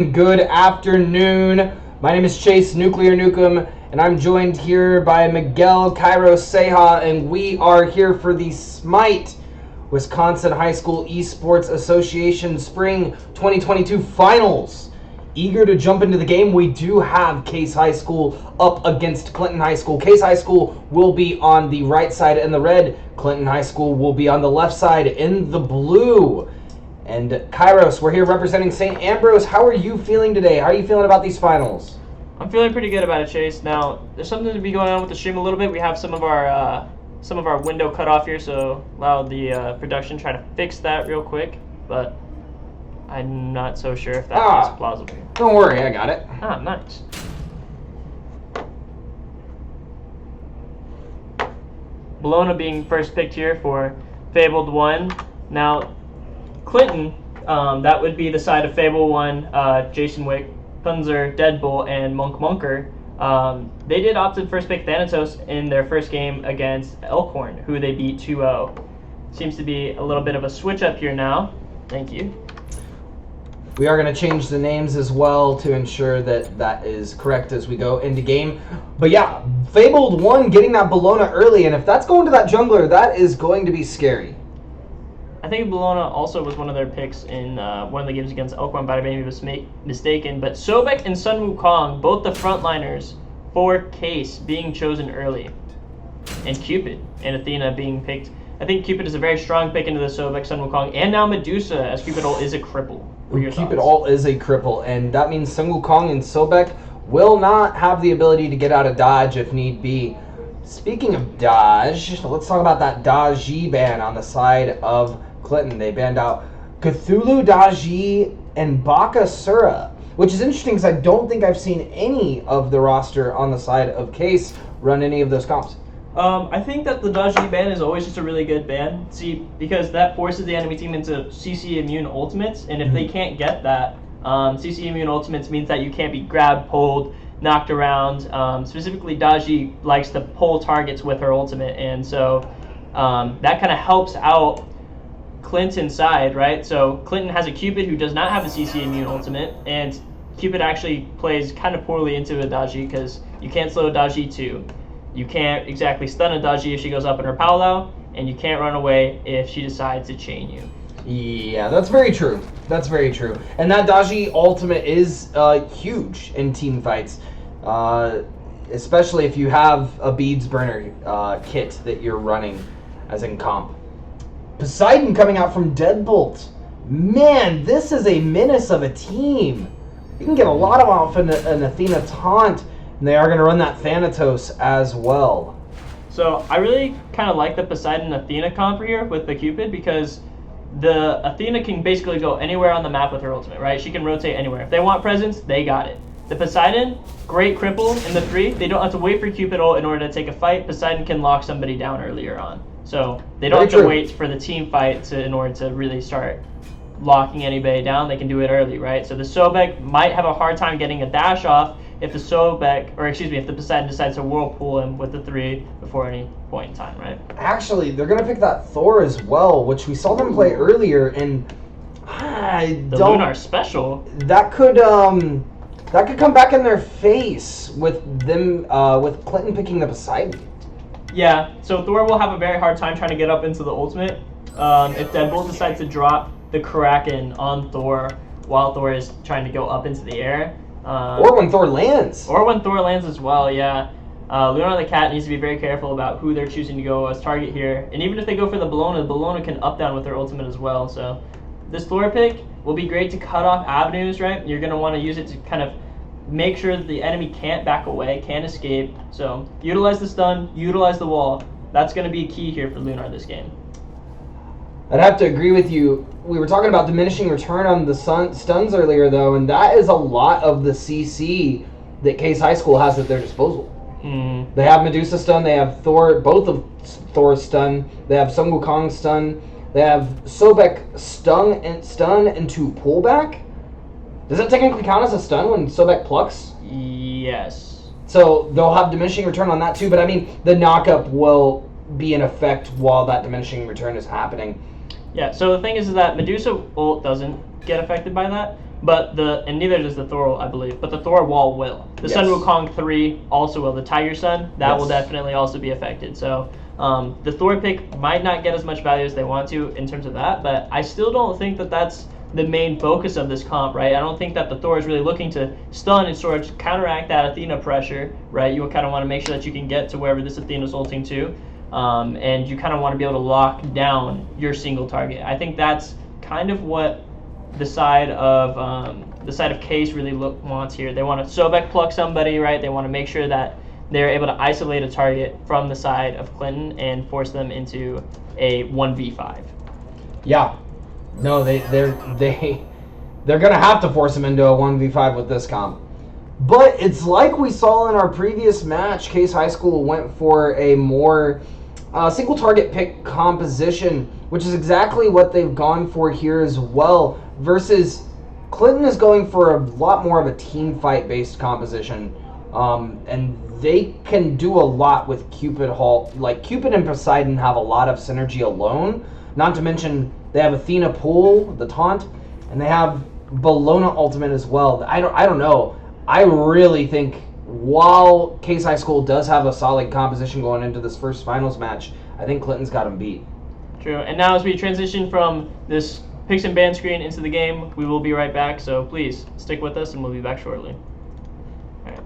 Good afternoon. My name is Chase Nuclear Nukem, and I'm joined here by Miguel Cairo Seja, and we are here for the Smite Wisconsin High School Esports Association Spring 2022 Finals. Eager to jump into the game. We do have Case High School up against Clinton High School. Case High School will be on the right side in the red. Clinton High School will be on the left side in the blue. And Kairos, we're here representing St. Ambrose. How are you feeling today? How are you feeling about these finals? I'm feeling pretty good about it, Chase. Now, there's something to be going on with the stream a little bit. We have some of our window cut off here, so allow the production try to fix that real quick. But I'm not so sure if that is plausible. Don't worry, I got it. Nice. Bologna being first picked here for Fabled 1. Now, Clinton, that would be the side of Fable 1, Jason Wick, Punzer, Deadbolt, and Munker. They did opt to first pick Thanatos in their first game against Elkhorn, who they beat 2-0. Seems to be a little bit of a switch up here now. Thank you. We are going to change the names as well to ensure that that is correct as we go into game. But yeah, Fabled 1 getting that Bologna early, and if that's going to that jungler, that is going to be scary. I think Bologna also was one of their picks in one of the games against Elkhorn, but I may be mistaken. But Sobek and Sun Wukong, both the frontliners for Case, being chosen early. And Cupid and Athena being picked. I think Cupid is a very strong pick into the Sobek, Sun Wukong, and now Medusa, as Cupid ult is a cripple. Cupid ult is a cripple, and that means Sun Wukong and Sobek will not have the ability to get out of dodge if need be. Speaking of dodge, let's talk about that Daji ban on the side of Clinton. They banned out Cthulhu, Daji, and Bakasura, which is interesting because I don't think I've seen any of the roster on the side of Case run any of those comps. I think that the Daji ban is always just a really good ban. See, because that forces the enemy team into CC immune ultimates, and if they can't get that, CC immune ultimates means that you can't be grabbed, pulled, knocked around. Specifically, Daji likes to pull targets with her ultimate, and so that kind of helps out Clinton's side, right? So Clinton has a Cupid who does not have a CC immune ultimate, and Cupid actually plays kind of poorly into a Daji because you can't slow a Daji too. You can't exactly stun a Daji if she goes up in her Paolo, and you can't run away if she decides to chain you. Yeah, that's very true. That's very true. And that Daji ultimate is huge in team fights, especially if you have a beads burner kit that you're running as in comp. Poseidon coming out from Deadbolt. Man, this is a menace of a team. You can get a lot of off an Athena taunt, and they are going to run that Thanatos as well. So I really kind of like the Poseidon Athena comp here with the Cupid because the Athena can basically go anywhere on the map with her ultimate, right? She can rotate anywhere. If they want presence, they got it. The Poseidon, great cripple in the 3. They don't have to wait for Cupid ult in order to take a fight. Poseidon can lock somebody down earlier on. So they don't have to wait for the team fight in order to really start locking anybody down. They can do it early, right? So the Sobek might have a hard time getting a dash off if the Poseidon decides to whirlpool him with the 3 before any point in time, right? Actually, they're going to pick that Thor as well, which we saw them play earlier, and the Lunar special. That could come back in their face with them with Clinton picking the Poseidon. Yeah, so Thor will have a very hard time trying to get up into the ultimate. If Deadbolt decides to drop the Kraken on Thor while Thor is trying to go up into the air. Or when Thor lands. Or when Thor lands as well, yeah. Lunar the Cat needs to be very careful about who they're choosing to go as target here. And even if they go for the Bologna can up down with their ultimate as well. So this Thor pick will be great to cut off avenues, right? You're going to want to use it to kind of make sure that the enemy can't back away, can't escape. So utilize the stun, utilize the wall. That's going to be key here for Lunar this game. I'd have to agree with you. We were talking about diminishing return on the stuns earlier, though, and that is a lot of the CC that Case High School has at their disposal. They have Medusa stun, they have Thor, both of Thor's stun, they have Sun Wukong stun, they have Sobek stun into pullback. Does that technically count as a stun when Sobek plucks? Yes. So they'll have diminishing return on that too, but I mean, the knockup will be in effect while that diminishing return is happening. Yeah, so the thing is that Medusa ult doesn't get affected by that, but and neither does the Thor, I believe. But the Thor wall will. The Sun Wukong 3 also will. The Tiger Sun, that will definitely also be affected. So the Thor pick might not get as much value as they want to in terms of that, but I still don't think that that's the main focus of this comp, right? I don't think that the Thor is really looking to stun and sort of counteract that Athena pressure, right? You kind of want to make sure that you can get to wherever this Athena's ulting to, and you kind of want to be able to lock down your single target. I think that's kind of what the side of Case really wants here. They want to Sobek pluck somebody, right? They want to make sure that they're able to isolate a target from the side of Clinton and force them into a 1v5. Yeah. No, they're gonna have to force him into a 1v5 with this comp. But it's like we saw in our previous match, Case High School went for a more single target pick composition, which is exactly what they've gone for here as well, versus Clinton is going for a lot more of a team fight based composition. And they can do a lot with Cupid Hall. Like, Cupid and Poseidon have a lot of synergy alone, not to mention they have Athena Pool, the taunt, and they have Bologna ultimate as well. I don't know. I really think while Case High School does have a solid composition going into this first finals match, I think Clinton's got him beat. True. And now as we transition from this picks and ban screen into the game, we will be right back. So please stick with us and we'll be back shortly. All right.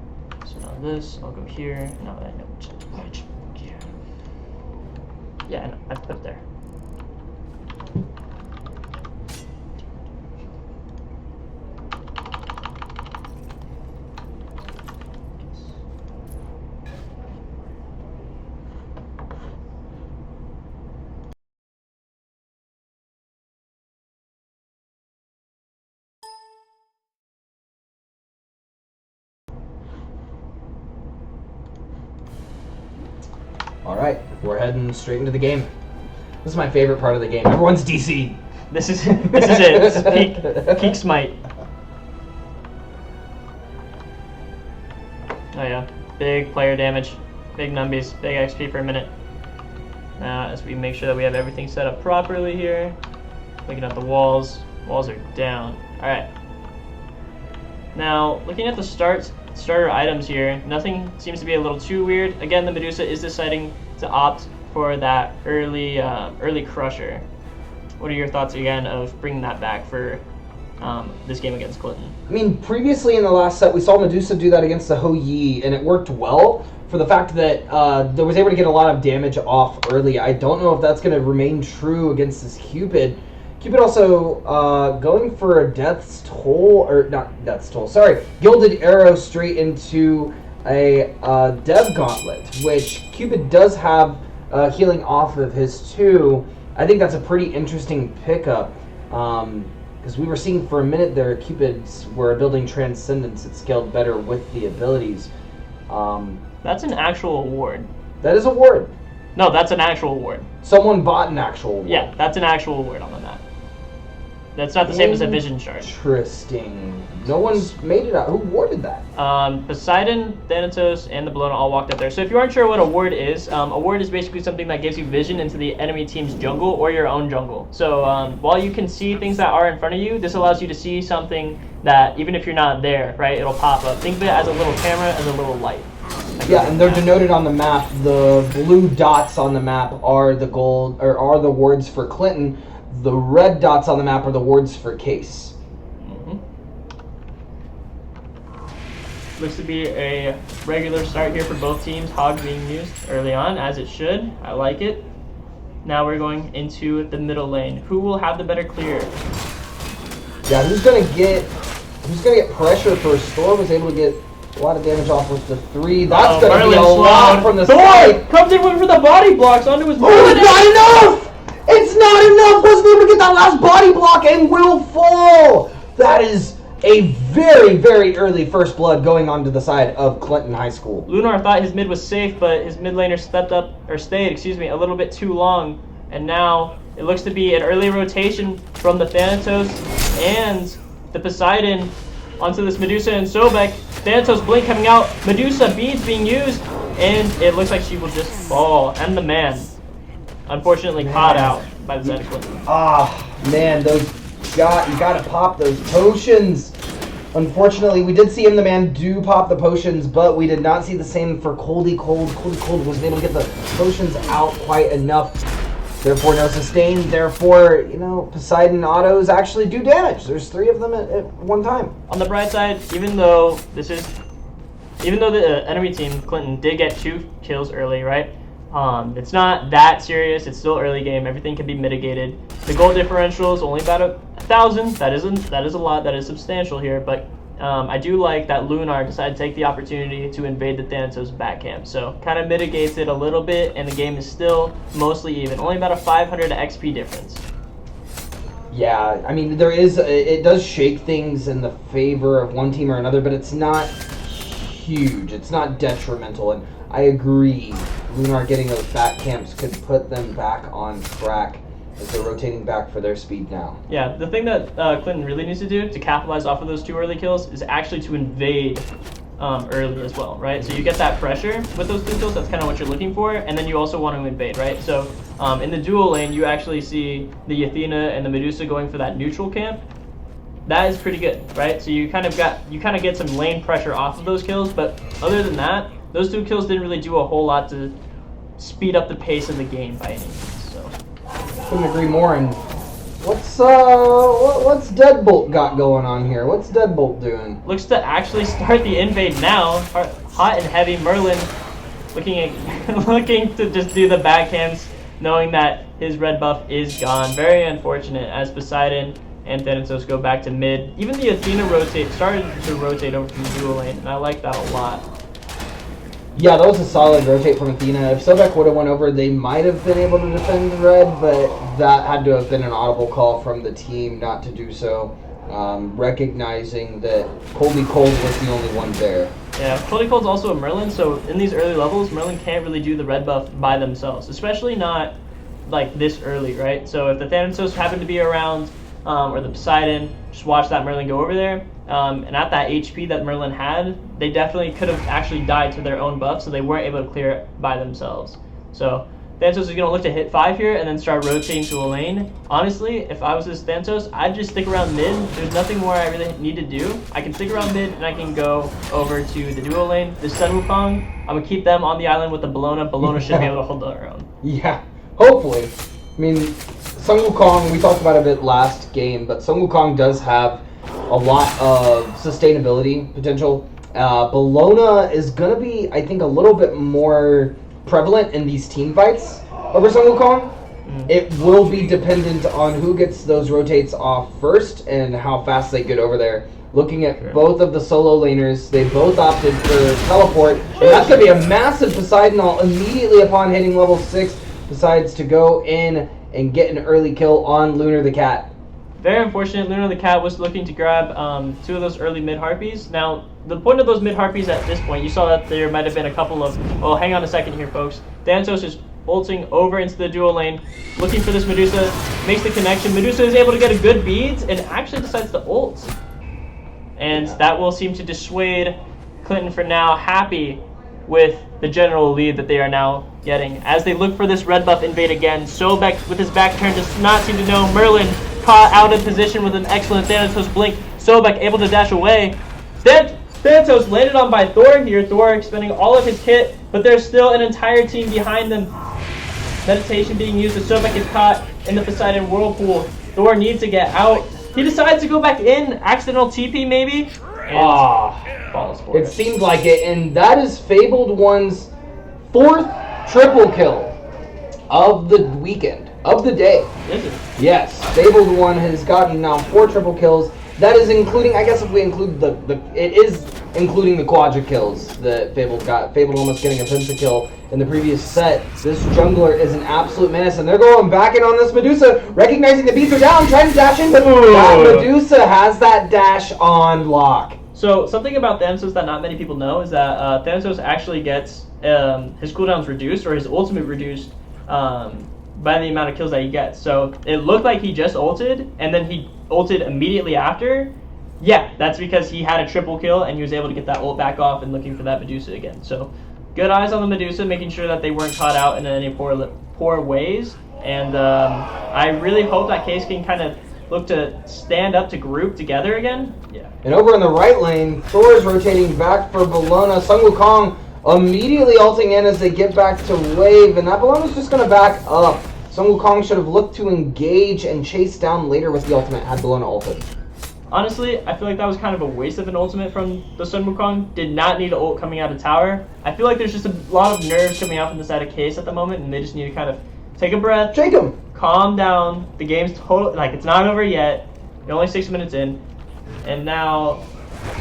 So now this, I'll go here. Now that I know which here. Yeah, no, I've put it there. All right, we're heading straight into the game. This is my favorite part of the game. Everyone's DC. This is it. This is peak Smite. Oh yeah, big player damage, big numbies, big XP per minute. Now as we make sure that we have everything set up properly here, looking at the walls. Walls are down. All right. Now looking at the starter items here, nothing seems to be a little too weird. Again, the Medusa is deciding to opt for that early crusher. What are your thoughts again of bringing that back for this game against Clinton? I mean, previously in the last set, we saw Medusa do that against the Ho Yi, and it worked well for the fact that they was able to get a lot of damage off early. I don't know if that's going to remain true against this Cupid. Cupid also going for a Death's Toll, or not Death's Toll, sorry, Gilded Arrow straight into a Dev Gauntlet, which Cupid does have healing off of his too. I think that's a pretty interesting pickup, because we were seeing for a minute there Cupids were building Transcendence. It scaled better with the abilities. That's an actual award. That is a word. No, that's an actual award. Someone bought an actual award. Yeah, that's an actual award on the map. That's not the same as a vision shard. Interesting. No one's made it out. Who awarded that? Poseidon, Thanatos, and the Bologna all walked up there. So if you aren't sure what a ward is basically something that gives you vision into the enemy team's jungle or your own jungle. So while you can see things that are in front of you, this allows you to see something that even if you're not there, right, it'll pop up. Think of it as a little camera, as a little light. Yeah, and they're denoted on the map. The blue dots on the map are the gold, or are the wards for Clinton. The red dots on the map are the wards for Case. Looks to be a regular start here for both teams. Hog being used early on, as it should. I like it. Now we're going into the middle lane. Who will have the better clear? Yeah, who's gonna get pressure first? Thor was able to get a lot of damage off with the 3. That's gonna be a lot from the side. Thor comes in for the body blocks onto his. Oh, it's not enough! It's not enough! Wasn't able to get that last body block and will fall! That is a very, very early first blood going onto the side of Clinton High School. Lunar thought his mid was safe, but his mid laner stayed a little bit too long. And now it looks to be an early rotation from the Thanatos and the Poseidon onto this Medusa and Sobek. Thanatos Blink coming out, Medusa beads being used, and it looks like she will just fall. And the man, unfortunately, caught out by the side of Clinton. Ah, man, you gotta pop those potions. Unfortunately, we did see him, the man, do pop the potions, but we did not see the same for Coldy Cold. Coldy Cold wasn't able to get the potions out quite enough. Therefore, no sustain. Therefore, Poseidon autos actually do damage. There's 3 of them at one time. On the bright side, even though the enemy team, Clinton, did get 2 kills early, right? It's not that serious. It's still early game. Everything can be mitigated. The goal differential is only about 1,000. That is a lot. That is substantial here. But I do like that Lunar decided to take the opportunity to invade the Thanatos back camp. So kind of mitigates it a little bit, and the game is still mostly even. Only about a 500 XP difference. Yeah, I mean, it does shake things in the favor of one team or another, but it's not huge. It's not detrimental, and I agree. Lunar getting those back camps could put them back on track as they're rotating back for their speed now. Yeah, the thing that Clinton really needs to do to capitalize off of those 2 early kills is actually to invade early as well, right? So you get that pressure with those 2 kills. That's kind of what you're looking for, and then you also want to invade, right? So in the dual lane, you actually see the Athena and the Medusa going for that neutral camp. That is pretty good, right? So you kind of get some lane pressure off of those kills, but other than that, those 2 kills didn't really do a whole lot to speed up the pace of the game by any means. So couldn't agree more. And what's Deadbolt got going on here? What's Deadbolt doing? Looks to actually start the invade now. Hot and heavy. Merlin looking to just do the backhands, knowing that his red buff is gone. Very unfortunate as Poseidon and Thanatos go back to mid. Even the Athena started to rotate over from the dual lane, and I like that a lot. Yeah, that was a solid rotate from Athena. If Sobek would have went over, they might have been able to defend red, but that had to have been an audible call from the team not to do so, recognizing that Coldy Cold was the only one there. Yeah, Coldy Cold's also a Merlin, so in these early levels, Merlin can't really do the red buff by themselves, especially not like this early, right? So if the Thanatos happen to be around, or the Poseidon, just watch that Merlin go over there. And at that HP that Merlin had, they definitely could have actually died to their own buff, so they weren't able to clear it by themselves. So Thanatos is going to look to hit 5 here and then start rotating to a lane. Honestly, if I was this Thanatos, I'd just stick around mid. There's nothing more I really need to do. I can stick around mid and I can go over to the duo lane. The Sun Wukong, I'm going to keep them on the island with the Bellona. Bellona should be able to hold their own. Yeah, hopefully. I mean, Sun Wukong, we talked about a bit last game, but Sun Wukong does have a lot of sustainability potential. Bellona is going to be, I think, a little bit more prevalent in these team fights over Sun Wukong. It will be dependent on who gets those rotates off first and how fast they get over there. Looking at both of the solo laners, they both opted for teleport, and that's going to be a massive Poseidon ult immediately upon hitting level 6, decides to go in and get an early kill on Lunar the Cat. Very unfortunate. Lunar the Cat was looking to grab 2 of those early mid harpies. Now, the point of those mid harpies at this point, you saw that there might have been a couple of. Well, hang on a second here, folks. Thanatos is ulting over into the duo lane, looking for this Medusa. Makes the connection. Medusa is able to get a good bead and actually decides to ult. And that will seem to dissuade Clinton for now. Happy with the general lead that they are now getting. As they look for this red buff invade again, Sobek with his back turn does not seem to know. Merlin caught out of position with an excellent Thanatos blink. Sobek able to dash away. Thanatos landed on by Thor here. Thor expending all of his kit, but there's still an entire team behind them. Meditation being used as Sobek is caught in the Poseidon whirlpool. Thor needs to get out. He decides to go back in. Accidental TP maybe. Falls for it seemed like it, and that is Fabled One's 4th triple kill of the weekend, of the day. Is it? Yes, Fabled One has gotten now 4 triple kills. That is including, I guess if we include it is including the quadra kills that Fabled got. Fabled almost getting a pentakill in the previous set. This jungler is an absolute menace, and they're going back in on this Medusa, recognizing the beats are down, trying to dash in, but that Medusa has that dash on lock. So something about Thanatos that not many people know is that Thanatos actually gets his cooldowns reduced, or his ultimate reduced, by the amount of kills that he gets. So it looked like he just ulted, and then he ulted immediately after. Yeah, that's because he had a triple kill, and he was able to get that ult back off and looking for that Medusa again. So good eyes on the Medusa, making sure that they weren't caught out in any poor ways. And I really hope that Case can kind of look to stand up to group together again. Yeah. And over in the right lane, Thor is rotating back for Bologna. Sun Wukong immediately ulting in as they get back to wave, and that Bologna's just going to back up. Sun Wukong should have looked to engage and chase down later with the ultimate had Bologna ulted. Honestly, I feel like that was kind of a waste of an ultimate from the Sun Wukong. Did not need an ult coming out of tower. I feel like there's just a lot of nerves coming out from the side of Case at the moment, and they just need to kind of take a breath. Shake him! Calm down. The game's it's not over yet. You're only 6 minutes in. And now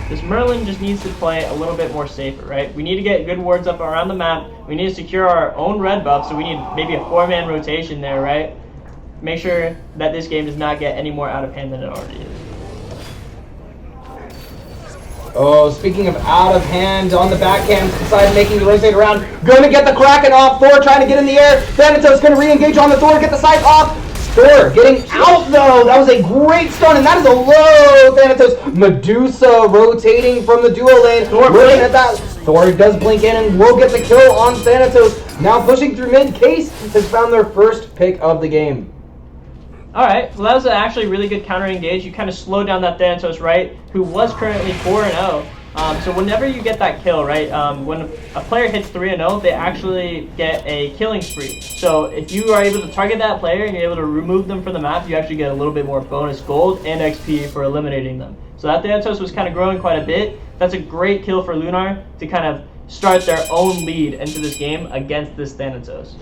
this Merlin just needs to play a little bit more safer, right? We need to get good wards up around the map. We need to secure our own red buff, so we need maybe a 4-man rotation there, right? Make sure that this game does not get any more out of hand than it already is. Oh, speaking of out of hand, on the backhand side, making the rotate around. Going to get the Kraken off. Thor trying to get in the air. Thanatos going to re-engage on the Thor, get the scythe off. Thor getting out, though. That was a great stun, and that is a low Thanatos. Medusa rotating from the duo lane. Thor looking at that. Thor does blink in and will get the kill on Thanatos. Now pushing through mid. Case has found their first pick of the game. Alright, well that was actually a really good counter engage. You kind of slowed down that Thanatos, right, who was currently 4-0. So whenever you get that kill, right, when a player hits 3-0, they actually get a killing spree. So if you are able to target that player and you're able to remove them from the map, you actually get a little bit more bonus gold and XP for eliminating them. So that Thanatos was kind of growing quite a bit. That's a great kill for Lunar to kind of start their own lead into this game against this Thanatos.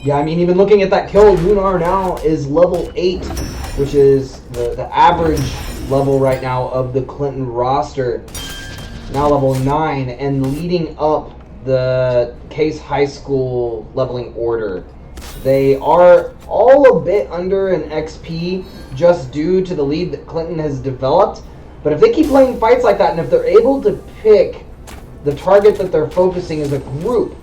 Yeah, I mean, even looking at that kill, Lunar now is level 8, which is the average level right now of the Clinton roster. Now level 9, and leading up the Case High School leveling order. They are all a bit under an XP just due to the lead that Clinton has developed. But if they keep playing fights like that, and if they're able to pick the target that they're focusing as a group,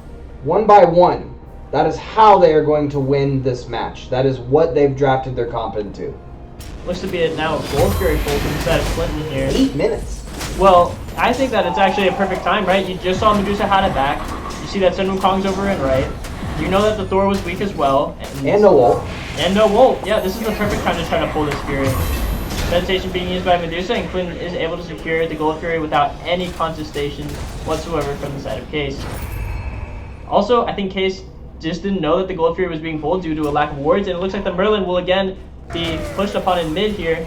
one by one, that is how they are going to win this match. That is what they've drafted their comp into. Looks to be a now Gold Fury full instead of Clinton here. 8 minutes. Well, I think that it's actually a perfect time, right? You just saw Medusa had it back. You see that Sun Wukong's over and right. You know that the Thor was weak as well. And no ult. And no ult. Yeah, this is the perfect time to try to pull this Fury. Meditation being used by Medusa, and Clinton is able to secure the Gold Fury without any contestation whatsoever from the side of Case. Also, I think Case just didn't know that the Gold Fury was being pulled due to a lack of wards, and it looks like the Merlin will again be pushed upon in mid here.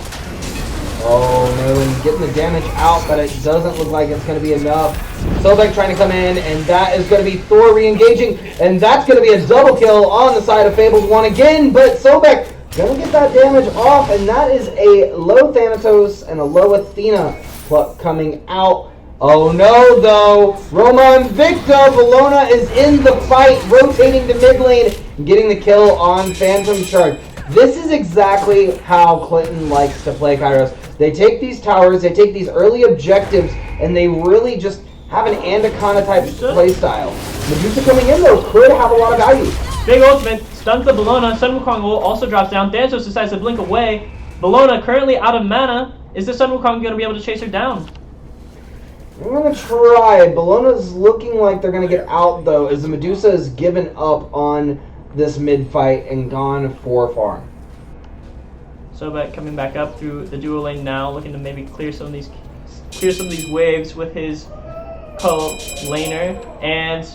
Oh, Merlin getting the damage out, but it doesn't look like it's going to be enough. Sobek trying to come in, and that is going to be Thor re-engaging, and that's going to be a double kill on the side of Fabled One again, but Sobek going to get that damage off, and that is a low Thanatos and a low Athena pluck coming out. Oh no, though. Roma Invicta. Bologna is in the fight, rotating to mid lane, getting the kill on Phantom Shark. This is exactly how Clinton likes to play, Kairos. They take these towers, they take these early objectives, and they really just have an Anaconda type playstyle. Medusa coming in, though, could have a lot of value. Big ultimate, stuns the Bologna. Sun Wukong also drops down. Thanatos decides to blink away. Bologna currently out of mana. Is the Sun Wukong going to be able to chase her down? I'm going to try. Bologna's looking like they're going to get out, though, as the Medusa has given up on this mid-fight and gone for farm. Sobek coming back up through the duo lane now, looking to maybe clear some of these waves with his co-laner. And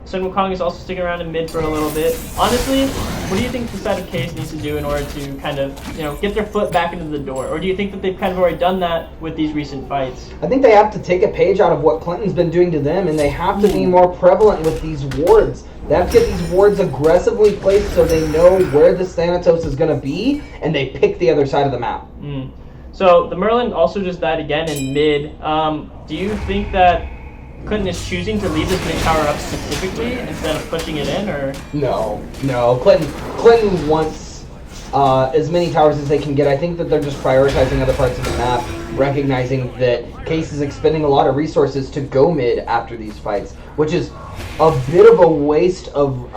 Sun Wukong is also sticking around in mid for a little bit. Honestly, what do you think the side of Case needs to do in order to kind of, get their foot back into the door? Or do you think that they've kind of already done that with these recent fights? I think they have to take a page out of what Clinton's been doing to them, and they have to be more prevalent with these wards. They have to get these wards aggressively placed so they know where this Thanatos is going to be, and they pick the other side of the map. So the Merlin also just died again in mid. Do you think that Clinton is choosing to leave this mid tower up specifically instead of pushing it in, or? No. Clinton wants as many towers as they can get. I think that they're just prioritizing other parts of the map, recognizing that Case is expending a lot of resources to go mid after these fights, which is a bit of a waste of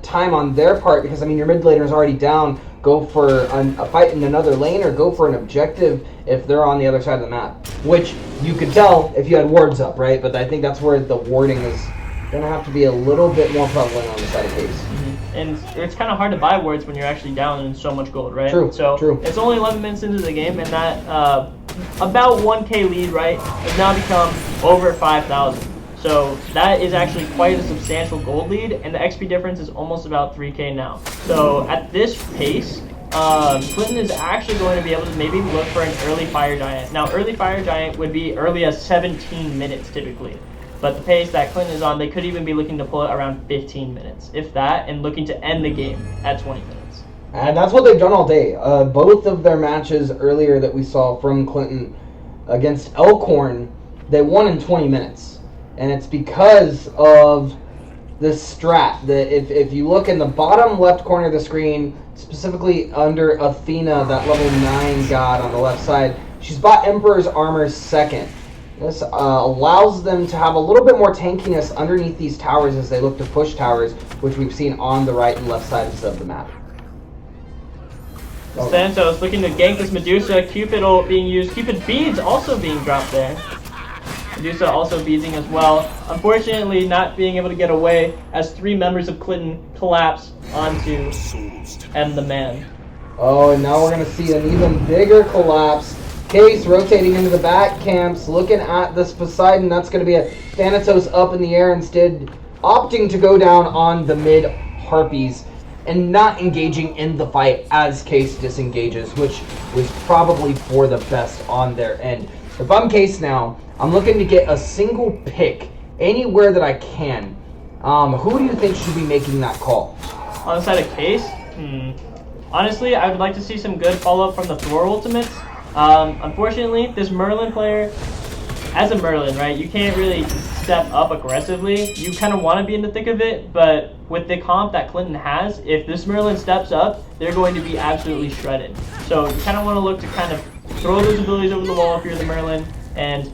time on their part, because, your mid laner is already down. Go for a fight in another lane, or go for an objective if they're on the other side of the map, which you could tell if you had wards up, right? But I think that's where the warding is going to have to be a little bit more prevalent on the side of Case. and it's kind of hard to buy wards when you're actually down in so much gold, right? True, So true. it's only 11 minutes into the game, and that about 1K lead, right, has now become over 5,000. So that is actually quite a substantial gold lead, and the XP difference is almost about 3K now. So at this pace, Clinton is actually going to be able to maybe look for an early Fire Giant. Now, early Fire Giant would be early as 17 minutes typically. But the pace that Clinton is on, they could even be looking to pull it around 15 minutes, if that, and looking to end the game at 20 minutes. And that's what they've done all day. Both of their matches earlier that we saw from Clinton against Elkhorn, they won in 20 minutes. And it's because of this strat. If you look in the bottom left corner of the screen, specifically under Athena, that level 9 god on the left side, she's bought Emperor's Armor second. This allows them to have a little bit more tankiness underneath these towers as they look to push towers, which we've seen on the right and left sides of the map. Santos looking to gank this Medusa. Cupid being used. Cupid beads also being dropped there. Medusa also beading as well. Unfortunately, not being able to get away as 3 members of Clinton collapse onto M the Man. Oh, and now we're going to see an even bigger collapse. Case rotating into the back camps, looking at this Poseidon. That's going to be a Thanatos up in the air instead, opting to go down on the mid Harpies and not engaging in the fight as Case disengages, which was probably for the best on their end. If I'm Case now, I'm looking to get a single pick anywhere that I can. Who do you think should be making that call? On the side of Case? Honestly, I would like to see some good follow-up from the Thor ultimates. Unfortunately, this Merlin player, as a Merlin, right, you can't really step up aggressively. You kind of want to be in the thick of it, but with the comp that Clinton has, if this Merlin steps up, they're going to be absolutely shredded. So you kind of want to look to kind of throw those abilities over the wall if you're the Merlin, and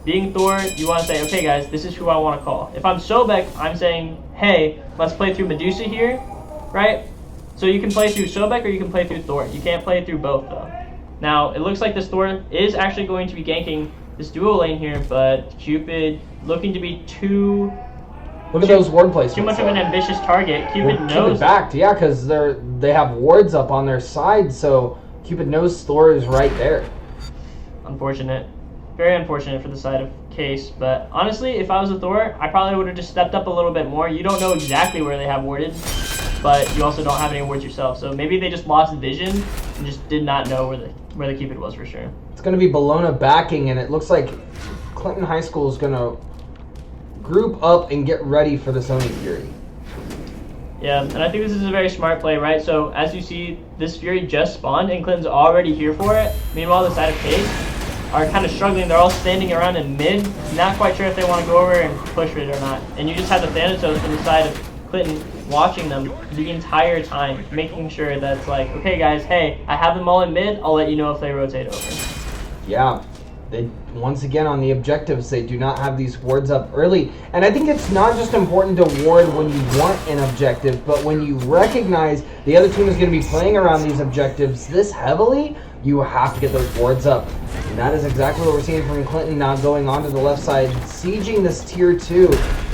being Thor, you want to say, okay guys, this is who I want to call. If I'm Sobek, I'm saying, hey, let's play through Medusa here, right? So you can play through Sobek or you can play through Thor. You can't play through both though. Now, it looks like this Thor is actually going to be ganking this duo lane here, but Cupid looking to be too... Look at those ward placements. Too much of an ambitious target. Cupid knows... Cupid backed, yeah, because they have wards up on their side, so Cupid knows Thor is right there. Unfortunate. Very unfortunate for the side of Case, but honestly, if I was a Thor, I probably would have just stepped up a little bit more. You don't know exactly where they have warded, but you also don't have any wards yourself, so maybe they just lost vision and just did not know where the Cupid was for sure. It's going to be Bologna backing, and it looks like Clinton High School is going to group up and get ready for the Sony Fury. Yeah, and I think this is a very smart play, right? So as you see, this Fury just spawned, and Clinton's already here for it. Meanwhile, the side of Case are kind of struggling. They're all standing around in mid, not quite sure if they want to go over and push it or not. And you just have the Thanatos from the side of Clinton watching them the entire time, making sure that it's like, okay guys, hey, I have them all in mid, I'll let you know if they rotate over. Yeah, they once again on the objectives, they do not have these wards up early. And I think it's not just important to ward when you want an objective, but when you recognize the other team is going to be playing around these objectives this heavily, you have to get those wards up. And that is exactly what we're seeing from Clinton now going onto the left side, sieging this tier 2.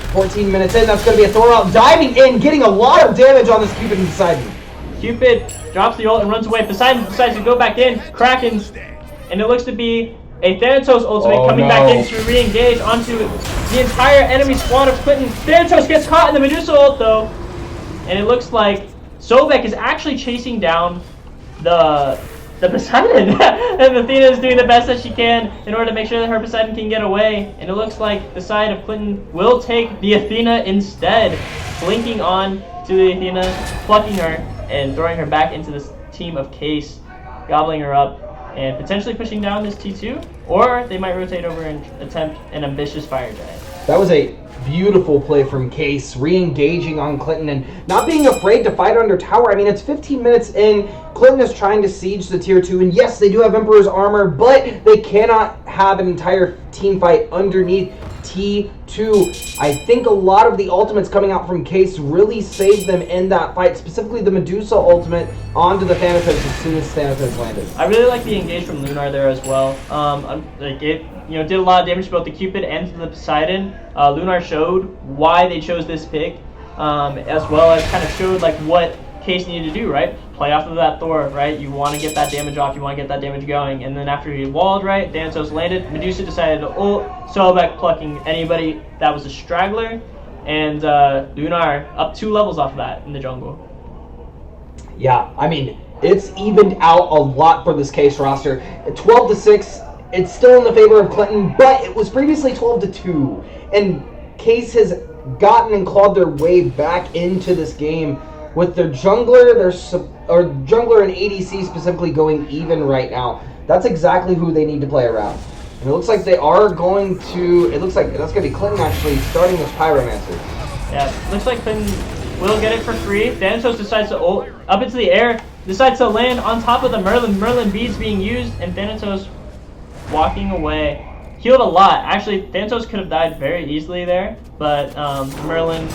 14 minutes in, that's going to be a Thor out, diving in, getting a lot of damage on this Cupid and Poseidon. Cupid drops the ult and runs away. Poseidon decides to go back in, Kraken's, and it looks to be a Thanatos ultimate coming back in to re-engage onto the entire enemy squad of Clinton. Thanatos gets caught in the Medusa ult though, and it looks like Sobek is actually chasing down the Poseidon. And Athena is doing the best that she can in order to make sure that her Poseidon can get away. And it looks like the side of Clinton will take the Athena instead. Blinking on to the Athena, plucking her, and throwing her back into this team of Case, gobbling her up, and potentially pushing down this T2. Or they might rotate over and attempt an ambitious Fire Giant. That was a beautiful play from Case, re-engaging on Clinton and not being afraid to fight under tower. I mean, it's 15 minutes in. Clinton is trying to siege the tier 2, and yes, they do have Emperor's Armor, but they cannot have an entire team fight underneath T2. I think a lot of the ultimates coming out from Case really saved them in that fight, specifically the Medusa ultimate onto the Thanatos as soon as Thanatos landed. I really like the engage from Lunar there as well. Did a lot of damage to both the Cupid and to the Poseidon. Lunar showed why they chose this pick. as well as kind of showed like what Case needed to do, right? Play off of that Thor, right? You want to get that damage off, you want to get that damage going, and then after he walled, right, Thanatos landed, Medusa decided to ult, Sobek plucking anybody that was a straggler, and Lunar up 2 levels off of that in the jungle. Yeah, I mean, it's evened out a lot for this Case roster. 12-6, it's still in the favor of Clinton, but it was previously 12-2, and Case has gotten and clawed their way back into this game with their jungler, jungler and ADC specifically going even right now. That's exactly who they need to play around. And it looks like they are going to. It looks like that's going to be Clinton actually starting this Pyromancer. Yeah, looks like Clinton will get it for free. Thanatos decides to ult up into the air, decides to land on top of the Merlin. Merlin beads being used, and Thanatos walking away. Healed a lot. Actually, Thanatos could have died very easily there, but Merlin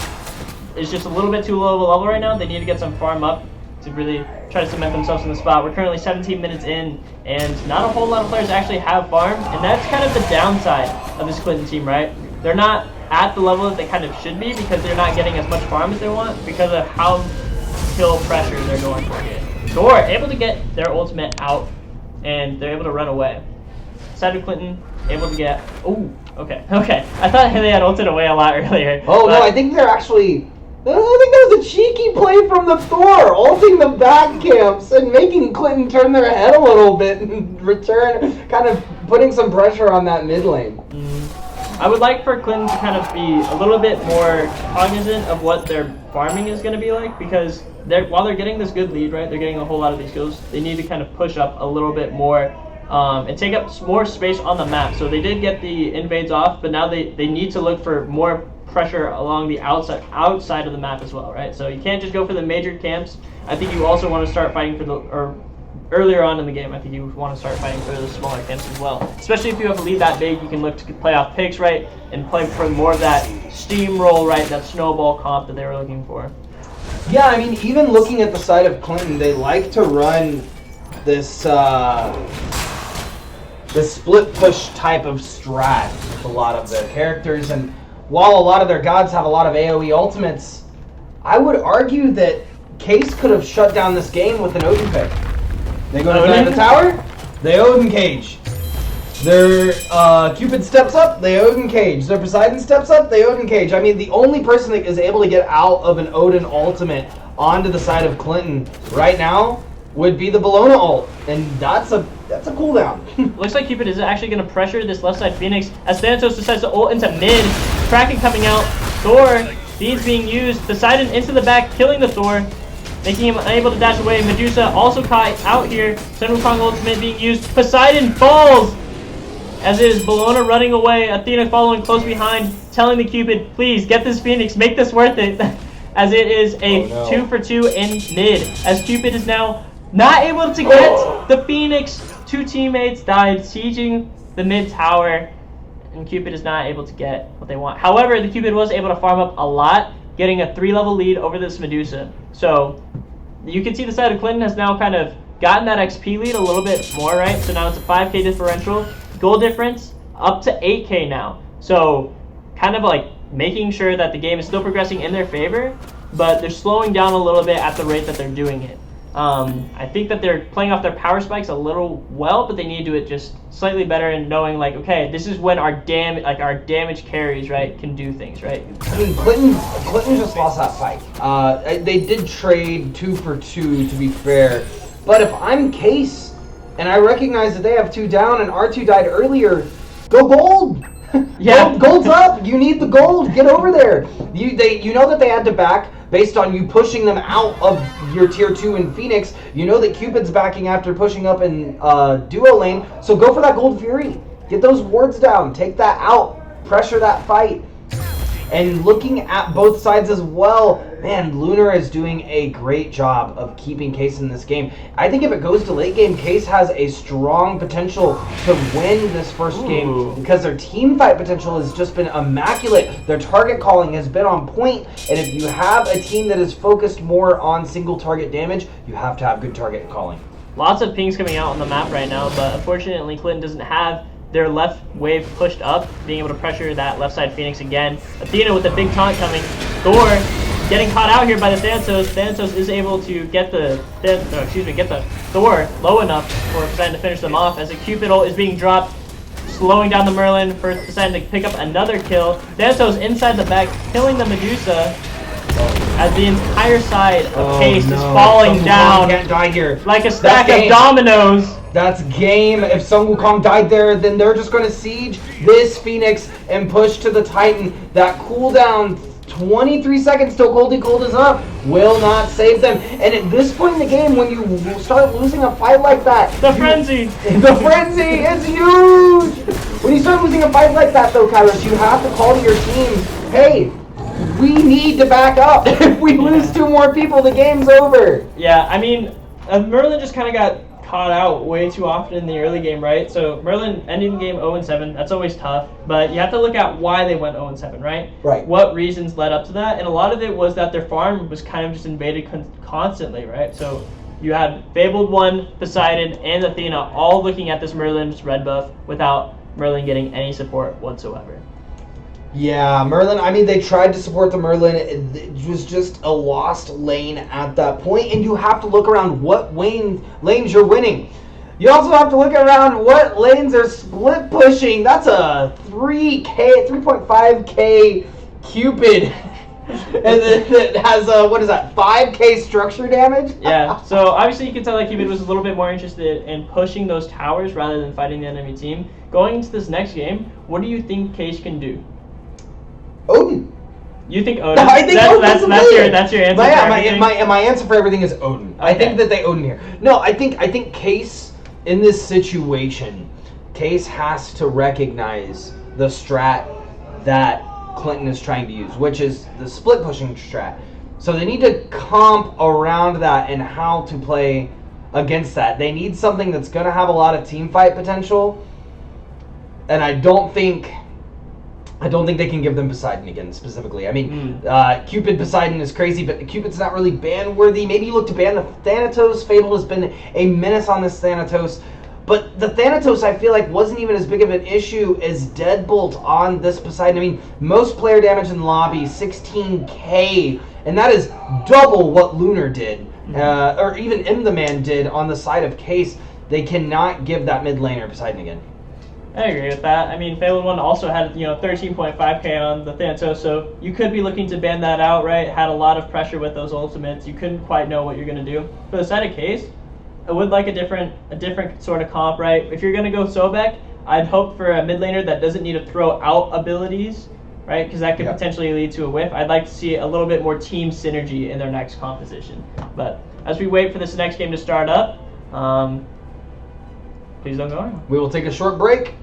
is just a little bit too low of a level right now. They need to get some farm up to really try to cement themselves in the spot. We're currently 17 minutes in, and not a whole lot of players actually have farm, and that's kind of the downside of this Clinton team, right? They're not at the level that they kind of should be because they're not getting as much farm as they want because of how kill pressure they're going for here. Thor able to get their ultimate out, and they're able to run away. Side of Clinton able to get. Oh, okay. I thought they had ulted away a lot earlier. Oh no, I think they're actually. I think that was a cheeky play from the Thor, ulting the back camps and making Clinton turn their head a little bit and return, kind of putting some pressure on that mid lane. I would like for Clinton to kind of be a little bit more cognizant of what their farming is going to be like, because while they're getting this good lead, right, they're getting a whole lot of these kills, they need to kind of push up a little bit more and take up more space on the map. So they did get the invades off, but now they need to look for more pressure along the outside of the map as well, right? So you can't just go for the major camps. I think you also want to start fighting for earlier on in the game, I think you want to start fighting for the smaller camps as well. Especially if you have a lead that big, you can look to play off picks, right? And play for more of that steamroll, right? That snowball comp that they were looking for. Yeah, I mean, even looking at the side of Clinton, they like to run this this split push type of strat with a lot of their characters, and while a lot of their gods have a lot of AoE ultimates, I would argue that Case could have shut down this game with an Odin pick. They go to the tower, they Odin cage. Their Cupid steps up, they Odin cage. Their Poseidon steps up, they Odin cage. I mean, the only person that is able to get out of an Odin ultimate onto the side of Clinton right now would be the Bologna ult, and that's a cooldown. Looks like Cupid is actually going to pressure this left side Phoenix as Thanatos decides to ult into mid. Kraken coming out, Thor, beads being used, Poseidon into the back, killing the Thor, making him unable to dash away. Medusa also caught out here, Sun Wukong ultimate being used, Poseidon falls! As it is Bologna running away, Athena following close behind, telling the Cupid, please get this Phoenix, make this worth it. As it is a 2-for-2 in mid, as Cupid is now not able to get the Phoenix. 2 teammates died sieging the mid tower, and Cupid is not able to get what they want. However, the Cupid was able to farm up a lot, getting a 3-level lead over this Medusa. So you can see the side of Clinton has now kind of gotten that XP lead a little bit more, right? So now it's a 5k differential. Goal difference up to 8k now. So kind of like making sure that the game is still progressing in their favor, but they're slowing down a little bit at the rate that they're doing it. I think that they're playing off their power spikes a little well, but they need to do it just slightly better and knowing like, okay, this is when our damage carries, right, can do things, right? I mean, Clinton just lost that fight. They did trade 2 for 2 to be fair, but if I'm Case and I recognize that they have 2 down and R2 died earlier, go gold. Yeah, gold's up. You need the gold. Get over there. You know that they had to back based on you pushing them out of your tier 2 in Phoenix. You know that Cupid's backing after pushing up in duo lane. So go for that gold fury. Get those wards down. Take that out. Pressure that fight. And looking at both sides as well, man, Lunar is doing a great job of keeping Case in this game. I think if it goes to late game, Case has a strong potential to win this first game because their team fight potential has just been immaculate. Their target calling has been on point, and if you have a team that is focused more on single target damage, you have to have good target calling. Lots of pings coming out on the map right now, but unfortunately Clinton doesn't have their left wave pushed up, being able to pressure that left side Phoenix again. Athena with a big taunt coming. Thor getting caught out here by the Thanatos. Thanatos is able to get get the Thor low enough for Poseidon to finish them off as a Cupid ult is being dropped, slowing down the Merlin for Poseidon to pick up another kill. Thanatos inside the back, killing the Medusa as the entire side of Case is falling down can't die here. like a stack of dominoes. That's game. If Sun Wukong died there, then they're just going to siege this Phoenix and push to the Titan. That cooldown, 23 seconds till Goldie Gold is up, will not save them. And at this point in the game, when you start losing a fight like that... The frenzy is huge! When you start losing a fight like that, though, Kairos, you have to call to your team, hey, we need to back up. If we lose 2 more people, the game's over. Yeah, I mean, Merlin just kind of got caught out way too often in the early game, right? So Merlin ending the game 0-7, that's always tough, but you have to look at why they went 0-7, right? Right. What reasons led up to that? And a lot of it was that their farm was kind of just invaded constantly, right? So you had Fabled 1, Poseidon, and Athena all looking at this Merlin's red buff without Merlin getting any support whatsoever. Yeah, Merlin, I mean, they tried to support the Merlin. It was just a lost lane at that point, and you have to look around what lanes you're winning. You also have to look around what lanes are split pushing. That's a 3.5k Cupid. And it has, what is that, 5k structure damage? Yeah, so obviously you can tell that Cupid was a little bit more interested in pushing those towers rather than fighting the enemy team. Going into this next game, what do you think Case can do? Odin. You think Odin? I think that's your answer. My answer for everything is Odin. Okay. I think that they Odin here. No, I think Case in this situation, Case has to recognize the strat that Clinton is trying to use, which is the split pushing strat. So they need to comp around that and how to play against that. They need something that's going to have a lot of team fight potential, and I don't think they can give them Poseidon again specifically. I mean, Cupid Poseidon is crazy, but Cupid's not really ban worthy. Maybe you look to ban the Thanatos. Fable has been a menace on this Thanatos. But the Thanatos, I feel like, wasn't even as big of an issue as Deadbolt on this Poseidon. I mean, most player damage in lobby, 16k, and that is double what Lunar did, or even M the Man did on the side of Case. They cannot give that mid laner Poseidon again. I agree with that. I mean, Fabled 1 also had 13.5k on the Thanatos, so you could be looking to ban that out, right? Had a lot of pressure with those ultimates. You couldn't quite know what you're going to do. For the side of Case, I would like a different sort of comp, right? If you're going to go Sobek, I'd hope for a mid laner that doesn't need to throw out abilities, right? Because that could potentially lead to a whiff. I'd like to see a little bit more team synergy in their next composition. But as we wait for this next game to start up, please don't go on. We will take a short break.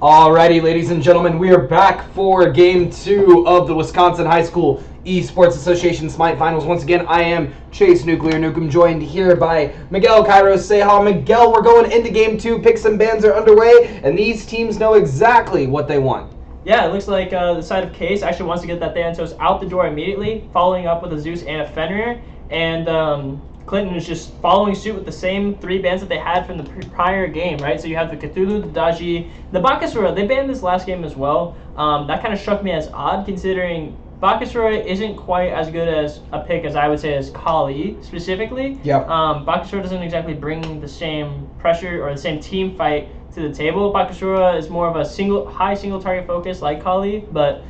Alrighty, ladies and gentlemen, we are back for Game 2 of the Wisconsin High School Esports Association Smite Finals. Once again, I am Chase Nuclear Nukem, joined here by Miguel Cairo Seha. Miguel, we're going into Game 2. Picks and bans are underway, and these teams know exactly what they want. Yeah, it looks like the side of Case actually wants to get that Thanatos out the door immediately, following up with a Zeus and a Fenrir, and Clinton is just following suit with the same 3 bans that they had from the prior game, right? So you have the Cthulhu, the Daji, the Bakasura. They banned this last game as well. That kind of struck me as odd, considering Bakasura isn't quite as good as a pick as I would say as Kali specifically. Yep. Bakasura doesn't exactly bring the same pressure or the same team fight to the table. Bakasura is more of a high single target focus like Kali, but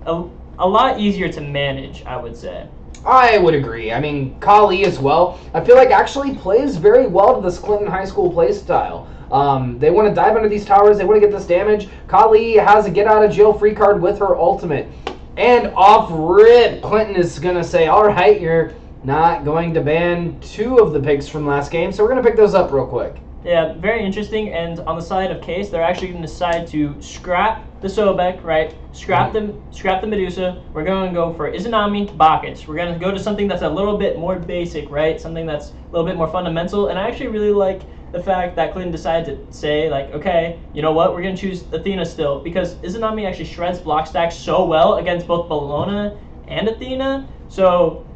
a lot easier to manage, I would say. I would agree. I mean, Kali as well, I feel like actually plays very well to this Clinton High School play style. They want to dive under these towers. They want to get this damage. Kali has a get out of jail free card with her ultimate. And off rip, Clinton is going to say, all right, you're not going to ban 2 of the picks from last game, so we're going to pick those up real quick. Yeah, very interesting. And on the side of Case, they're actually going to decide to scrap the Sobek, right? Scrap the Medusa. We're going to go for Izanami, Bacchus. We're going to go to something that's a little bit more basic, right? Something that's a little bit more fundamental. And I actually really like the fact that Clinton decided to say, like, okay, you know what? We're going to choose Athena still, because Izanami actually shreds block stacks so well against both Bologna and Athena. So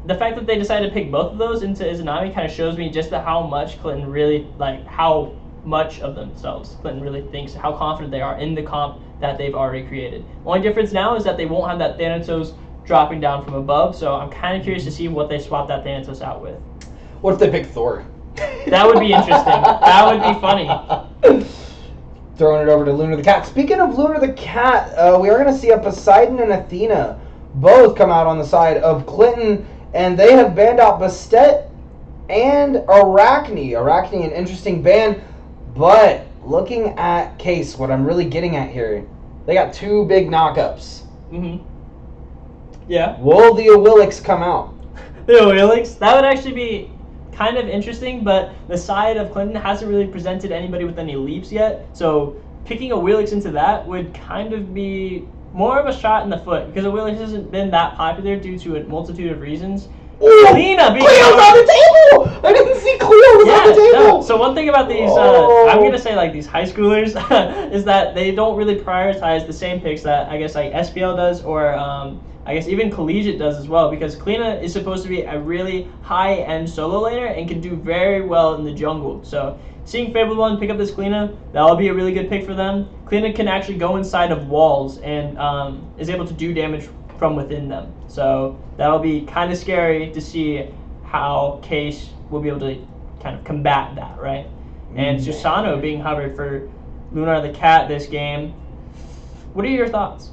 the fact that they decided to pick both of those into Izanami kind of shows me just how much Clinton really, like, how much of themselves Clinton really thinks, how confident they are in the comp that they've already created. Only difference now is that they won't have that Thanatos dropping down from above, so I'm kind of curious to see what they swap that Thanatos out with. What if they pick Thor? That would be interesting. That would be funny. Throwing it over to Lunar the Cat. Speaking of Lunar the Cat, we are going to see a Poseidon and Athena both come out on the side of Clinton, and they have banned out Bastet and Arachne. Arachne, an interesting ban, but looking at Case, what I'm really getting at here, they got 2 big knockups. Mm-hmm. Yeah. Will the Awilix come out? The Awilix? That would actually be kind of interesting, but the side of Clinton hasn't really presented anybody with any leaps yet, so picking Awilix into that would kind of be more of a shot in the foot, because Awilix hasn't been that popular due to a multitude of reasons. Ooh, Lena being Cleo's on the table! I didn't see Cleo was on the table! No. So one thing about these, I'm going to say like these high schoolers, is that they don't really prioritize the same picks that I guess like SPL does, or I guess even Collegiate does as well, because Kleena is supposed to be a really high-end solo laner and can do very well in the jungle. So seeing Fabled One pick up this Kleena, that'll be a really good pick for them. Kleena can actually go inside of walls and is able to do damage from within them. So that'll be kind of scary to see how Case will be able to kind of combat that, right? And Susano being hovered for Lunar the Cat this game. What are your thoughts?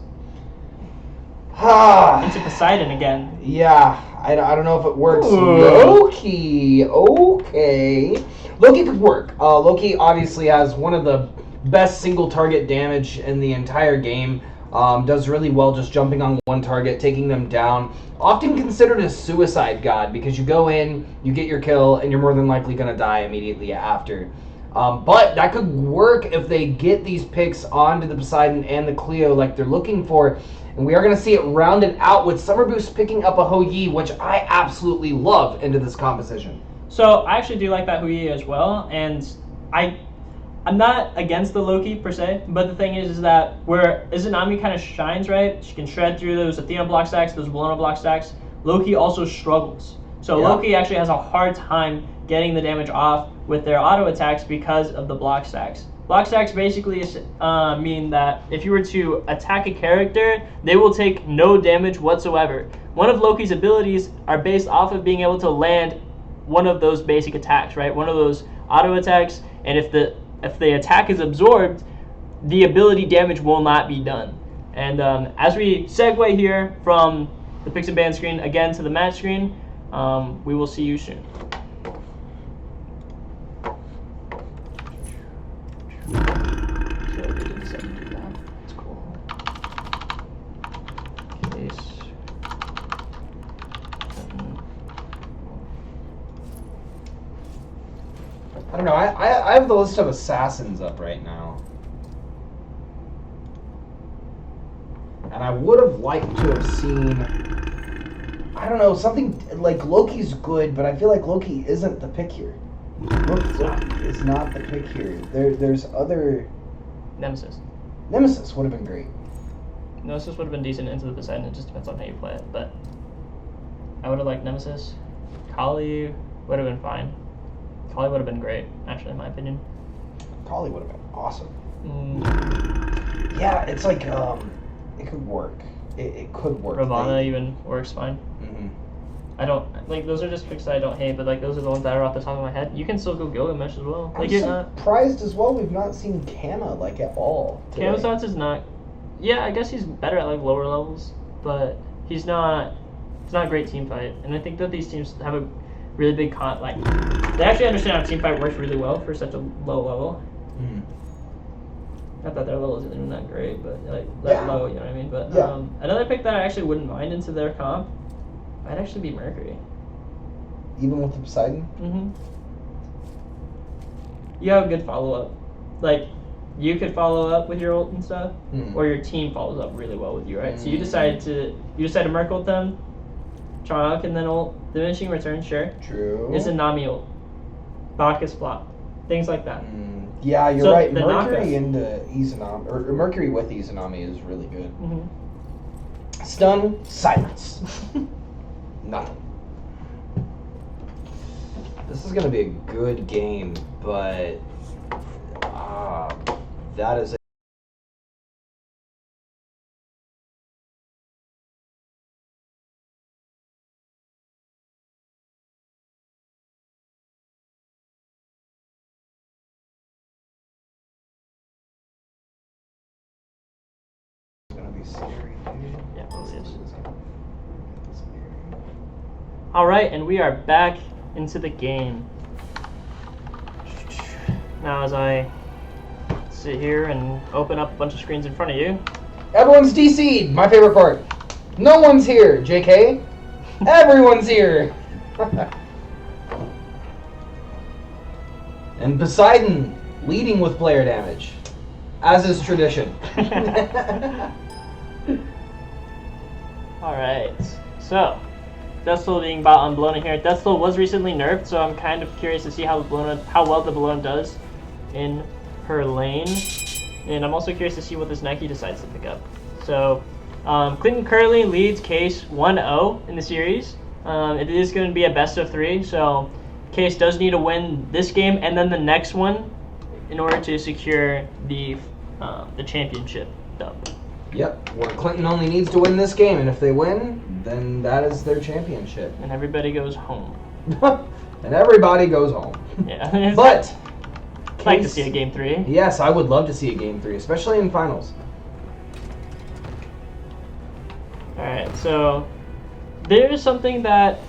Into Poseidon again. Yeah, I don't know if it works. Ooh. Loki, okay. Loki could work. Loki obviously has one of the best single target damage in the entire game. Does really well just jumping on one target, taking them down. Often considered a suicide god, because you go in, you get your kill, and you're more than likely going to die immediately after. But that could work if they get these picks onto the Poseidon and the Cleo like they're looking for. And we are going to see it rounded out with Summer Boost picking up a Hou-Yi, which I absolutely love into this composition. So I actually do like that Hou-Yi as well, and I'm not against the Loki per se, but the thing is that where Izanami kind of shines, right? She can shred through those Athena block stacks, those Bologna block stacks. Loki also struggles. So yeah. Loki actually has a hard time getting the damage off with their auto attacks because of the block stacks. Block stacks basically mean that if you were to attack a character, they will take no damage whatsoever. One of Loki's abilities are based off of being able to land one of those basic attacks, right? One of those auto attacks, and if the attack is absorbed, the ability damage will not be done. And as we segue here from the picks and ban screen again to the match screen, we will see you soon. That's cool. Case. I don't know. I have the list of assassins up right now. And I would have liked to have seen, I don't know, something like Loki's good, but I feel like Loki isn't the pick here. Loki is not the pick here. There's other... Nemesis. Nemesis would have been great. Nemesis would have been decent into the Poseidon. It just depends on how you play it. But I would have liked Nemesis. Kali would have been fine. Kali would have been great, actually, in my opinion. Kali would have been awesome. Mm. Yeah, it's like, it could work. It could work. Ravana even works fine. Mm-hmm. I don't, like, those are just picks that I don't hate, but, like, those are the ones that are off the top of my head. You can still go Gilgamesh as well. Like, I'm surprised as well we've not seen Kama, like, at all today. Kamazotz is not, yeah, I guess he's better at, like, lower levels, but he's not a great team fight. And I think that these teams have a really big they actually understand how team fight works really well for such a low level. Mm. Not that their level isn't even that great, but, like, Yeah. low, you know what I mean? But Yeah. another pick that I actually wouldn't mind into their comp might actually be Mercury. Even with the Poseidon? Mm-hmm. You have a good follow-up. Like, you could follow up with your ult and stuff, or your team follows up really well with you, right? So you decide to Merc ult them, Charnock, and then ult, diminishing return, sure. True. It's a Nami ult. Bacchus flop. Things like that. Yeah, you're So right. the Mercury into Izanami, or Mercury with Izanami is really good. Mm-hmm. Stun, silence. Nothing. This is going to be a good game, but that is going to be scary, dude. Yeah, it really is. All right, and we are back into the game. Now, as I sit here and open up a bunch of screens in front of you, Everyone's DC'd. My favorite part. No one's here, JK. Everyone's here. And Poseidon leading with player damage, as is tradition. all right. So, Deathslow being bot on Bologna here. Deathslow was recently nerfed, so I'm kind of curious to see how well the Bologna does in her lane. And I'm also curious to see what this Nike decides to pick up. So, Clinton currently leads Case 1-0 in the series. It is going to be a best of 3, so Case does need to win this game and then the next one in order to secure the championship dub. Yep, where Clinton only needs to win this game, and if they win, then that is their championship. And everybody goes home. And everybody goes home. Yeah. But I'd like to see a game 3. Yes, I would love to see a game 3, especially in finals. Alright, so there is something that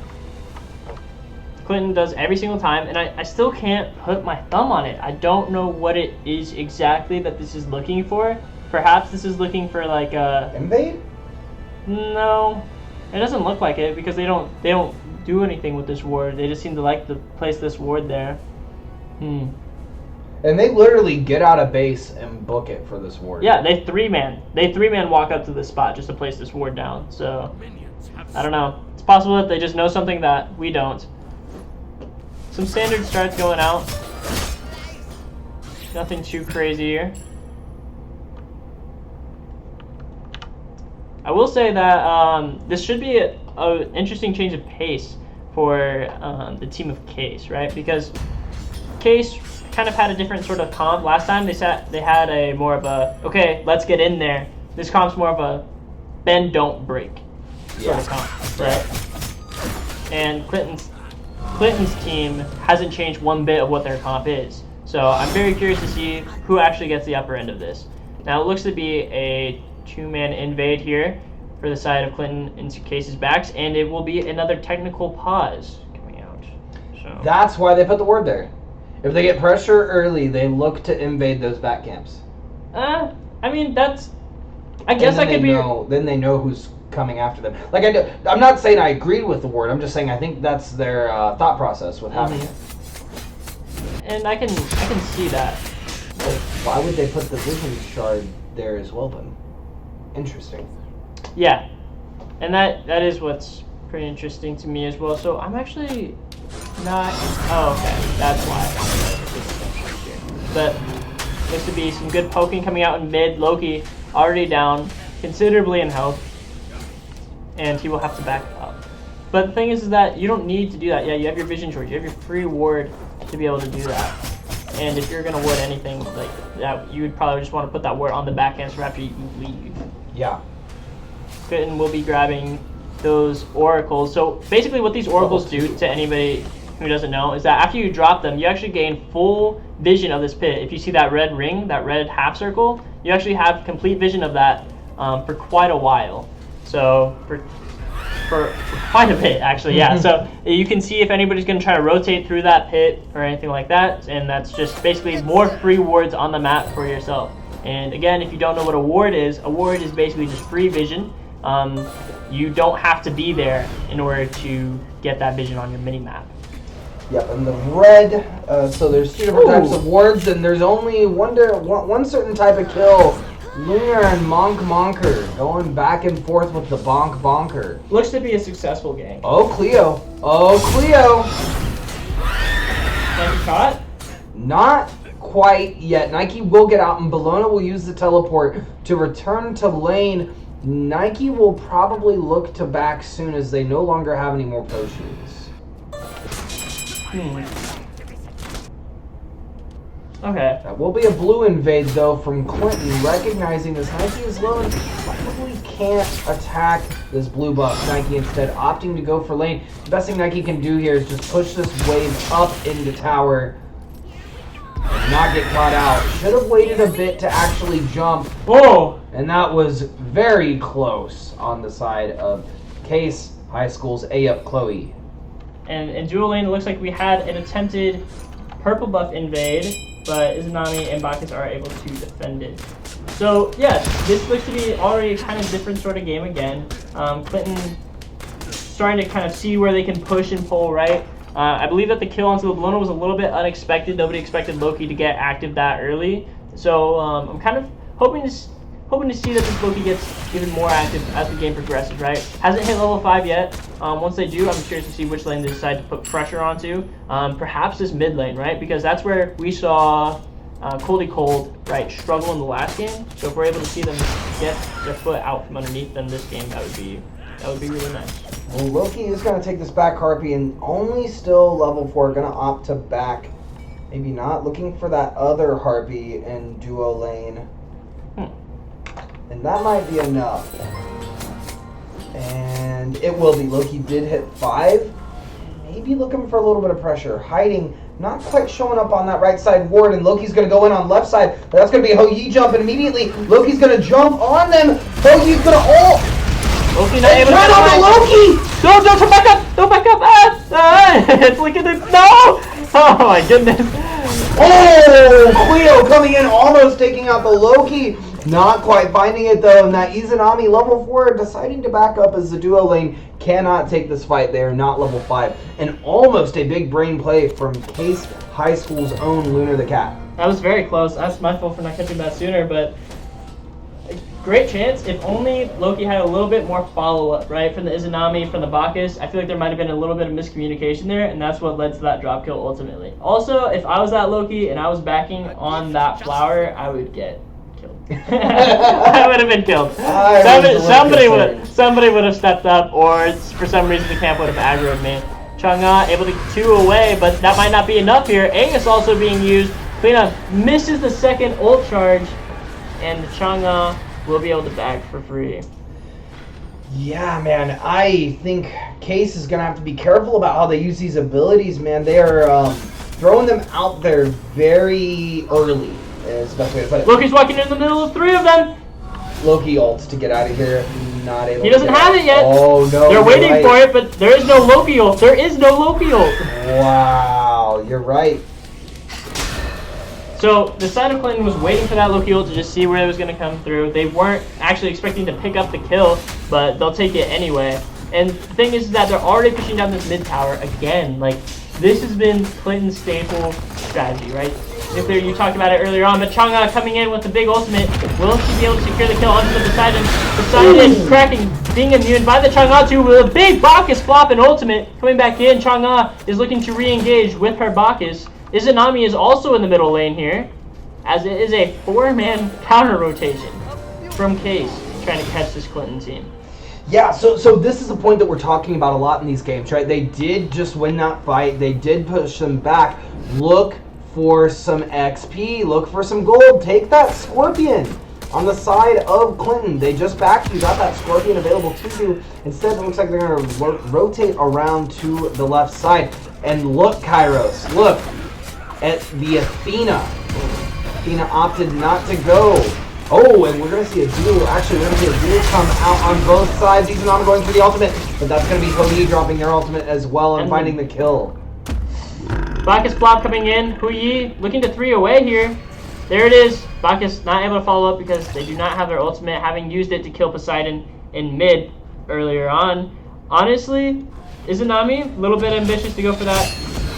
Clinton does every single time, and I still can't put my thumb on it. I don't know what it is exactly that this is looking for. Perhaps this is looking for like a invade? No, it doesn't look like it because they don't do anything with this ward. They just seem to like to place this ward there. And they literally get out of base and book it for this ward. Yeah, they three-man walk up to this spot just to place this ward down. So, I don't know. It's possible that they just know something that we don't. Some standard starts going out. Nothing too crazy here. I will say that this should be an interesting change of pace for the team of Case, right? Because Case kind of had a different sort of comp. Last time they had a more of a, okay, let's get in there. This comp's more of a bend, don't break sort of comp, right? And Clinton's team hasn't changed one bit of what their comp is. So I'm very curious to see who actually gets the upper end of this. Now it looks to be a 2-man invade here for the side of Clinton into Case's backs, and it will be another technical pause coming out. So that's why they put the word there. If they get pressure early, they look to invade those back camps. I mean, that's, I guess I could be. Then they know who's coming after them. Like I'm not saying I agreed with the word. I'm just saying I think that's their thought process with having it. And I can see that. But why would they put the vision shard there as well then? Interesting. Yeah, and that is what's pretty interesting to me as well. So I'm actually not. Oh, okay, that's why. But looks to be some good poking coming out in mid. Loki already down considerably in health, and he will have to back up. But the thing is that you don't need to do that. Yeah, you have your vision charge, you have your free ward to be able to do that. And if you're gonna ward anything like that, you would probably just want to put that ward on the back answer after you leave. Yeah. And we'll be grabbing those oracles. So basically what these oracles do to anybody who doesn't know is that after you drop them, you actually gain full vision of this pit. If you see that red ring, that red half circle, you actually have complete vision of that for quite a while. So for quite a bit, actually, yeah. So you can see if anybody's going to try to rotate through that pit or anything like that, and that's just basically more free wards on the map for yourself. And again, if you don't know what a ward is basically just free vision. You don't have to be there in order to get that vision on your mini map. Yep, and the red, so there's two different types of wards, and there's only one certain type of kill. Lunar and Monker going back and forth with the Bonker. Looks to be a successful game. Oh, Cleo. Oh, Cleo. Nike caught? Not quite yet. Nike will get out, and Bologna will use the teleport to return to lane. Nike will probably look to back soon as they no longer have any more potions. Okay. That will be a blue invade, though, from Clinton, recognizing this Nike is low and probably can't attack this blue buff. Nike instead opting to go for lane. The best thing Nike can do here is just push this wave up into tower and not get caught out. Should have waited a bit to actually jump. Oh! And that was very close on the side of Case High School's A-Up Chloe. And in dual lane, it looks like we had an attempted purple buff invade, but Izanami and Bacchus are able to defend it. So, yes, this looks to be already a kind of different sort of game again. Clinton starting to kind of see where they can push and pull right. I believe that the kill onto the Bologna was a little bit unexpected. Nobody expected Loki to get active that early. So, I'm kind of hoping to see that this Loki gets even more active as the game progresses, right? Hasn't hit level 5 yet. Once they do, I'm curious to see which lane they decide to put pressure onto. Perhaps this mid lane, right? Because that's where we saw Coldy Cold, right, struggle in the last game. So if we're able to see them get their foot out from underneath them this game, that would be really nice. Well, Loki is going to take this back Harpy and only still level 4, going to opt to back. Maybe not, looking for that other Harpy in duo lane. And that might be enough. And it will be. Loki did hit 5. Maybe looking for a little bit of pressure. Hiding, not quite showing up on that right side ward. And Loki's going to go in on left side. That's going to be Ho Yi jump. And immediately, Loki's going to jump on them. Ho Yi's going to ult. Loki not able to turn on the Loki! Don't back up! Don't back up! It's like no! Oh my goodness. Oh, Cleo coming in, almost taking out the Loki. Not quite finding it though, and that Izanami level 4 deciding to back up as the duo lane cannot take this fight. They are not level 5. And almost a big brain play from Case High School's own Lunar the Cat. That was very close. That's my fault for not catching that sooner, but great chance. If only Loki had a little bit more follow-up, right? From the Izanami, from the Bacchus. I feel like there might have been a little bit of miscommunication there, and that's what led to that drop kill ultimately. Also, if I was that Loki and I was backing on that flower, I would get killed. I would have been killed. Somebody would have stepped up, or for some reason the camp would have aggroed me. Chang'e able to get 2 away, but that might not be enough here. Aegis also being used. Cleanup misses the second ult charge, and Chang'e will be able to back for free. Yeah, man, I think Case is going to have to be careful about how they use these abilities, man. They are throwing them out there very early, is the best way to put it. Loki's walking in the middle of 3 of them. Loki ults to get out of here. Not able He doesn't have it yet. Oh, no. They're waiting for it, but there is no Loki ult. There is no Loki ult. Wow, you're right. So the side of Clinton was waiting for that Loki ult to just see where it was going to come through. They weren't actually expecting to pick up the kill, but they'll take it anyway. And the thing is that they're already pushing down this mid tower again. Like, this has been Clinton's staple strategy, right? Nuclear, you talked about it earlier on, but Chang'e coming in with the big ultimate. Will she be able to secure the kill onto the Poseidon? Poseidon cracking, being immune by the Chang'e too, with a big Bacchus flop and ultimate. Coming back in, Chang'e is looking to re-engage with her Bacchus. Izanami is also in the middle lane here, as it is a 4-man counter rotation from Case, trying to catch this Clinton team. Yeah, so this is a point that we're talking about a lot in these games, right? They did just win that fight. They did push them back. Look for some XP. Look for some gold. Take that Scorpion on the side of Clinton. They just backed you. Got that Scorpion available to you. Instead, it looks like they're going to rotate around to the left side. And look, Kairos. Look at the Athena. Athena opted not to go. Oh, and we're going to see a duel. Actually, we're going to see a duel come out on both sides. Izanami going for the ultimate, but that's going to be Houyi dropping their ultimate as well and finding the kill. Bacchus flop coming in. Houyi looking to 3 away here. There it is. Bacchus not able to follow up because they do not have their ultimate, having used it to kill Poseidon in mid earlier on. Honestly, Izanami, a little bit ambitious to go for that.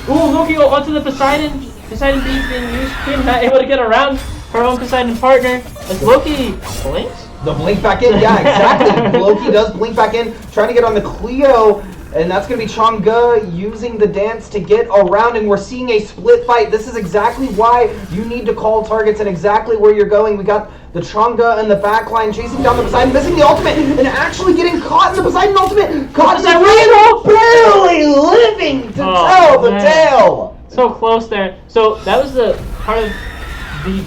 Ooh, Loki onto the Poseidon. Poseidon being used. Queen not able to get around her own Poseidon partner. As Loki blinks? The blink back in, yeah, exactly. Loki does blink back in, trying to get on the Cleo, and that's going to be Chang'e using the dance to get around, and we're seeing a split fight. This is exactly why you need to call targets and exactly where you're going. We got the Chang'e in the backline chasing down the Poseidon, missing the ultimate, and actually getting caught in the Poseidon ultimate. Caught in the barely living to tell the tale. So close there. So that was the part of the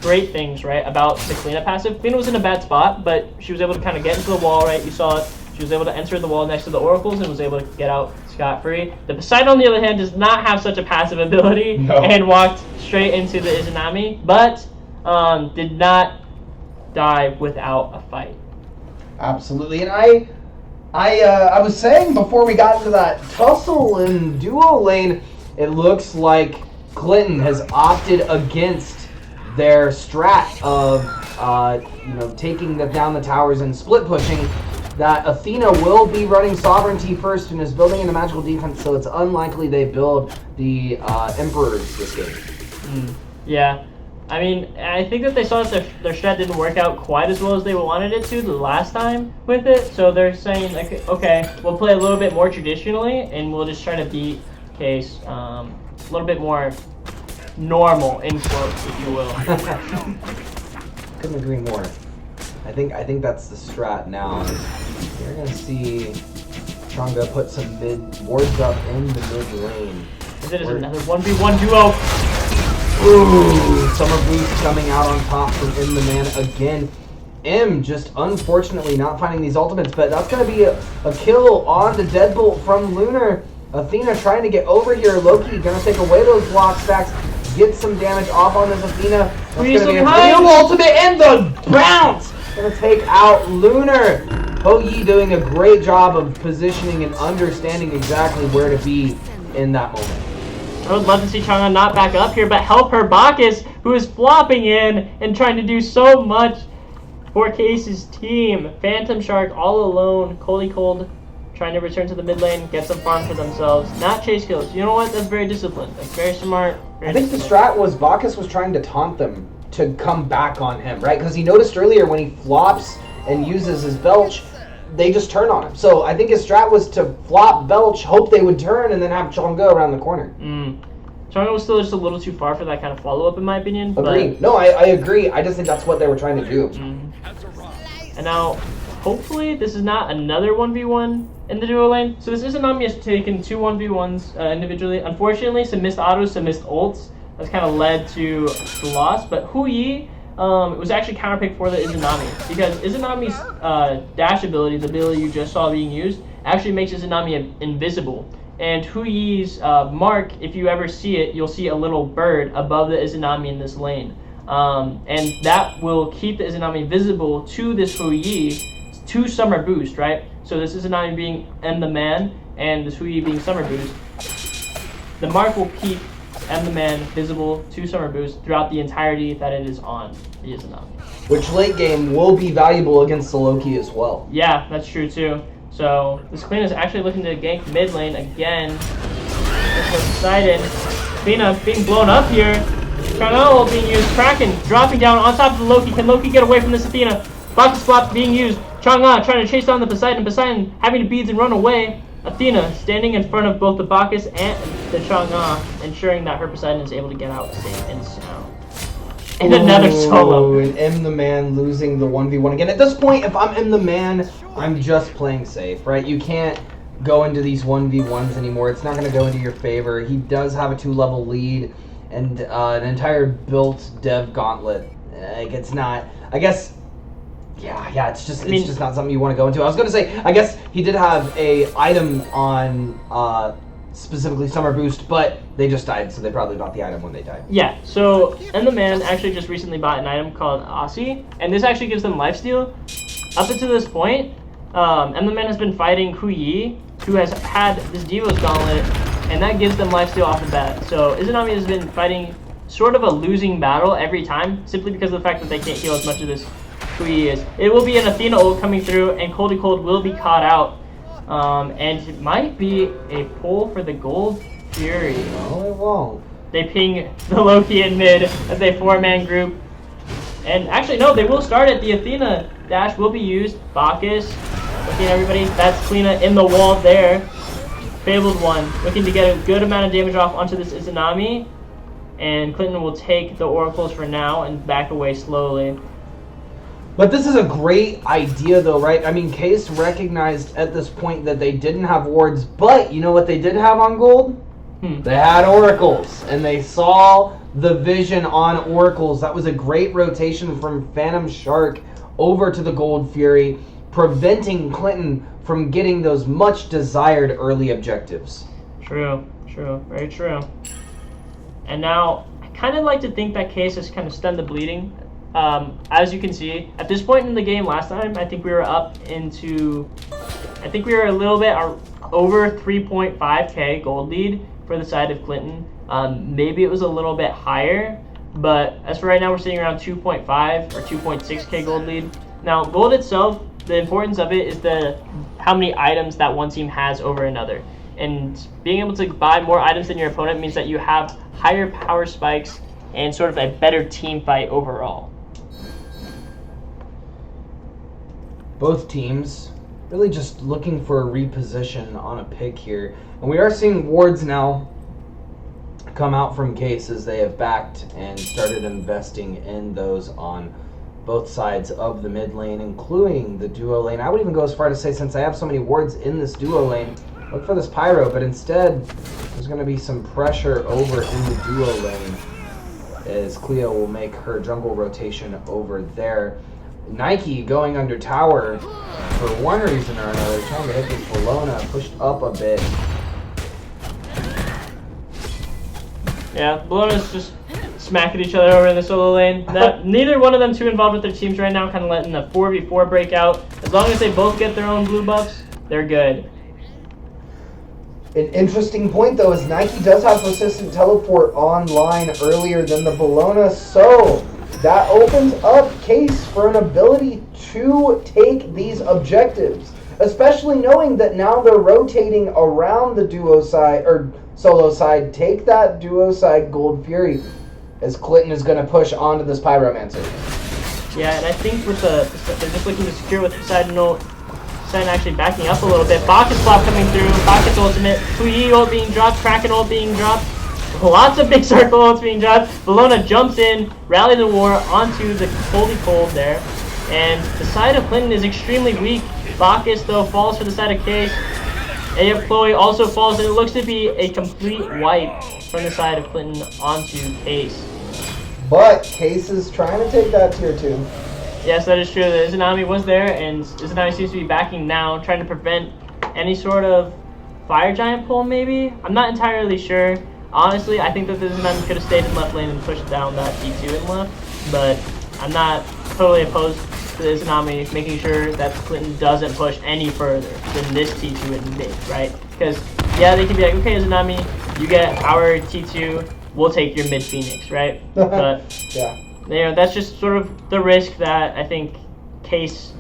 great things, right, about the cleanup passive. Cleanup was in a bad spot, but she was able to kind of get into the wall, right? You saw it. She was able to enter the wall next to the oracles and was able to get out scot-free. The Poseidon, on the other hand, does not have such a passive ability and walked straight into the Izanami, but did not die without a fight. Absolutely, and I was saying before we got into that tussle in duo lane, it looks like Clinton has opted against their strat of taking down the towers and split pushing. That Athena will be running sovereignty first and is building in a magical defense, so it's unlikely they build the emperors this game. Yeah, I mean, I think that they saw that their strat didn't work out quite as well as they wanted it to the last time with it, so they're saying, like, okay, we'll play a little bit more traditionally and we'll just try to beat Case a little bit more normal, in quotes, if you will. Couldn't agree more. I think that's the strat now. You're gonna see Chang'e put some mid wards up in the mid lane. It is another 1v1 duo. Ooh, Summer Boost coming out on top from M the man again. M just unfortunately not finding these ultimates, but that's gonna be a kill on the Deadbolt from Lunar. Athena trying to get over here. Loki gonna take away those block stacks. Get some damage off on this Athena. That's going to be a new ultimate and the bounce! Gonna take out Lunar. Houyi doing a great job of positioning and understanding exactly where to be in that moment. I would love to see Chang'e not back up here, but help her Bacchus, who is flopping in and trying to do so much for Case's team. Phantom Shark all alone, Cold, trying to return to the mid lane, get some farm for themselves, not chase kills. You know what? That's very disciplined. That's very smart. I think the strat was Bacchus was trying to taunt them to come back on him, right? Because he noticed earlier when he flops and uses his belch, they just turn on him. So I think his strat was to flop, belch, hope they would turn, and then have Chang'e around the corner. Chang'e was still just a little too far for that kind of follow-up, in my opinion. Agreed. No, I agree. I just think that's what they were trying to do. And now, hopefully, this is not another 1v1 in the duo lane. So this Izanami has taken 2 1v1s individually. Unfortunately, some missed autos, some missed ults. That's kind of led to the loss. But Houyi was actually counterpicked for the Izanami, because Izanami's dash ability, the ability you just saw being used, actually makes Izanami invisible. And Houyi's mark, if you ever see it, you'll see a little bird above the Izanami in this lane. And that will keep the Izanami visible to this Houyi, to Summer Boost, right? So this Izanami being M the man, and this Houyi being Summer Boost. The mark will keep M the man visible to Summer Boost throughout the entirety that it is on the Izanami. Which late game will be valuable against the Loki as well. Yeah, that's true too. So this Queen is actually looking to gank mid lane again. This was Poseidon. Athena being blown up here. Chang'e being used. Kraken dropping down on top of the Loki. Can Loki get away from this Athena? Bacchus flop being used. Chang'e trying to chase down the Poseidon. Poseidon having to beads and run away. Athena standing in front of both the Bacchus and the Chang'e, ensuring that her Poseidon is able to get out safe and sound. And another solo. And M the Man losing the 1v1 again. At this point, if I'm M the Man, I'm just playing safe, right? You can't go into these 1v1s anymore. It's not going to go into your favor. He does have a 2-level lead and an entire built dev gauntlet. Like, it's not, I guess, yeah, it's just not something you want to go into. I was going to say, I guess he did have a item on specifically Summer Boost, but they just died, so they probably bought the item when they died. Yeah, so M the Man actually just recently bought an item called Aussie, and this actually gives them lifesteal. Up until this point, M the Man has been fighting Hu Yi, who has had this Devo's Gauntlet, and that gives them lifesteal off the bat. So Izanami has been fighting sort of a losing battle every time, simply because of the fact that they can't heal as much as this Hu Yi is. It will be an Athena ult coming through, and Cold will be caught out. And it might be a pull for the Gold Fury. No, it won't. They ping the Loki in mid as a 4-man group. And actually, no, they will start it. The Athena dash will be used. Bacchus, looking at everybody. That's Kleena in the wall there. Fabled one, looking to get a good amount of damage off onto this Izanami. And Clinton will take the oracles for now and back away slowly. But this is a great idea, though, right? I mean, Case recognized at this point that they didn't have wards, but you know what they did have on gold? They had oracles, and they saw the vision on oracles. That was a great rotation from Phantom Shark over to the Gold Fury, preventing Clinton from getting those much desired early objectives. True, very true. And now, I kind of like to think that Case has kind of stemmed the bleeding. As you can see, at this point in the game last time, I think we were a little bit over 3.5k gold lead for the side of Clinton. Maybe it was a little bit higher, but as for right now, we're sitting around 2.5 or 2.6k gold lead. Now, gold itself, the importance of it is how many items that one team has over another. And being able to buy more items than your opponent means that you have higher power spikes and sort of a better team fight overall. Both teams really just looking for a reposition on a pick here. And we are seeing wards now come out from Case as they have backed and started investing in those on both sides of the mid lane, including the duo lane. I would even go as far to say, since I have so many wards in this duo lane, look for this Pyro, but instead there's going to be some pressure over in the duo lane as Cleo will make her jungle rotation over there. Nike going under tower for one reason or another, trying to hit this Bologna, pushed up a bit. Yeah, Bologna's just smacking each other over in the solo lane. Neither one of them too involved with their teams right now, kind of letting the 4v4 break out. As long as they both get their own blue buffs, they're good. An interesting point, though, is Nike does have persistent teleport online earlier than the Bologna, so that opens up Case for an ability to take these objectives, especially knowing that now they're rotating around the duo side, or solo side. Take that duo side Gold Fury, as Clinton is going to push onto this Pyromancer. Yeah, and I think with they're just looking to secure with Poseidon actually backing up a little bit. Bacchus flop coming through, Bacchus ultimate, Hu Yi ult being dropped, Kraken ult being dropped, lots of big circle ults being dropped. Bologna jumps in, rally the war onto the Cold there, and the side of Clinton is extremely weak. Bacchus, though, falls for the side of Case. AF Chloe also falls, and it looks to be a complete wipe from the side of Clinton onto Case. But Case is trying to take that tier 2. Yes, that is true. The Izanami was there, and Izanami seems to be backing now, trying to prevent any sort of Fire Giant pull, maybe? I'm not entirely sure. Honestly, I think that the Izanami could have stayed in left lane and pushed down that T2 in left, but I'm not totally opposed to the Izanami making sure that Clinton doesn't push any further than this T2 in mid, right? Because, yeah, they can be like, okay, Izanami, you get our T2, we'll take your mid Phoenix, right? But yeah. You know, that's just sort of the risk that I think Case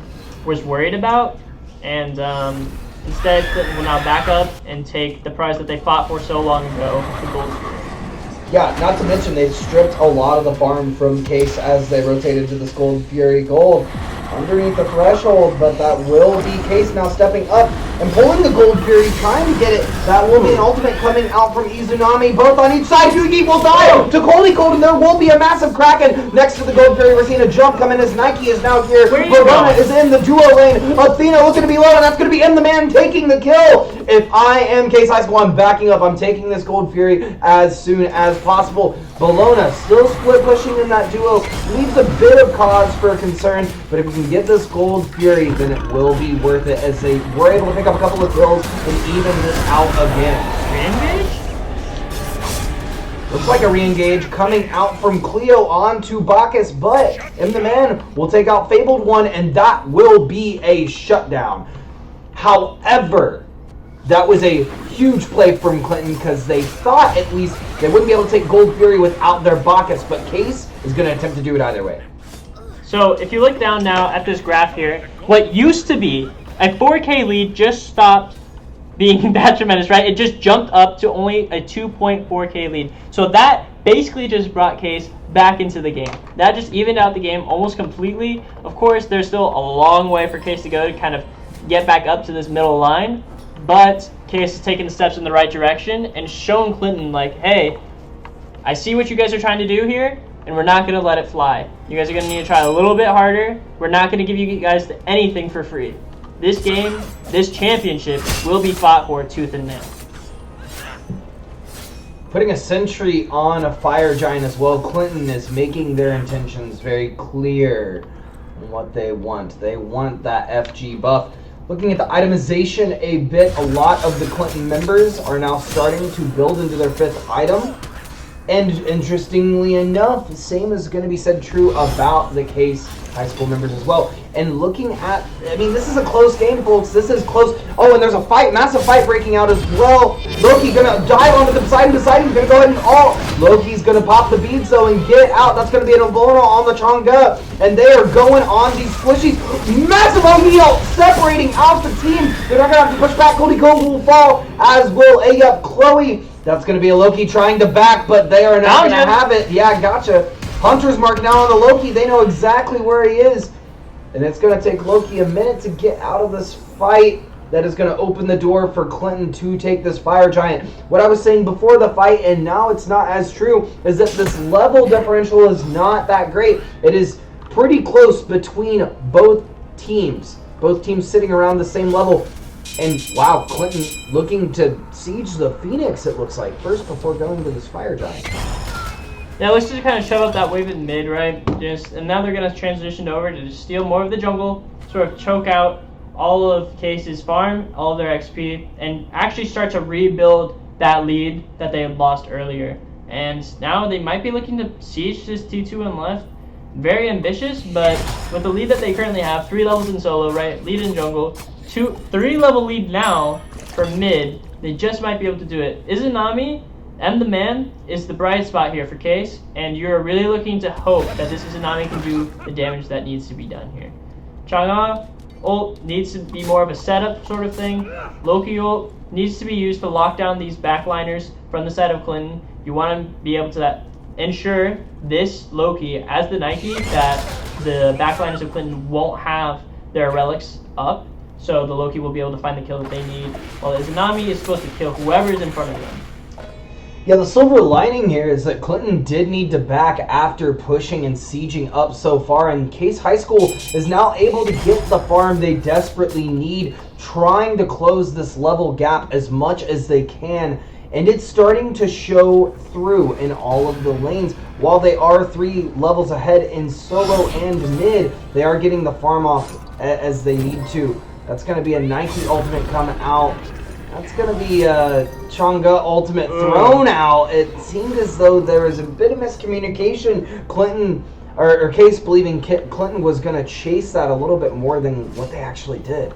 was worried about, and instead Clinton will now back up and take the prize that they fought for so long ago, the Gold Fury. Yeah, not to mention they've stripped a lot of the farm from Case as they rotated to this Gold Fury Gold underneath the threshold, but that will be Case now stepping up and pulling the Gold Fury, trying to get it. That will be an ultimate coming out from Izunami, both on each side. Yugi will die to Coldie Cold, and there will be a massive Kraken next to the Gold Fury. We're seeing a jump come in as Nike is now here. Verona is in the duo lane. Athena looking to be low, and that's going to be in the man taking the kill. If I am Case High School, I'm backing up. I'm taking this Gold Fury as soon as possible. Bologna still split pushing in that duo. Leaves a bit of cause for concern, but if we can get this Gold Fury, then it will be worth it as they were able to pick up a couple of kills and even this out again. Re-engage? Looks like a re-engage coming out from Cleo onto Bacchus, but in the man will take out Fabled One, and that will be a shutdown. However, that was a huge play from Clinton because they thought at least they wouldn't be able to take Gold Fury without their Bacchus, but Case is going to attempt to do it either way. So if you look down now at this graph here, what used to be a 4K lead just stopped being that tremendous, right? It just jumped up to only a 2.4K lead. So that basically just brought Case back into the game. That just evened out the game almost completely. Of course, there's still a long way for Case to go to kind of get back up to this middle line, but Case has taken the steps in the right direction and shown Clinton, like, hey, I see what you guys are trying to do here, and we're not going to let it fly. You guys are going to need to try a little bit harder. We're not going to give you guys anything for free. This game, this championship, will be fought for tooth and nail. Putting a sentry on a Fire Giant as well, Clinton is making their intentions very clear on what they want. They want that FG buff. Looking at the itemization a bit, a lot of the Clinton members are now starting to build into their 5th item. And interestingly enough, the same is going to be said true about the Case High School members as well. And looking at, I mean, this is a close game, folks. This is close. Oh, and there's a fight, massive fight breaking out as well. Loki going to dive onto the Poseidon. Poseidon's going to go ahead and ult. Loki's going to pop the beads, though, and get out. That's going to be an Avono on the Chang'e. And they are going on these squishies. Massive O'Neal separating out the team. They're not going to have to push back. Cody Cole will fall, as will Ayup Chloe. That's going to be a Loki trying to back, but they are not going to have it. Yeah, gotcha. Hunter's mark now on the Loki. They know exactly where he is. And it's going to take Loki a minute to get out of this fight. That is going to open the door for Clinton to take this Fire Giant. What I was saying before the fight, and now it's not as true, is that this level differential is not that great. It is pretty close between both teams. Both teams sitting around the same level. And wow, Clinton looking to siege the Phoenix, it looks like, first before going to this Fire Giant. Yeah, let's just kind of shove up that wave in mid, right? And now they're going to transition over to just steal more of the jungle, sort of choke out all of Case's farm, all of their XP, and actually start to rebuild that lead that they had lost earlier. And now they might be looking to siege this T2 and left. Very ambitious, but with the lead that they currently have, 3 levels in solo, right? Lead in jungle, 3 level lead now for mid. They just might be able to do it. Izunami and the man is the bright spot here for Case, and you're really looking to hope that this Izunami can do the damage that needs to be done here. Chang'e ult needs to be more of a setup sort of thing. Loki ult needs to be used to lock down these backliners from the side of Clinton. You want to be able to ensure this Loki, as the Nike, that the backliners of Clinton won't have their relics up, so the Loki will be able to find the kill that they need, while Izunami is supposed to kill whoever is in front of them. Yeah, the silver lining here is that Clinton did need to back after pushing and sieging up so far, and Case High School is now able to get the farm they desperately need, trying to close this level gap as much as they can, and it's starting to show through in all of the lanes. While they are 3 levels ahead in solo and mid, they are getting the farm off as they need to. That's going to be a Nike ultimate come out. That's going to be a Chang'e ultimate thrown out. It seemed as though there was a bit of miscommunication. Clinton, or Case believing Clinton was going to chase that a little bit more than what they actually did.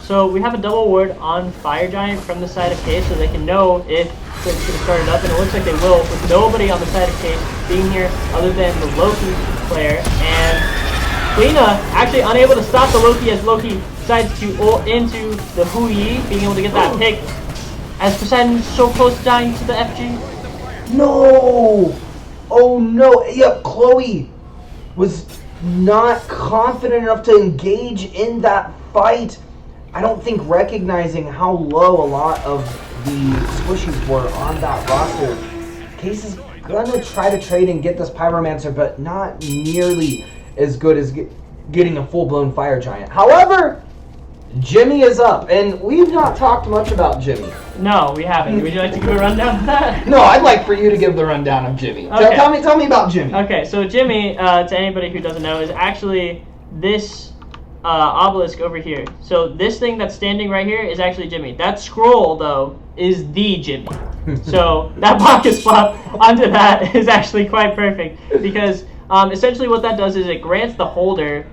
So we have a double ward on Fire Giant from the side of Case, so they can know if Clinton's going to start it up, and it looks like they will, with nobody on the side of Case being here other than the Loki player. And Lena actually unable to stop the Loki as Loki decides to ult into the Hui, being able to get that pick as Poseidon is so close to dying to the FG. No! Oh no! Yep, Chloe was not confident enough to engage in that fight. I don't think recognizing how low a lot of the squishies were on that roster. Case is gonna try to trade and get this Pyromancer, but not nearly as good as getting a full-blown Fire Giant. However, Jimmy is up, and we've not talked much about Jimmy. No, we haven't. Would you like to give a rundown of that? No, I'd like for you to give the rundown of Jimmy. Okay. Tell me about Jimmy. Okay, so Jimmy, to anybody who doesn't know, is actually this obelisk over here. So this thing that's standing right here is actually Jimmy. That scroll, though, is the Jimmy. So that pocket swap onto that is actually quite perfect because essentially what that does is it grants the holder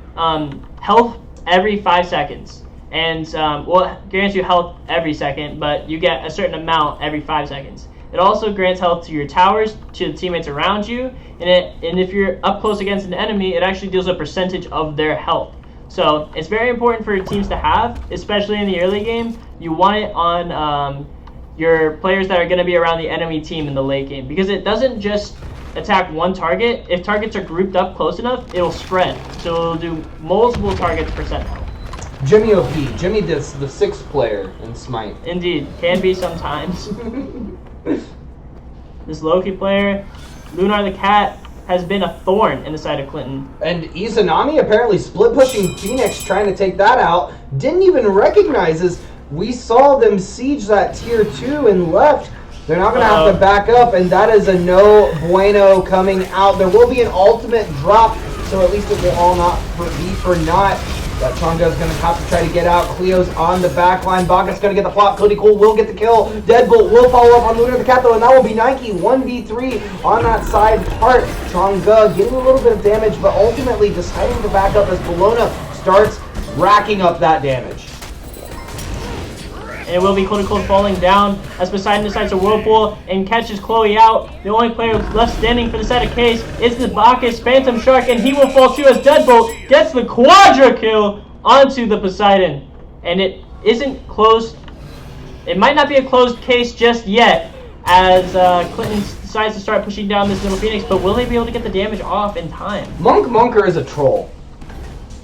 health every 5 seconds. And, well, it grants you health every second, but you get a certain amount every 5 seconds. It also grants health to your towers, to the teammates around you, and if you're up close against an enemy, it actually deals a percentage of their health. So it's very important for teams to have, especially in the early game. You want it on your players that are going to be around the enemy team in the late game, because it doesn't just attack one target. If targets are grouped up close enough, it'll spread. So it'll do multiple targets per set health. Jimmy OP. Jimmy is the 6th player in Smite. Indeed, can be sometimes. This Loki player, Lunar the Cat, has been a thorn in the side of Clinton. And Izanami apparently split pushing Phoenix, trying to take that out. Didn't even recognize as we saw them siege that tier 2 and left. They're not going to have to back up, and that is a no bueno coming out. There will be an ultimate drop, so at least it will all not be for naught. That Chonga is going to have to try to get out. Cleo's on the back line. Baka's going to get the flop. Cody Cole will get the kill. Deadbolt will follow up on Lunar the Cat, though, and that will be Nike 1v3 on that side part. Chonga getting a little bit of damage, but ultimately deciding to back up as Bologna starts racking up that damage. And it will be Cody Cole falling down as Poseidon decides to whirlpool and catches Chloe out. The only player left standing for the side of Case is the Bacchus Phantom Shark, and he will fall too as Deadbolt gets the quadra kill onto the Poseidon. And it isn't closed. It might not be a closed case just yet as Clinton decides to start pushing down this little Phoenix, but will they be able to get the damage off in time? Monker is a troll.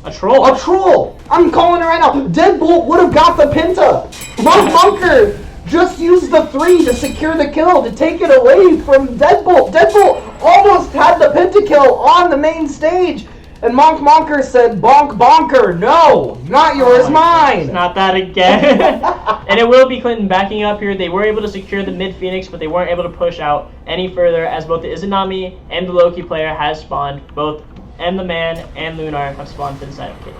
A troll? A troll! I'm calling it right now. Deadbolt would have got the Penta. Monker just used the 3 to secure the kill, to take it away from Deadbolt. Deadbolt almost had the Pentakill on the main stage. And Monker said, bonk bonker, no, not yours, mine. Not that again. And it will be Clinton backing up here. They were able to secure the mid Phoenix, but they weren't able to push out any further as both the Izanami and the Loki player has spawned. Both and the Man and Lunar have spawned to the side of Case.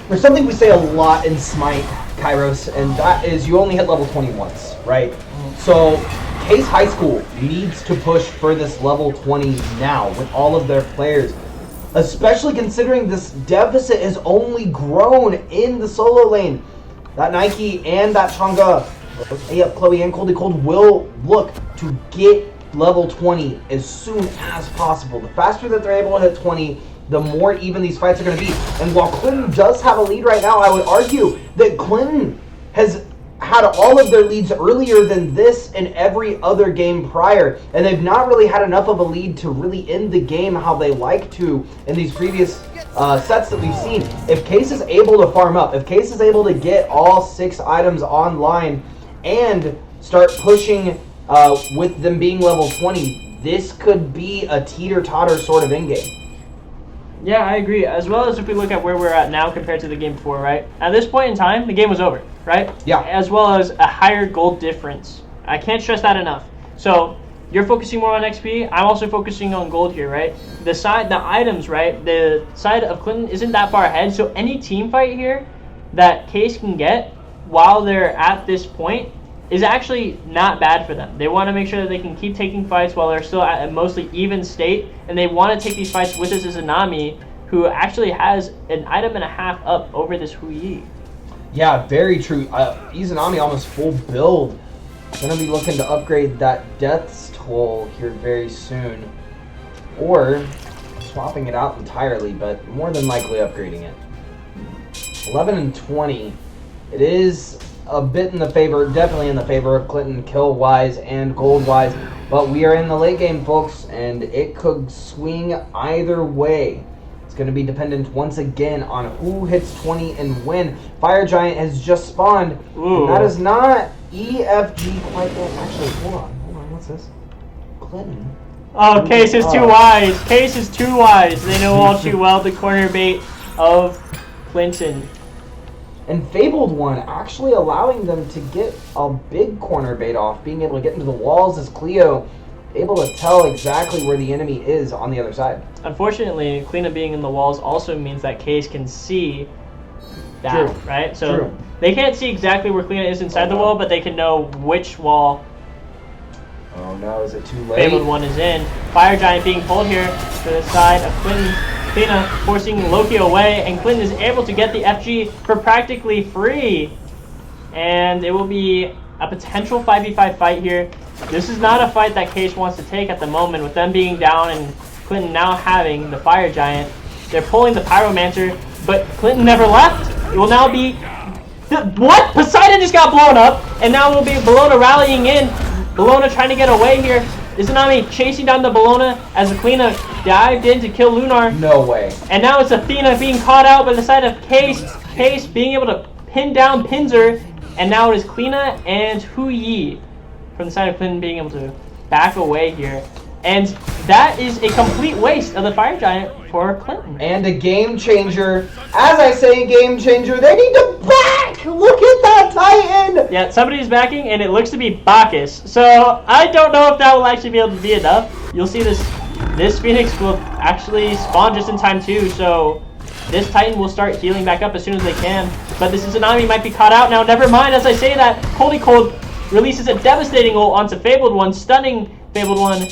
There's something we say a lot in Smite, Kairos, and that is you only hit level 20 once, right? So Case High School needs to push for this level 20 now with all of their players, especially considering this deficit has only grown in the solo lane. That Nike and that Chonga, Chloe and Cold Cold will look to get level 20 as soon as possible. The faster that they're able to hit 20, the more even these fights are going to be. And while Clinton does have a lead right now, I would argue that Clinton has had all of their leads earlier than this in every other game prior, and they've not really had enough of a lead to really end the game how they like to in these previous sets that we've seen. If Case is able to farm up, if Case is able to get all 6 items online and start pushing with them being level 20, this could be a teeter-totter sort of endgame. Yeah, I agree. As well as if we look at where we're at now compared to the game before, right? At this point in time, the game was over, right? Yeah. As well as a higher gold difference. I can't stress that enough. So you're focusing more on XP. I'm also focusing on gold here, right? The items, right? The side of Clinton isn't that far ahead. So any team fight here that Case can get while they're at this point is actually not bad for them. They want to make sure that they can keep taking fights while they're still at a mostly even state, and they want to take these fights with this Izanami, who actually has an item and a half up over this Hui. Yeah, very true. Izanami almost full build. Gonna be looking to upgrade that Death's Toll here very soon, or swapping it out entirely, but more than likely upgrading it. 11 and 20. It is a bit in the favor, definitely in the favor of Clinton kill-wise and gold-wise. But we are in the late game, folks, and it could swing either way. It's going to be dependent once again on who hits 20 and when. Fire Giant has just spawned. Ooh. And that is not EFG quite yet. Actually, hold on, what's this? Clinton. Oh, Case is too wise. Case is too wise. They know all too well the corner bait of Clinton. And Fabled One actually allowing them to get a big corner bait off, being able to get into the walls as Cleo able to tell exactly where the enemy is on the other side. Unfortunately, Cleo being in the walls also means that Case can see that, right? So they can't see exactly where Cleo is inside the wall, but they can know which wall Oh no, is it too late? Fabled One is in. Fire Giant being pulled here to the side of Clinton. Cleo forcing Loki away, and Clinton is able to get the FG for practically free. And it will be a potential 5v5 fight here. This is not a fight that Case wants to take at the moment, with them being down and Clinton now having the Fire Giant. They're pulling the Pyromancer, but Clinton never left. It will now be... What? Poseidon just got blown up, and now it will be Bologna rallying in. Bologna trying to get away here. Izanami chasing down the Bologna as Athena dived in to kill Lunar. No way. And now it's Athena being caught out by the side of Case. Case being able to pin down Pinzer. And now it is Kleena and Hu Yi from the side of Clinton being able to back away here. And that is a complete waste of the Fire Giant for Clinton. And a game changer. As I say, game changer, they need to back! Look at that Titan! Yeah, somebody's backing, and it looks to be Bacchus. So I don't know if that will actually be able to be enough. You'll see this Phoenix will actually spawn just in time too, so this Titan will start healing back up as soon as they can. But this Izanami might be caught out now. Never mind, as I say that, Coldy Cold releases a devastating ult onto Fabled One, stunning Fabled One.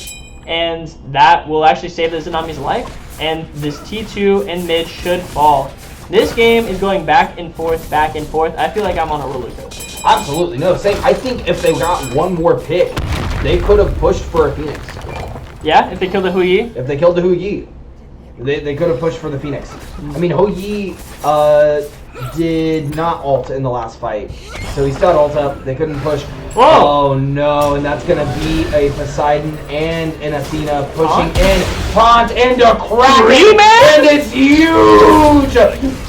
And that will actually save the Izanami's life. And this T2 in mid should fall. This game is going back and forth, back and forth. I feel like I'm on a roller coaster. Absolutely. No, same. I think if they got one more pick, they could have pushed for a Phoenix. Yeah, if they killed the Hu Yi? If they killed the Hu Yi, they could have pushed for the Phoenix. I mean, Hu Yi did not ult in the last fight. So he still had ult up. They couldn't push. Whoa! Oh no, and that's going to be a Poseidon and an Athena pushing in. Taunt and a Kraken! And it's huge!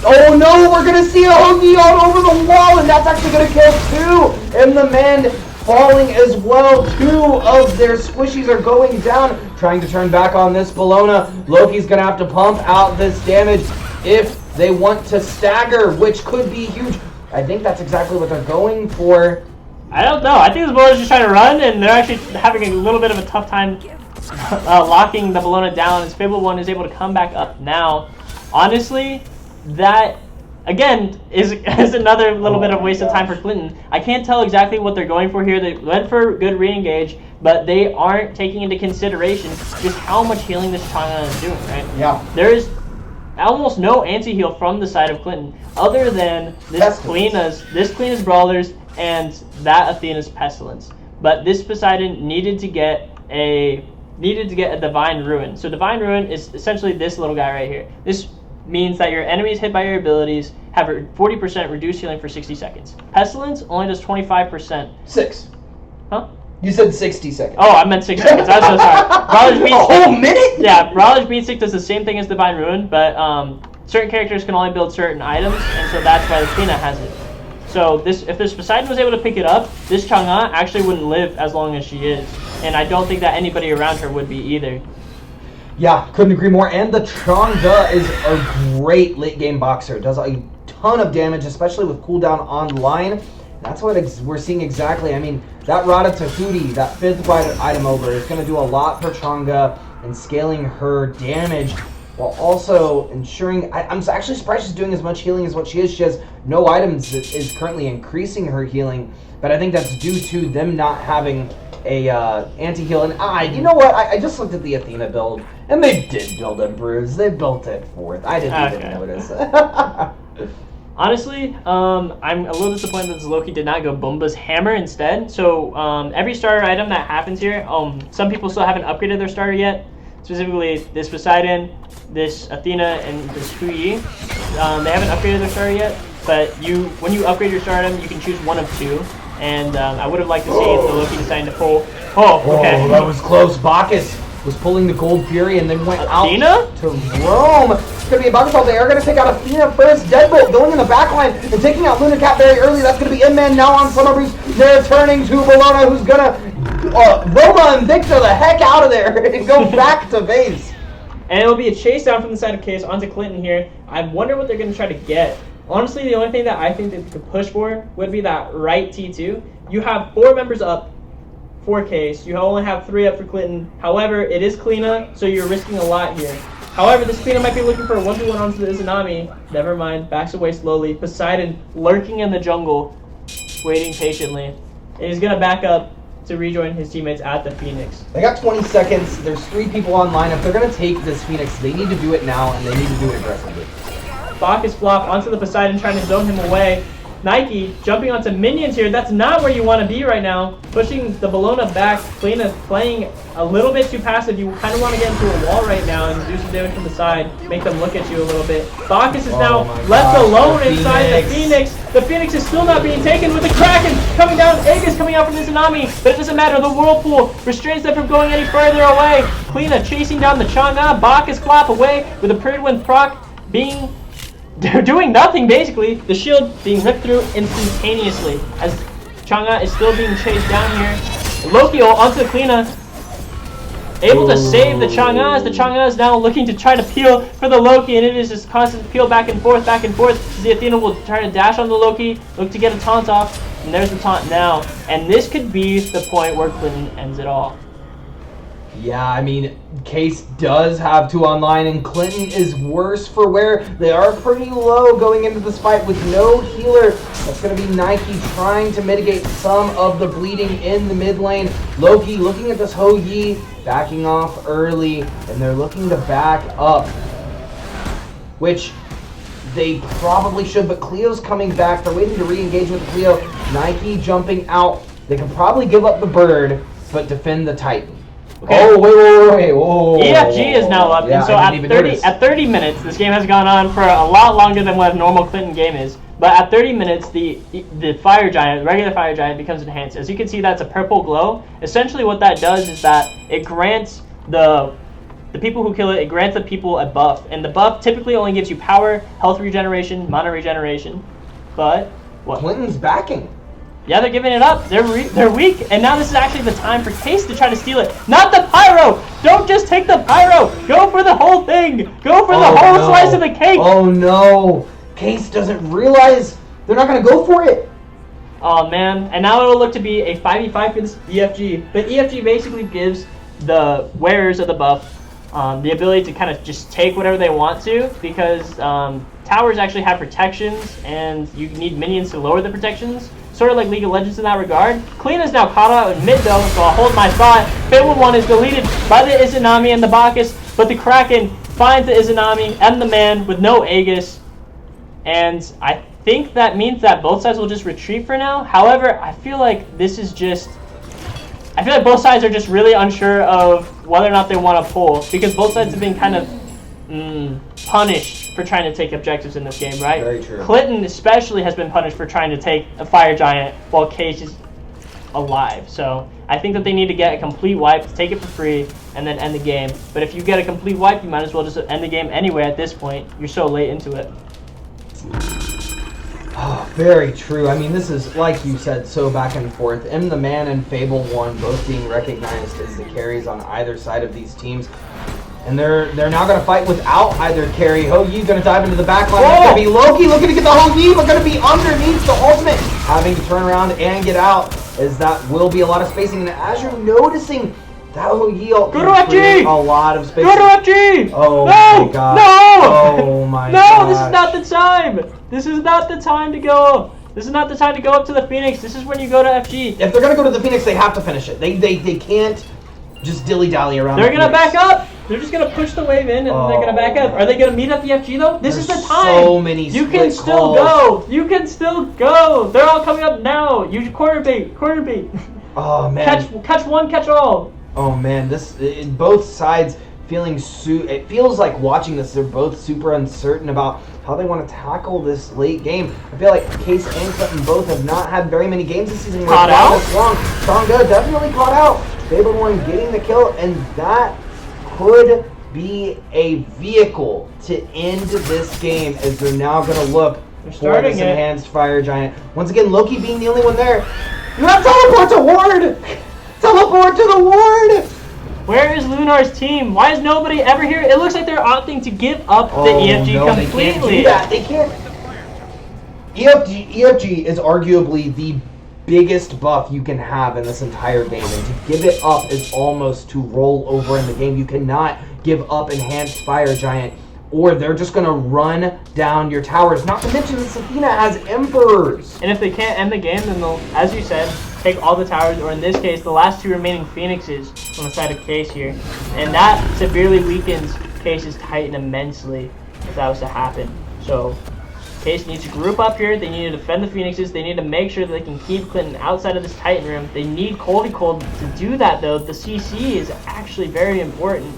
Oh no, we're going to see a Hu Yi all over the wall, and that's actually going to kill two! And the man falling as well. Two of their squishies are going down. Trying to turn back on this Bologna. Loki's going to have to pump out this damage if they want to stagger, which could be huge. I think that's exactly what they're going for. I don't know. I think this Bologna's just trying to run, and they're actually having a little bit of a tough time locking the Bologna down, as Fabled One is able to come back up now. Honestly, that, again, is another little bit of waste of time for Clinton. I can't tell exactly what they're going for here. They went for good re-engage, but they aren't taking into consideration just how much healing this China is doing, right? Yeah. There is almost no anti-heal from the side of Clinton, other than this Clena's Brawlers and that Athena's Pestilence. But this Poseidon needed to get a Divine Ruin. So Divine Ruin is essentially this little guy right here. This means that your enemies hit by your abilities have a 40% reduced healing for 60 seconds. Pestilence only does 25%. 6. Huh? You said 60 seconds. Oh, I meant 6 seconds. I'm so sorry. Brawler's Beat a whole minute? Yeah, Brawler's Beat Stick does the same thing as Divine Ruin, but certain characters can only build certain items, and so that's why the Athena has it. So if this Poseidon was able to pick it up, this Chang'e actually wouldn't live as long as she is. And I don't think that anybody around her would be either. Yeah, couldn't agree more. And the Chang'e is a great late game boxer. Does a ton of damage, especially with cooldown online. That's what we're seeing exactly. I mean, that Ratatouille, that 5th item over, is going to do a lot for Chang'e and scaling her damage, while also ensuring... I'm actually surprised she's doing as much healing as what she is. She has no items that is currently increasing her healing, but I think that's due to them not having a anti-heal. And you know what? I just looked at the Athena build, and they did build a Bruise. They built it 4th. I didn't even notice. Honestly, I'm a little disappointed that Loki did not go Bumba's Hammer instead. So every starter item that happens here, some people still haven't upgraded their starter yet. Specifically, this Poseidon, this Athena, and this Hu Yi. They haven't upgraded their starter yet, but when you upgrade your starter item, you can choose one of two. And I would have liked to see the Loki deciding to pull. Oh, okay. Oh, that was close. Bacchus was pulling the Gold Fury and then went Athena? out to Rome. It's going to be a Bacchus all. They are going to take out Athena first. Deadbolt going in the back line and taking out Lunacat very early. That's going to be Inman now on Summer Breeze. They're turning to Bologna, who's going to Roma and Victor the heck out of there and go back to base. And it'll be a chase down from the side of Case onto Clinton here. I wonder what they're going to try to get. Honestly, the only thing that I think that they could push for would be that right T2. You have 4 members up for Case. You only have 3 up for Clinton. However, it is Kleena, so you're risking a lot here. However, this Kleena might be looking for a 1v1 onto the Izanami. Never mind. Backs away slowly. Poseidon lurking in the jungle, waiting patiently. And he's going to back up to rejoin his teammates at the Phoenix. They got 20 seconds. There's 3 people online. If they're going to take this Phoenix, they need to do it now, and they need to do it aggressively. Bacchus flop onto the Poseidon, trying to zone him away. Nike jumping onto minions here. That's not where you want to be right now. Pushing the Bologna back. Kleena playing a little bit too passive. You kind of want to get into a wall right now and do some damage from the side. Make them look at you a little bit. Bacchus is now left alone inside the Phoenix. The Phoenix is still not being taken with the Kraken coming down. Aegis coming out from the Tsunami. But it doesn't matter. The Whirlpool restrains them from going any further away. Kleena chasing down the Chang'e. Bacchus flop away with a period wind proc being... They're doing nothing, basically. The shield being ripped through instantaneously as Chang'e is still being chased down here. Loki onto the Kleena. Able to save the Chang'e as the Chang'e is now looking to try to peel for the Loki, and it is just constant peel back and forth. The Athena will try to dash on the Loki, look to get a taunt off, and there's the taunt now. And this could be the point where Clinton ends it all. Yeah, I mean, Case does have 2 online, and Clinton is worse for wear. They are pretty low going into this fight with no healer. That's going to be Nike trying to mitigate some of the bleeding in the mid lane. Loki looking at this Ho Yi, backing off early, and they're looking to back up, which they probably should, but Cleo's coming back. They're waiting to re-engage with Cleo. Nike jumping out. They can probably give up the bird, but defend the Titan. Okay. Oh, wait. Whoa. EFG is now up, Yeah, and so at 30 minutes, this game has gone on for a lot longer than what a normal Clinton game is. But at 30 minutes, the Fire Giant, regular Fire Giant, becomes enhanced. As you can see, that's a purple glow. Essentially what that does is that it grants the people who kill it, it grants the people a buff. And the buff typically only gives you power, health regeneration, mana regeneration. But, what? Clinton's backing. Yeah, they're giving it up. They're weak, and now this is actually the time for Case to try to steal it. Not the pyro! Don't just take the pyro! Go for the whole thing! Go for the whole slice of the cake! Oh no! Case doesn't realize they're not going to go for it! Oh man, and now it'll look to be a 5v5 for this EFG. But EFG basically gives the wearers of the buff the ability to kind of just take whatever they want to, because towers actually have protections, and you need minions to lower the protections. Sort of like League of Legends in that regard. Kleena's now caught out in mid though, so I'll hold my spot. Fabled One is deleted by the Izanami and the Bacchus, but the Kraken finds the Izanami and the man with no Aegis. And I think that means that both sides will just retreat for now. However, I feel like both sides are just really unsure of whether or not they want to pull, because both sides have been kind of punished for trying to take objectives in this game, right? Very true. Clinton especially has been punished for trying to take a Fire Giant while Case is alive. So I think that they need to get a complete wipe, take it for free, and then end the game. But if you get a complete wipe, you might as well just end the game anyway at this point. You're so late into it. Oh, very true. I mean, this is, like you said, so back and forth. The Man and Fable 1 both being recognized as the carries on either side of these teams. And they're now going to fight without either carry. Ho Yi's going to dive into the back line. It's going to be Loki looking to get the Ho Yi, but going to be underneath the ultimate. Having to turn around and get out, as that will be a lot of spacing. And as you're noticing, that Ho Yi will create a lot of spacing. Go to FG! Oh no! my god. No! Oh my god. No, this is not the time! This is not the time to go. This is not the time to go up to the Phoenix. This is when you go to FG. If they're going to go to the Phoenix, they have to finish it. They can't just dilly-dally around. They're going to back up. They're just going to push the wave in, and they're going to back up. Are they going to meet up the FG, though? This is the time. So many You can still go. You can still go. They're all coming up now. Use corner bait. Corner bait. Oh, man. Catch one, catch all. Oh, man. Both sides it feels like watching this, they're both super uncertain about how they want to tackle this late game. I feel like Case and Clinton both have not had very many games this season. Caught out? This long. Changa definitely caught out. Fabled One getting the kill, and that could be a vehicle to end this game as they're now going to look for this enhanced fire giant. Once again, Loki being the only one there. You have teleport to ward! Teleport to the ward! Where is Lunar's team? Why is nobody ever here? It looks like they're opting to give up the EFG completely. They can't do that. They can't. EFG is arguably the biggest buff you can have in this entire game, and to give it up is almost to roll over in the game. You cannot give up enhanced fire giant, or they're just going to run down your towers. Not to mention that Safina has emperors. And if they can't end the game, then they'll, as you said, take all the towers, or in this case, the last two remaining phoenixes on the side of Case here. And that severely weakens Case's Titan immensely if that was to happen. So Case needs to group up here. They need to defend the phoenixes. They need to make sure that they can keep Clinton outside of this Titan room. They need Cold to do that, though. The CC is actually very important.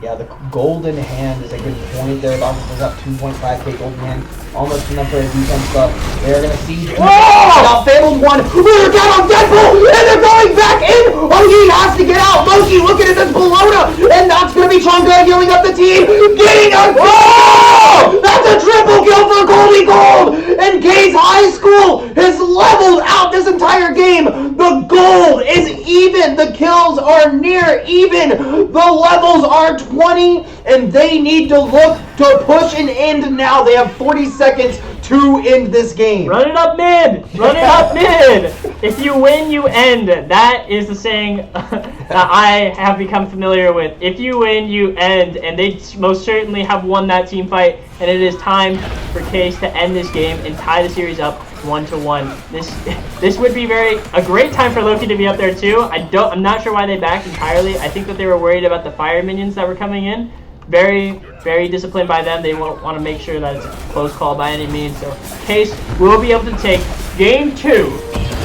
Yeah, the golden hand is a good point. They're about to pick up 2.5k golden hand. Almost enough for a defense, but they're going to siege. Now Fabled One. We're down on Deadpool, and they're going back in. Loki has to get out. Loki looking at this Bologna, and that's going to be Chonga healing up the team. Getting a kill! That's a triple kill for Goldie Gold! And K's High School has leveled out this entire game. The gold is even. The kills are near even. The levels are 20, and they need to look to push and end now. They have 40 seconds to end this game. Run it up mid! Run it up mid! If you win, you end. That is the saying that I have become familiar with. If you win, you end. And they most certainly have won that team fight. And it is time for Case to end this game and tie the series up 1-1. This would be a great time for Loki to be up there too. I'm not sure why they backed entirely. I think that they were worried about the fire minions that were coming in. Very, very disciplined by them. They won't want to make sure that it's a close call by any means. So Case will be able to take game 2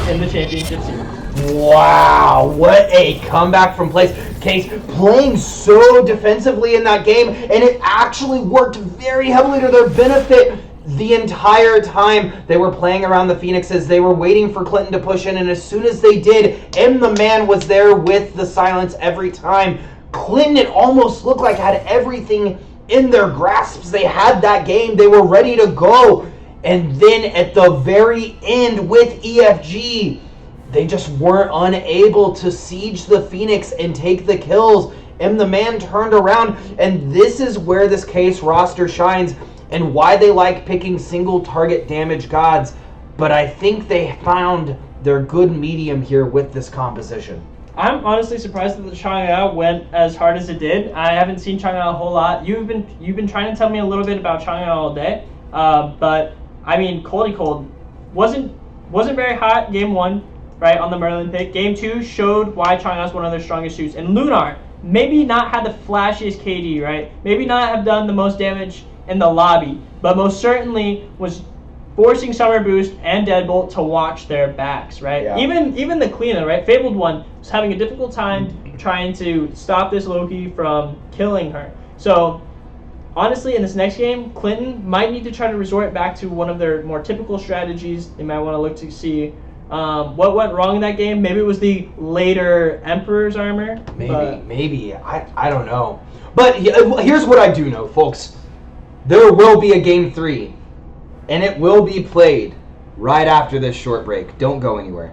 in the championship series. Wow, what a comeback from place. Case playing so defensively in that game, and it actually worked very heavily to their benefit. The entire time they were playing around the Phoenixes, they were waiting for Clinton to push in, and as soon as they did, the man was there with the silence every time. Clinton, it almost looked like, had everything in their grasps. They had that game. They were ready to go. And then at the very end with EFG, they just weren't unable to siege the Phoenix and take the kills. And the man turned around, and this is where this Case roster shines and why they like picking single target damage gods. But I think they found their good medium here with this composition. I'm honestly surprised that the Chang'e went as hard as it did. I haven't seen Chang'e a whole lot. You've been trying to tell me a little bit about Chang'e all day, but I mean, Cold wasn't very hot game 1, right, on the Merlin pick. Game 2 showed why Chang'e is one of their strongest suits, and Lunar maybe not had the flashiest KD, right? Maybe not have done the most damage in the lobby, but most certainly was forcing Summer Boost and Deadbolt to watch their backs, right? Yeah. Even the Kleena, right? Fabled One was having a difficult time trying to stop this Loki from killing her. So honestly, in this next game, Clinton might need to try to resort back to one of their more typical strategies. They might want to look to see what went wrong in that game. Maybe it was the later Emperor's armor. Maybe. I don't know. But here's what I do know, folks. There will be a game 3. And it will be played right after this short break. Don't go anywhere.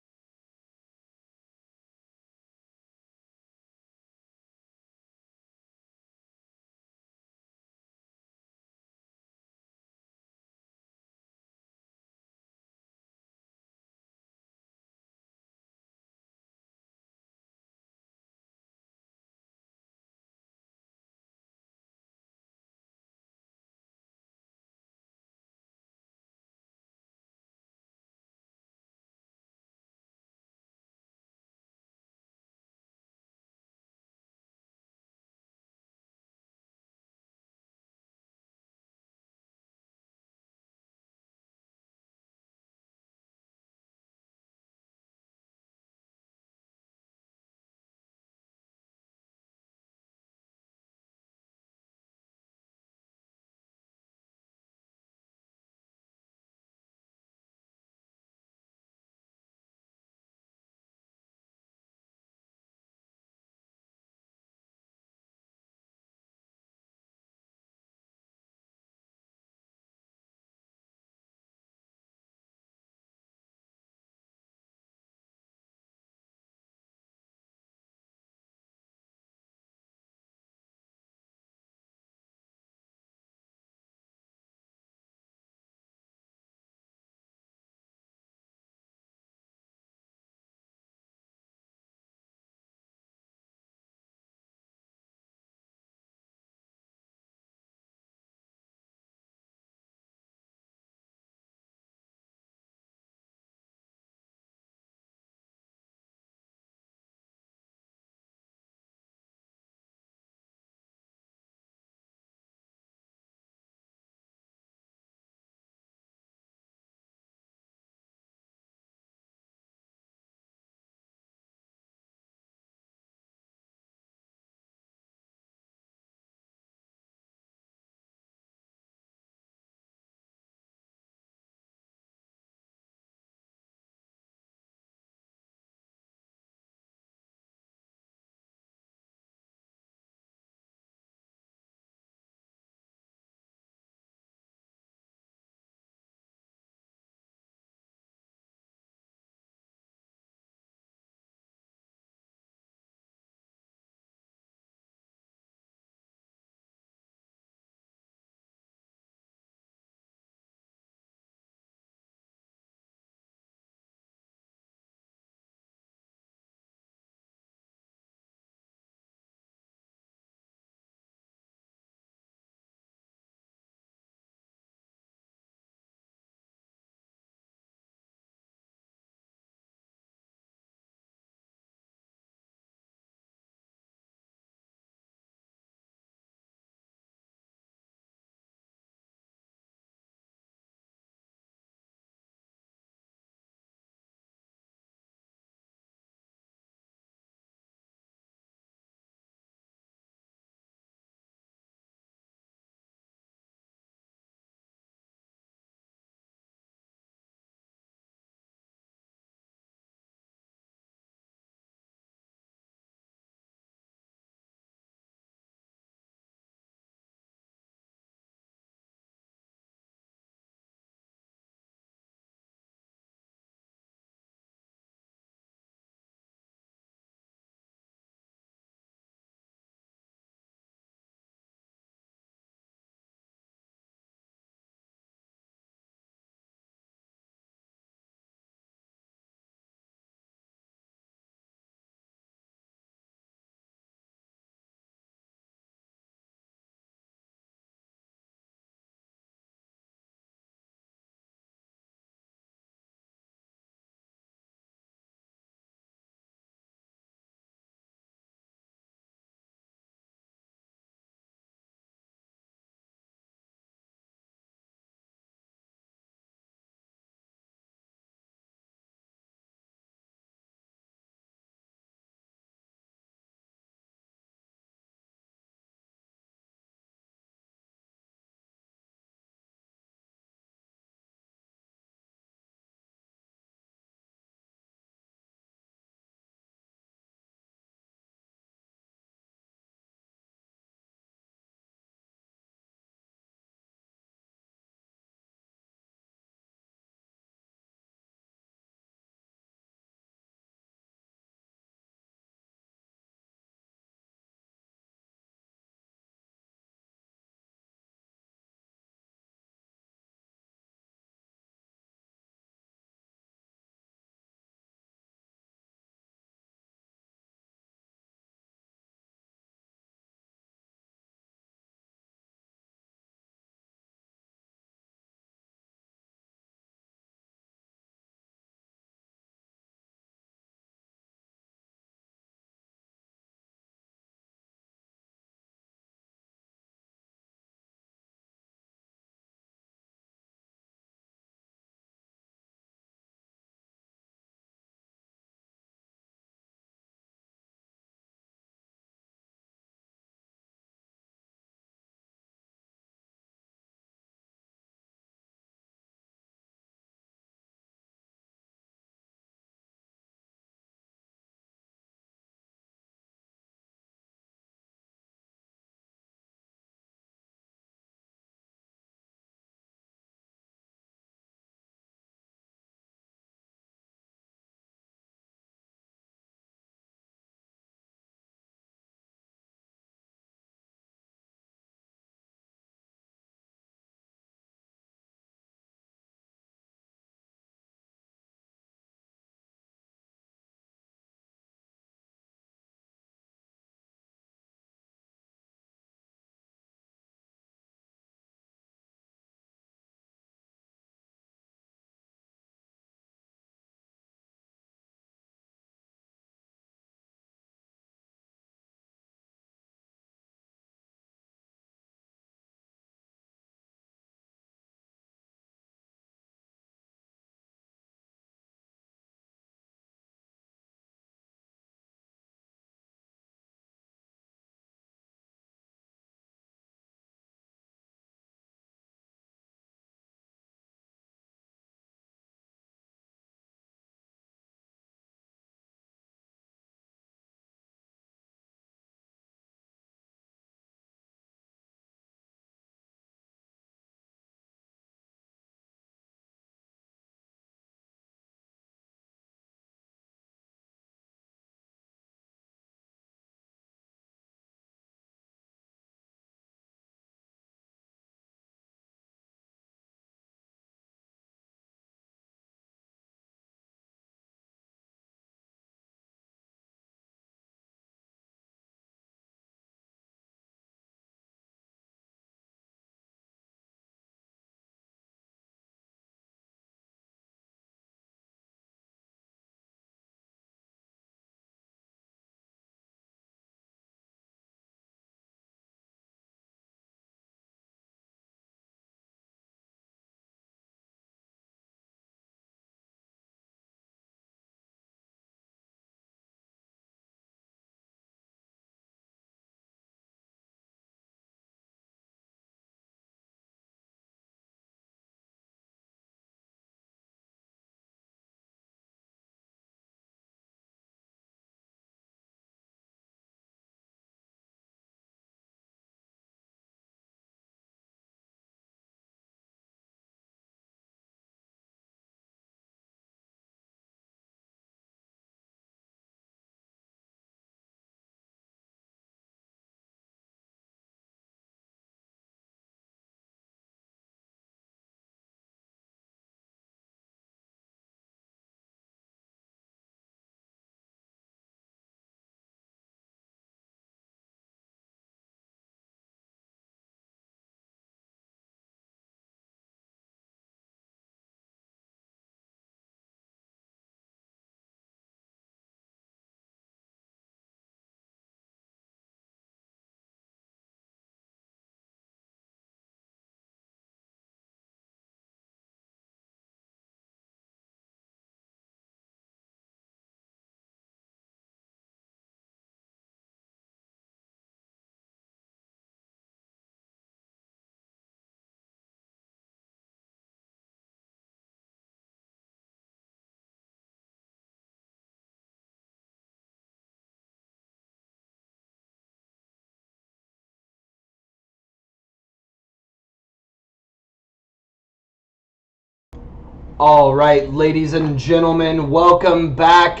All right, ladies and gentlemen, welcome back.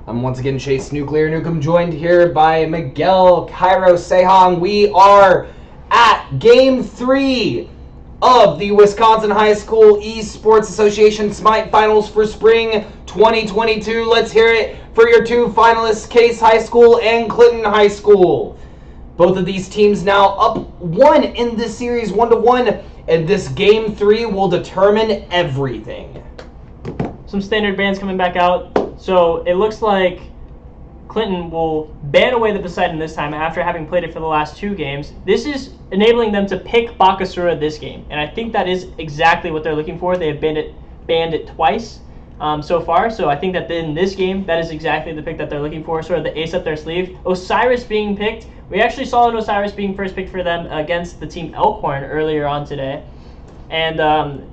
I'm once again Chase Nuclear Nukem, joined here by Miguel Cairo Sehan. We are at Game 3 of the Wisconsin High School Esports Association Smite Finals for Spring 2022. Let's hear it for your two finalists, Case High School and Clinton High School. Both of these teams now up 1 in this series, 1-1, and this Game 3 will determine everything. Some standard bans coming back out. So it looks like Clinton will ban away the Poseidon this time after having played it for the last 2 games. This is enabling them to pick Bakasura this game, and I think that is exactly what they're looking for. They have banned it twice so far, so I think that in this game, that is exactly the pick that they're looking for, sort of the ace up their sleeve. Osiris being picked. We actually saw an Osiris being first picked for them against the team Elkhorn earlier on today. And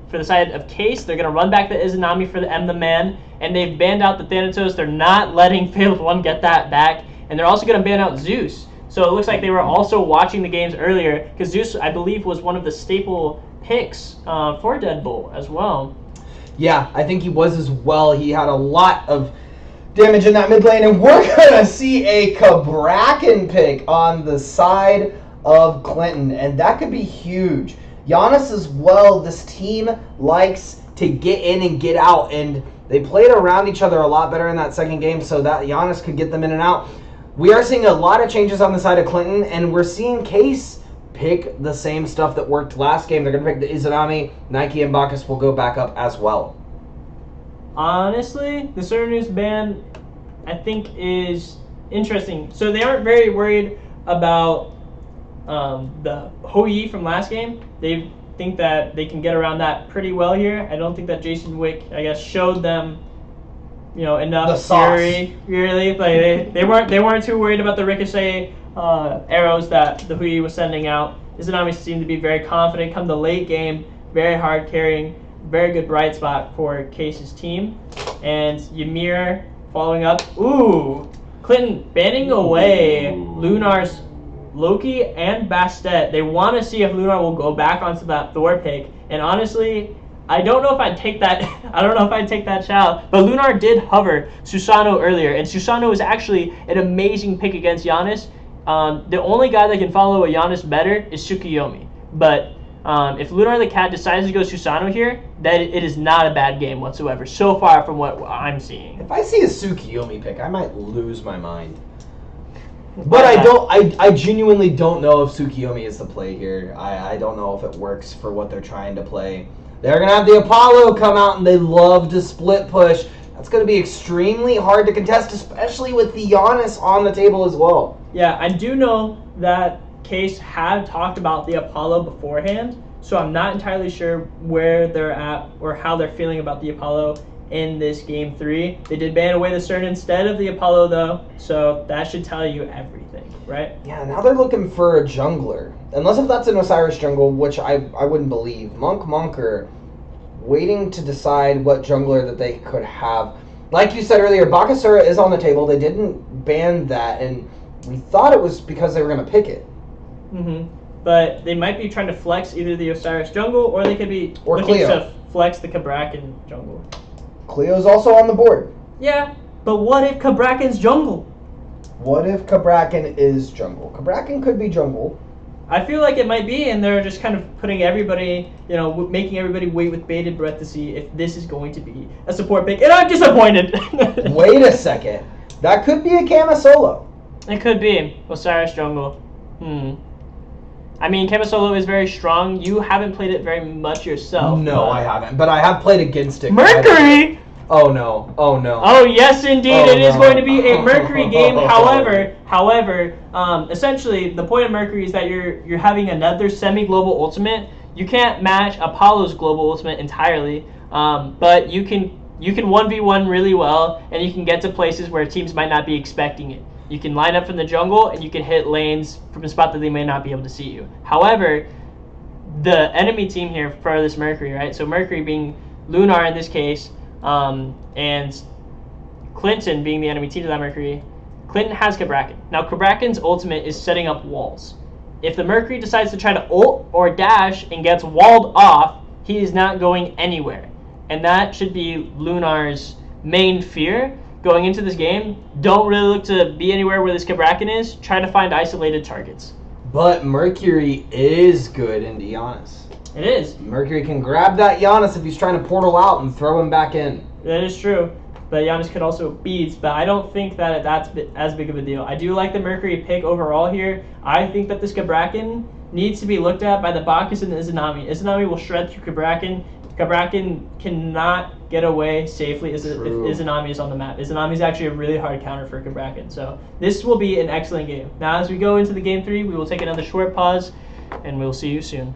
for the side of Case, they're going to run back the Izanami for the M the Man, and they've banned out the Thanatos. They're not letting Failed One get that back, and they're also going to ban out Zeus. So it looks like they were also watching the games earlier, because Zeus, I believe, was one of the staple picks for Dead Bull as well. Yeah, I think he was as well. He had a lot of damage in that mid lane, and we're going to see a Cabrakan pick on the side of Clinton, and that could be huge. Giannis as well, this team likes to get in and get out, and they played around each other a lot better in that second game, so that Giannis could get them in and out. We are seeing a lot of changes on the side of Clinton, and we're seeing Case pick the same stuff that worked last game. They're going to pick the Izanami. Nike and Bacchus will go back up as well. Honestly, the Cernus ban, I think, is interesting. So they aren't very worried about the Hoi from last game. They think that they can get around that pretty well here. I don't think that Jason Wick, I guess, showed them, enough fury. Really, like they weren't too worried about the ricochet arrows that the Hui was sending out. Izanami seemed to be very confident. Come the late game, very hard carrying, very good bright spot for Case's team. And Ymir following up. Ooh, Clinton banning away Lunar's Loki and Bastet. They want to see if Lunar will go back onto that Thor pick. And honestly, I don't know if I'd take that. I don't know if I'd take that shout. But Lunar did hover Susano earlier, and Susano is actually an amazing pick against Giannis. The only guy that can follow a Giannis better is Tsukiyomi. But if Lunar the Cat decides to go Susano here, then it is not a bad game whatsoever. So far from what I'm seeing. If I see a Tsukiyomi pick, I might lose my mind. But I genuinely don't know if Tsukiyomi is the play here. I don't know if it works for what they're trying to play. They're going to have the Apollo come out, and they love to split push. That's going to be extremely hard to contest, especially with the Giannis on the table as well. Yeah, I do know that Case had talked about the Apollo beforehand, so I'm not entirely sure where they're at or how they're feeling about the Apollo in this Game 3. They did ban away the CERN instead of the Apollo, though, so that should tell you everything, right? Yeah, now they're looking for a jungler. Unless if that's an Osiris jungle, which I wouldn't believe. Monker waiting to decide what jungler that they could have. Like you said earlier, Bakasura is on the table. They didn't ban that, and we thought it was because they were going to pick it. Mm-hmm. But they might be trying to flex either the Osiris jungle, or they could be looking Cleo to flex the Cabrakan jungle. Cleo's also on the board. Yeah, but what if Cabrakan's jungle? What if Cabrakan is jungle? Cabrakan could be jungle. I feel like it might be, and they're just kind of putting everybody, making everybody wait with bated breath to see if this is going to be a support pick. And I'm disappointed. Wait a second. That could be a Kama solo. It could be. Osiris jungle. I mean, Kama solo is very strong. You haven't played it very much yourself. No, I haven't. But I have played against it. Mercury! Oh, no. Oh, no. Oh, yes, indeed. Oh, it is no. going to be a Mercury game. However, essentially, the point of Mercury is that you're having another semi-global ultimate. You can't match Apollo's global ultimate entirely, but you can 1v1 really well, and you can get to places where teams might not be expecting it. You can line up from the jungle, and you can hit lanes from a spot that they may not be able to see you. However, the enemy team here for this Mercury, right? So Mercury being Lunar in this case, and Clinton being the enemy team to that Mercury. Clinton has Cabrakan. Now, Cabrakan's ultimate is setting up walls. If the Mercury decides to try to ult or dash and gets walled off, he is not going anywhere. and that should be Lunar's main fear going into this game. Don't really look to be anywhere where this Cabrakan is. Try to find isolated targets. But Mercury is good into Giannis. It is. Mercury can grab that Giannis if he's trying to portal out and throw him back in. That is true. But Giannis could also beads, but I don't think that that's as big of a deal. I do like the Mercury pick overall here. I think that this Cabrakan needs to be looked at by the Bacchus and the Izanami. Izanami will shred through Cabrakan. Cabrakan cannot get away safely if Izanami is on the map. Izanami is actually a really hard counter for Cabrakan. So this will be an excellent game. Now as we go into the game 3, we will take another short pause, and we'll see you soon.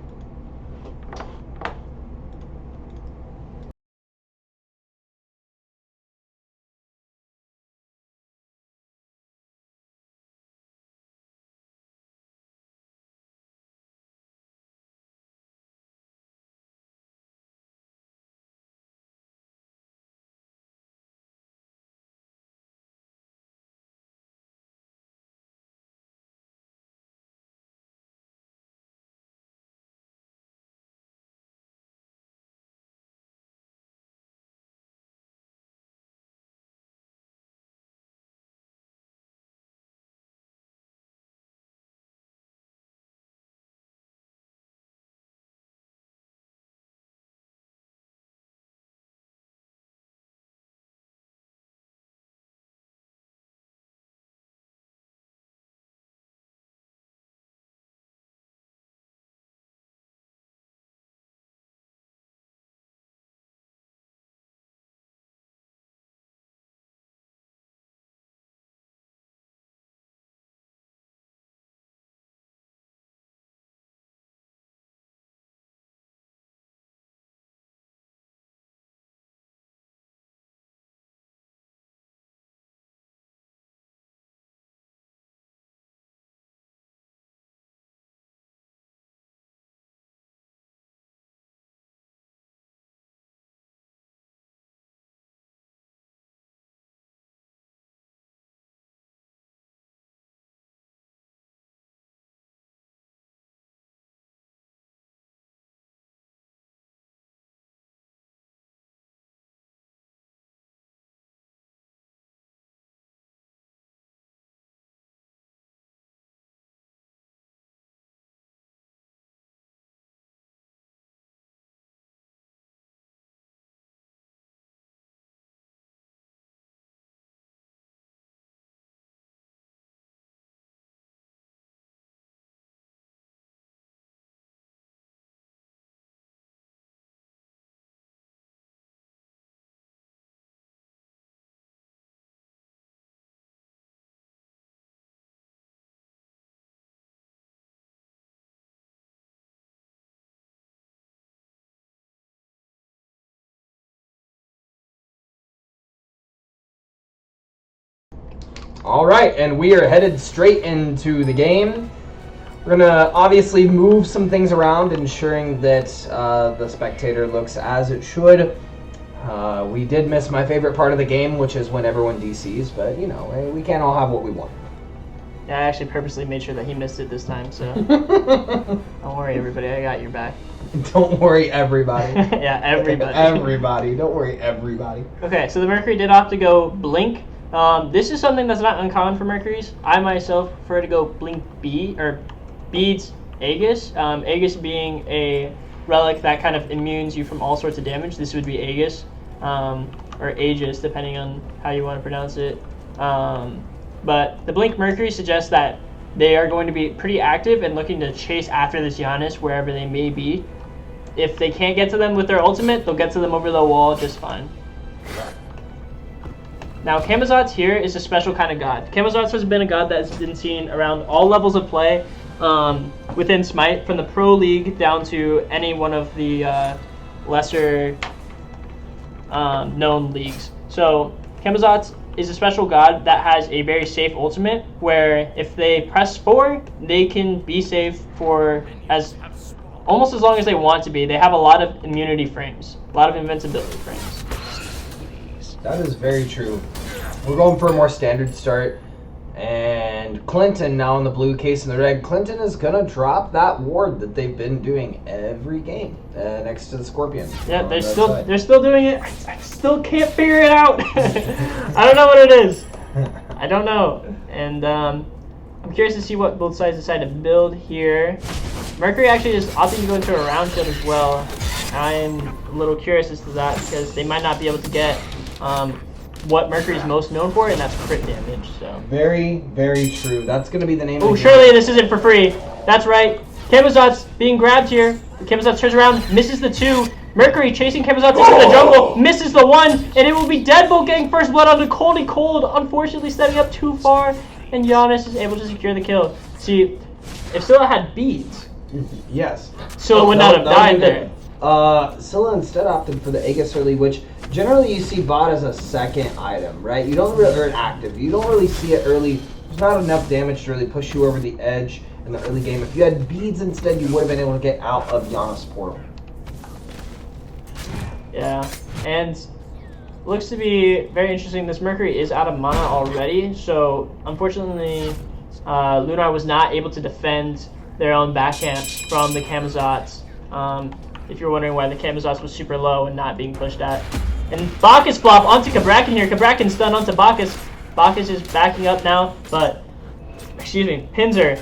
All right, and we are headed straight into the game. We're gonna obviously move some things around, ensuring that the spectator looks as it should. We did miss my favorite part of the game, which is when everyone DCs, but you know, we can't all have what we want. Yeah, I actually purposely made sure that he missed it this time, so don't worry, everybody. I got your back. Don't worry, everybody. Yeah, everybody. Everybody. Don't worry, everybody. Okay, so the Mercury did opt to go Blink. This is something that's not uncommon for Mercuries. I myself prefer to go Blink B, or Beads Aegis. Aegis being a relic that kind of immunes you from all sorts of damage. This would be Aegis, or Aegis, depending on how you want to pronounce it. But the Blink Mercury suggests that they are going to be pretty active and looking to chase after this Giannis wherever they may be. If they can't get to them with their ultimate, they'll get to them over the wall just fine. Now, Camazotz here is a special kind of god. Camazotz has been a god that's been seen around all levels of play within Smite, from the Pro League down to any one of the lesser known leagues. So, Camazotz is a special god that has a very safe ultimate, where if they press 4, they can be safe for almost as long as they want to be. They have a lot of immunity frames, a lot of invincibility frames. That is very true. We're going for a more standard start, and And Clinton now in the blue, Case in the red. Clinton is going to drop that ward that they've been doing every game next to the Scorpion. Yeah, they're still doing it. I still can't figure it out. I don't know what it is. I don't know. And I'm curious to see what both sides decide to build here. Mercury actually is opting to go into a round shield as well. I'm a little curious as to that because they might not be able to get what Mercury is most known for, and that's crit damage. So very, very true. That's going to be the name. Oh, surely this isn't for free. That's right. Camazot's being grabbed here. Camazot turns around, misses the 2. Mercury chasing Camazot into the jungle, misses the 1, and it will be Deadbolt getting first blood onto Coldy Cold, unfortunately stepping up too far, and Giannis is able to secure the kill. See, if Scylla had beads, yes, Scylla would not have died there. Scylla instead opted for the Aegis early, which generally you see bot as a second item, right? You don't really, or an active. You don't really see it early. There's not enough damage to really push you over the edge in the early game. If you had beads instead, you would have been able to get out of Giannis' portal. Yeah, and looks to be very interesting. This Mercury is out of mana already, so unfortunately, Lunar was not able to defend their own backhand from the Camazots. If you're wondering why the Camazots was super low and not being pushed at. And Bacchus flop onto Kabrakan here. Kabrakan stun onto Bacchus. Bacchus is backing up now, but, excuse me, Pinzer,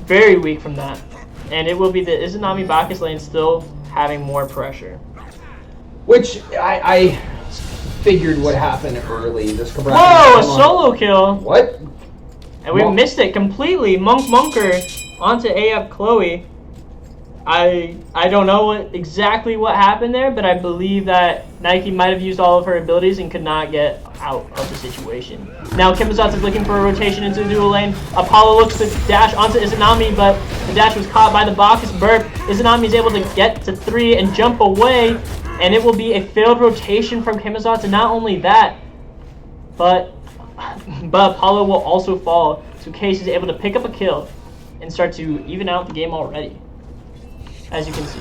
very weak from that. And it will be the Izanami Bacchus lane still having more pressure. Which I figured would happen early. This Kabrakan. Whoa, a solo kill. What? And we missed it completely. Monker onto AF Chloe. I don't know exactly what happened there, but I believe that Nike might have used all of her abilities and could not get out of the situation. Now Kimazot's is looking for a rotation into the dual lane. Apollo looks to dash onto Izanami, but the dash was caught by the Bacchus burp. Izanami is able to get to 3 and jump away, and it will be a failed rotation from Kimazot's. And not only that, but Apollo will also fall, so Case is able to pick up a kill and start to even out the game already, as you can see.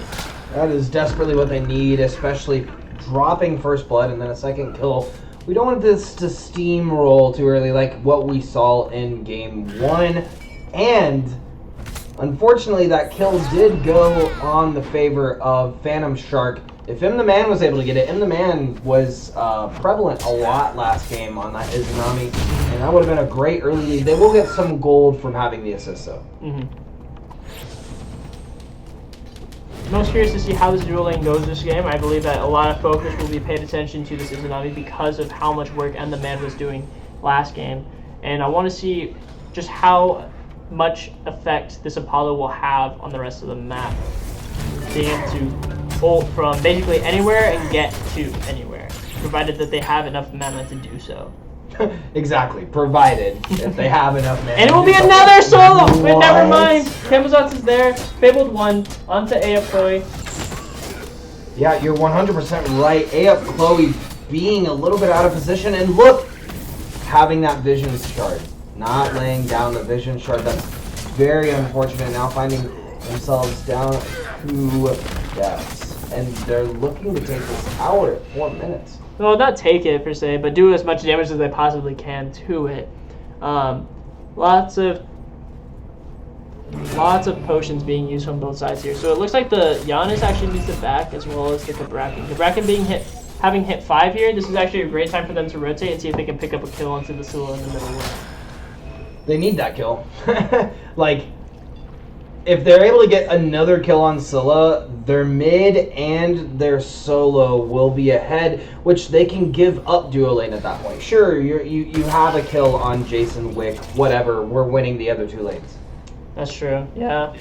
That is desperately what they need, especially dropping first blood and then a second kill. We don't want this to steamroll too early like what we saw in game 1. And unfortunately that kill did go on the favor of Phantom Shark. If Im the Man was able to get it, Im the Man was prevalent a lot last game on that Izanami, and that would have been a great early lead. They will get some gold from having the assist though. Most curious to see how this dual lane goes this game. I believe that a lot of focus will be paid attention to this Izanami because of how much work Im the Man was doing last game. And I want to see just how much effect this Apollo will have on the rest of the map. Being able to ult from basically anywhere and get to anywhere, provided that they have enough mana to do so. Exactly, provided if they have enough mana. And it will be another solo! But never mind! Camazot's is there. Fabled 1 onto AF Chloe. Yeah, you're 100% right. AF Chloe being a little bit out of position, and look, having that vision shard. Not laying down the vision shard. That's very unfortunate. Now finding themselves down to deaths. And they're looking to take this tower at 4 minutes. Well, not take it per se, but do as much damage as they possibly can to it. Lots of potions being used from both sides here. So it looks like the Giannis actually needs to back as well as the Kabrakan. Kabrakan being hit, having hit 5 here, this is actually a great time for them to rotate and see if they can pick up a kill onto the Scylla in the middle lane. They need that kill. Like, if they're able to get another kill on Scylla, their mid and their solo will be ahead, which they can give up duo lane at that point. Sure, you have a kill on Jason, Wick, whatever. We're winning the other 2 lanes. That's true. Yeah,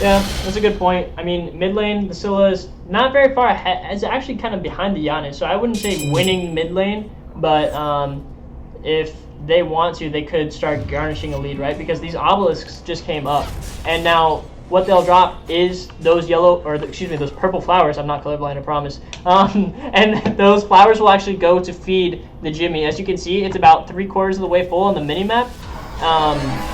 that's a good point. I mean, mid lane, the Scylla is not very far ahead. It's actually kind of behind the Giannis, so I wouldn't say winning mid lane, but if they want to, they could start garnishing a lead, right? Because these obelisks just came up, and now what they'll drop is those those purple flowers. I'm not colorblind, I promise. And those flowers will actually go to feed the Jimmy. As you can see, it's about 3/4 of the way full on the minimap.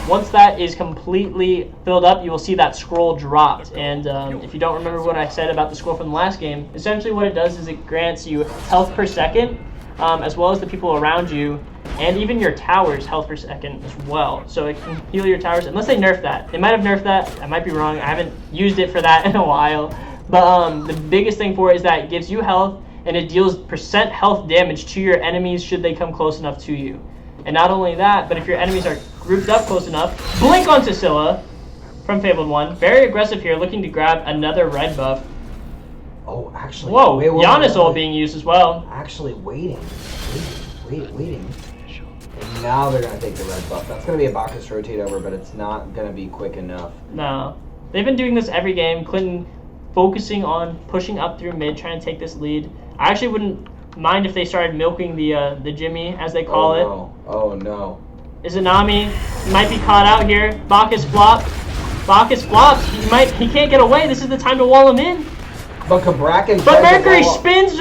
Once that is completely filled up, you will see that scroll dropped. And if you don't remember what I said about the scroll from the last game, essentially what it does is it grants you health per second, as well as the people around you, and even your tower's health per second as well. So it can heal your towers, unless they nerf that. They might have nerfed that. I might be wrong. I haven't used it for that in a while. But the biggest thing for it is that it gives you health, and it deals % health damage to your enemies should they come close enough to you. And not only that, but if your enemies are grouped up close enough, blink onto Scylla from Fabled 1. Very aggressive here, looking to grab another red buff. Oh, actually. Whoa, Giannis ult being used as well. Actually waiting. And now they're going to take the red buff. That's going to be a Bacchus rotate over, but it's not going to be quick enough. No. They've been doing this every game. Clinton focusing on pushing up through mid, trying to take this lead. I actually wouldn't mind if they started milking the Jimmy, as they call it. Oh no. Izanami might be caught out here. Bacchus flops. He can't get away. This is the time to wall him in. But Cabrakan. But Mercury spins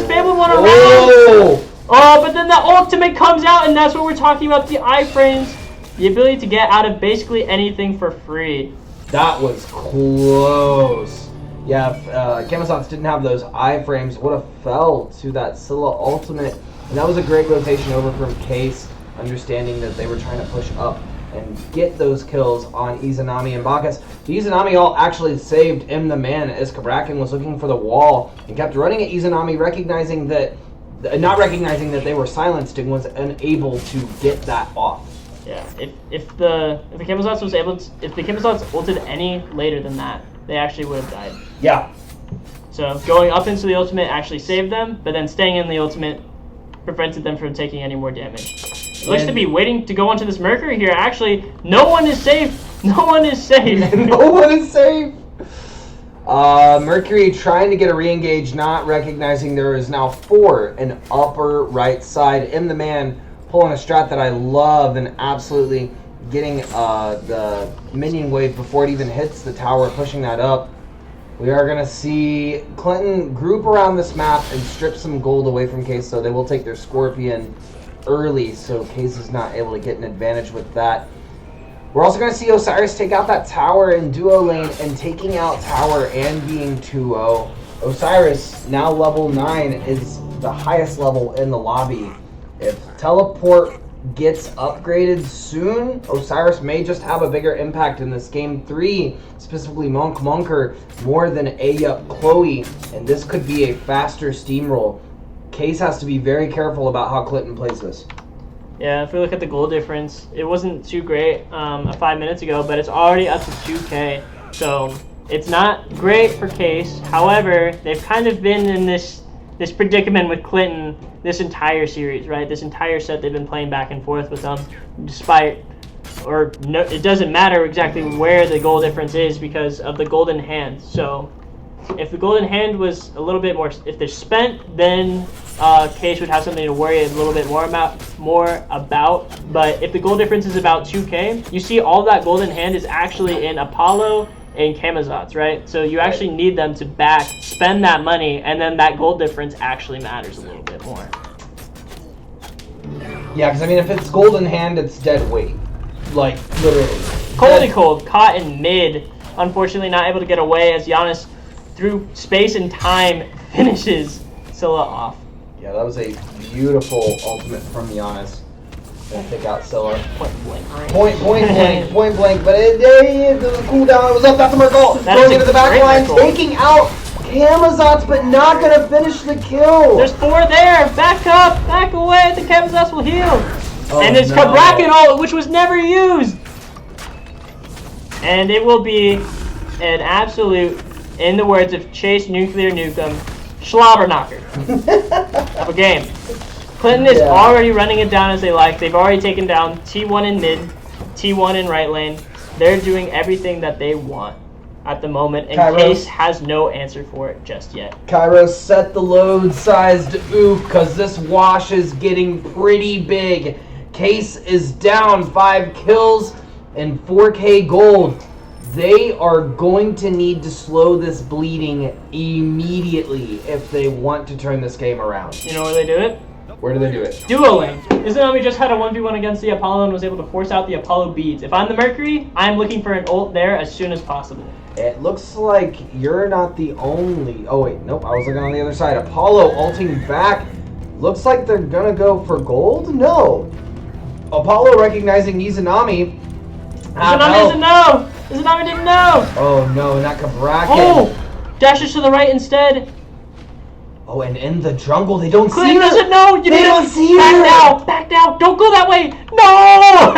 Fabled 1 around. But then the ultimate comes out, and that's what we're talking about, the iframes. The ability to get out of basically anything for free. That was close. Yeah, if Camazotz didn't have those iframes, would have fell to that Scylla ultimate. And that was a great rotation over from Case, understanding that they were trying to push up and get those kills on Izanami and Bacchus. The Izanami ult actually saved him the man as Cabrakan was looking for the wall and kept running at Izanami, not recognizing that they were silenced and was unable to get that off. Yeah, if the Camazotz was able to, if the Camazotz ulted any later than that, they actually would have died. Yeah. So going up into the ultimate actually saved them, but then staying in the ultimate prevented them from taking any more damage. It looks to be waiting to go onto this Mercury here. Actually, no one is safe. No one is safe. No one is safe. Mercury trying to get a re-engage, not recognizing there is now 4 in upper right side. The man pulling a strat that I love and absolutely getting the minion wave before it even hits the tower, pushing that up. We are going to see Clinton group around this map and strip some gold away from Case, so they will take their Scorpion early, so Case is not able to get an advantage with that. We're also going to see Osiris take out that tower in duo lane, and taking out tower and being 2-0. Osiris, now level 9, is the highest level in the lobby. If Teleport gets upgraded soon, Osiris may just have a bigger impact in this game 3, specifically Monker, more than Ayup Chloe, and this could be a faster steamroll. Case has to be very careful about how Clinton plays this. Yeah, if we look at the goal difference, it wasn't too great 5 minutes ago, but it's already up to 2K. So it's not great for Case. However, they've kind of been in this predicament with Clinton this entire series, right? This entire set they've been playing back and forth with them, it doesn't matter exactly where the goal difference is because of the golden hand. So if the golden hand was a little bit more, if they're spent, then Case would have something to worry a little bit more about. But if the goal difference is about 2K, you see all that golden hand is actually in Apollo and Camazotz, right? So you actually need them to spend that money, and then that gold difference actually matters a little bit more. Yeah, because I mean, if it's golden hand, it's dead weight. Like, literally. Cold, caught in mid. Unfortunately, not able to get away as Giannis, through space and time, finishes Scylla off. Yeah, that was a beautiful ultimate from Giannis. Gonna take out Scylla. Point blank. Point blank. But the cooldown was up. That's a Merkle. Going into the back line, taking out Camazotz, but not gonna finish the kill. There's 4 there. Back up. Back away. The Camazotz will heal. And it's Cabrakan ult, which was never used. And it will be an absolute, in the words of Chase Nuclear Nukem, slobber knocker of a game. Clinton is already running it down as they like. They've already taken down T1 in mid, T1 in right lane. They're doing everything that they want at the moment, and Case has no answer for it just yet. Kairos set the load size to oof, because this wash is getting pretty big. Case is down 5 kills and 4K gold. They are going to need to slow this bleeding immediately if they want to turn this game around. You know where they do it? Where do they do it? Duo lane. Izanami just had a 1v1 against the Apollo and was able to force out the Apollo beads. If I'm the Mercury, I'm looking for an ult there as soon as possible. It looks like you're not the only... Oh, wait. Nope. I was looking on the other side. Apollo ulting back. Looks like they're gonna go for gold? No. Apollo recognizing Izanami. Izanami doesn't know! Izanami didn't know! Oh no, not Kabrakin. Oh! Dashes to the right instead. Oh, and in the jungle, they don't Clinton see her. doesn't know! They don't see her! Back now! Don't go that way! No!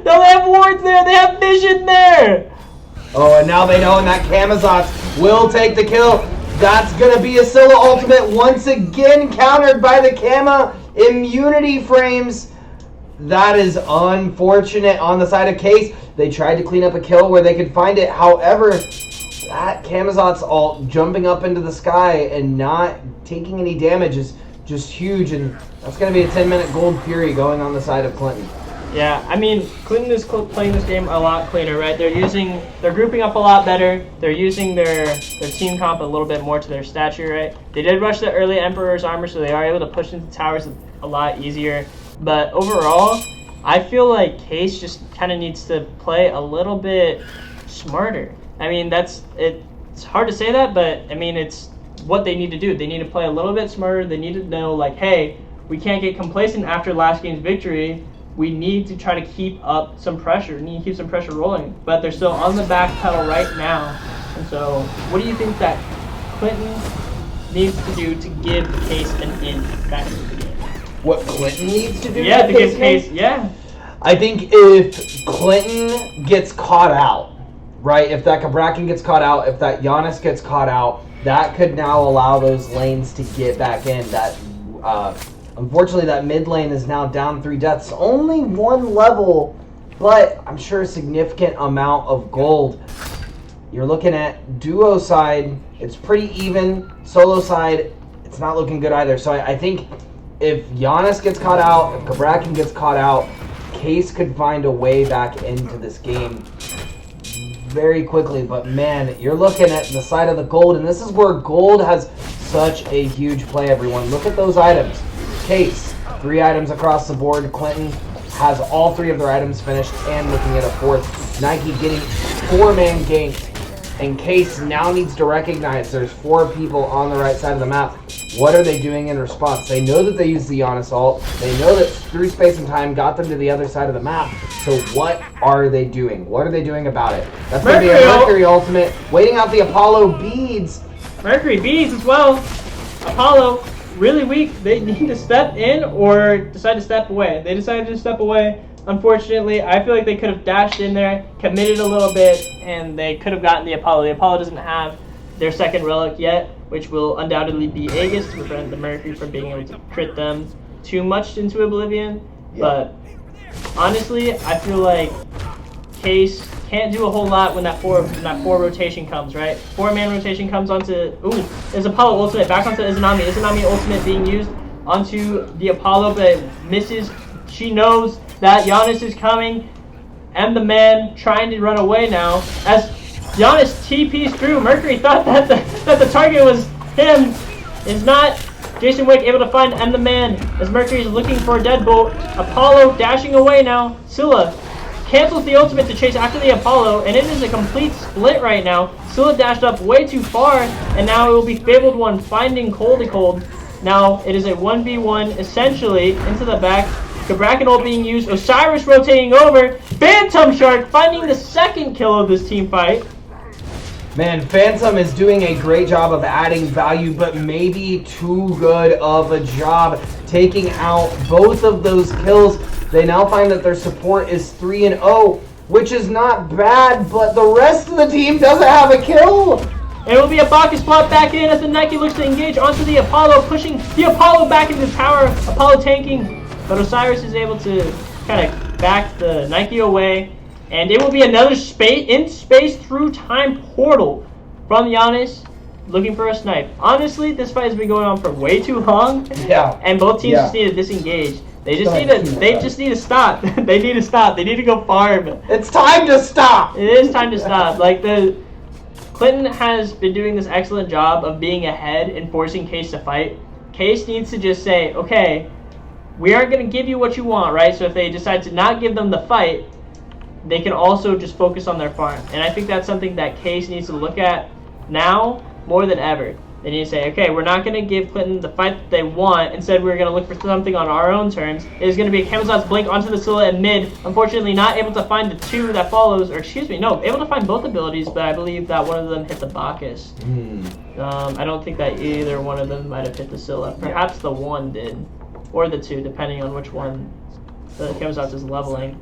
No, they have wards there! They have vision there! Oh, and now they know, and that Camazotz will take the kill. That's gonna be a solo ultimate once again, countered by the Kama immunity frames. That is unfortunate on the side of Case. They tried to clean up a kill where they could find it. However, that Camazotz ult jumping up into the sky and not taking any damage is just huge. And that's going to be a 10-minute gold fury going on the side of Clinton. Yeah, I mean, Clinton is playing this game a lot cleaner, right? They're grouping up a lot better. They're using their team comp a little bit more to their stature, right? They did rush the early Emperor's armor, so they are able to push into towers a lot easier. But overall, I feel like Case just kind of needs to play a little bit smarter. I mean, it's hard to say that, but I mean, it's what they need to do. They need to play a little bit smarter. They need to know, like, hey, we can't get complacent after last game's victory. We need to try to keep up some pressure. We need to keep some pressure rolling. But they're still on the back pedal right now. And so, what do you think that Clinton needs to do to give Case an in back into the game? What Clinton needs to do? Yeah, to give Case, yeah. I think if Clinton gets caught out, right? If that Kabrakin gets caught out, if that Giannis gets caught out, that could now allow those lanes to get back in. That unfortunately, that mid lane is now down 3 deaths. Only 1 level, but I'm sure a significant amount of gold. You're looking at duo side, it's pretty even. Solo side, it's not looking good either. So I think if Giannis gets caught out, if Kabrakin gets caught out, Case could find a way back into this game very quickly. But man, you're looking at the side of the gold, and this is where gold has such a huge play, everyone. Look at those items. Case, 3 items across the board. Clinton has all 3 of their items finished and looking at a 4th. Nike getting 4-man ganked. And Case now needs to recognize there's 4 people on the right side of the map. What are they doing in response? They know that they used the Giannis ult. They know that through space and time got them to the other side of the map. So what are they doing? What are they doing about it? That's going to be a Mercury ultimate. Waiting out the Apollo beads. Mercury beads as well. Apollo, really weak. They need to step in or decide to step away. They decided to step away. Unfortunately, I feel like they could have dashed in there, committed a little bit, and they could have gotten the Apollo. The Apollo doesn't have their second relic yet, which will undoubtedly be Aegis to prevent the Mercury from being able to crit them too much into Oblivion. Yeah. But honestly, I feel like Case can't do a whole lot when that four rotation comes, right? 4-man rotation comes onto, ooh, there's Apollo ultimate back onto Izanami. Izanami ultimate being used onto the Apollo, but it misses. She knows that Giannis is coming, and the man trying to run away now. As Giannis TPs through, Mercury thought that the target was him. It's not. Jason Wick able to find M the man as Mercury is looking for a deadbolt. Apollo dashing away now. Scylla cancels the ultimate to chase after the Apollo, and it is a complete split right now. Scylla dashed up way too far, and now it will be Fabled One finding Cold. Now it is a 1v1 essentially into the back. Kabrakin ult being used, Osiris rotating over, Phantom Shark finding the second kill of this team fight. Man, Phantom is doing a great job of adding value, but maybe too good of a job taking out both of those kills. They now find that their support is 3-0, which is not bad, but the rest of the team doesn't have a kill. And it will be a Bacchus plot back in as the Nike looks to engage onto the Apollo, pushing the Apollo back into the tower, Apollo tanking. But Osiris is able to kind of back the Nike away. And it will be another space through time portal from Giannis looking for a snipe. Honestly, this fight has been going on for way too long. Yeah. And both teams just need to disengage. They just need to stop. They need to stop. They need to go farm. It's time to stop. It is time to stop. Like Clinton has been doing this excellent job of being ahead and forcing Case to fight. Case needs to just say, okay, we aren't going to give you what you want, right? So if they decide to not give them the fight, they can also just focus on their farm. And I think that's something that Case needs to look at now more than ever. They need to say, okay, we're not going to give Clinton the fight that they want. Instead, we're going to look for something on our own terms. It is going to be a Camazot's blink onto the Scylla and mid. Unfortunately, not able to find the 2 that follows, or excuse me, no, able to find both abilities, but I believe that one of them hit the Bacchus. I don't think that either one of them might have hit the Scylla. Perhaps the 1 did, or the 2, depending on which one the Camazot's is leveling.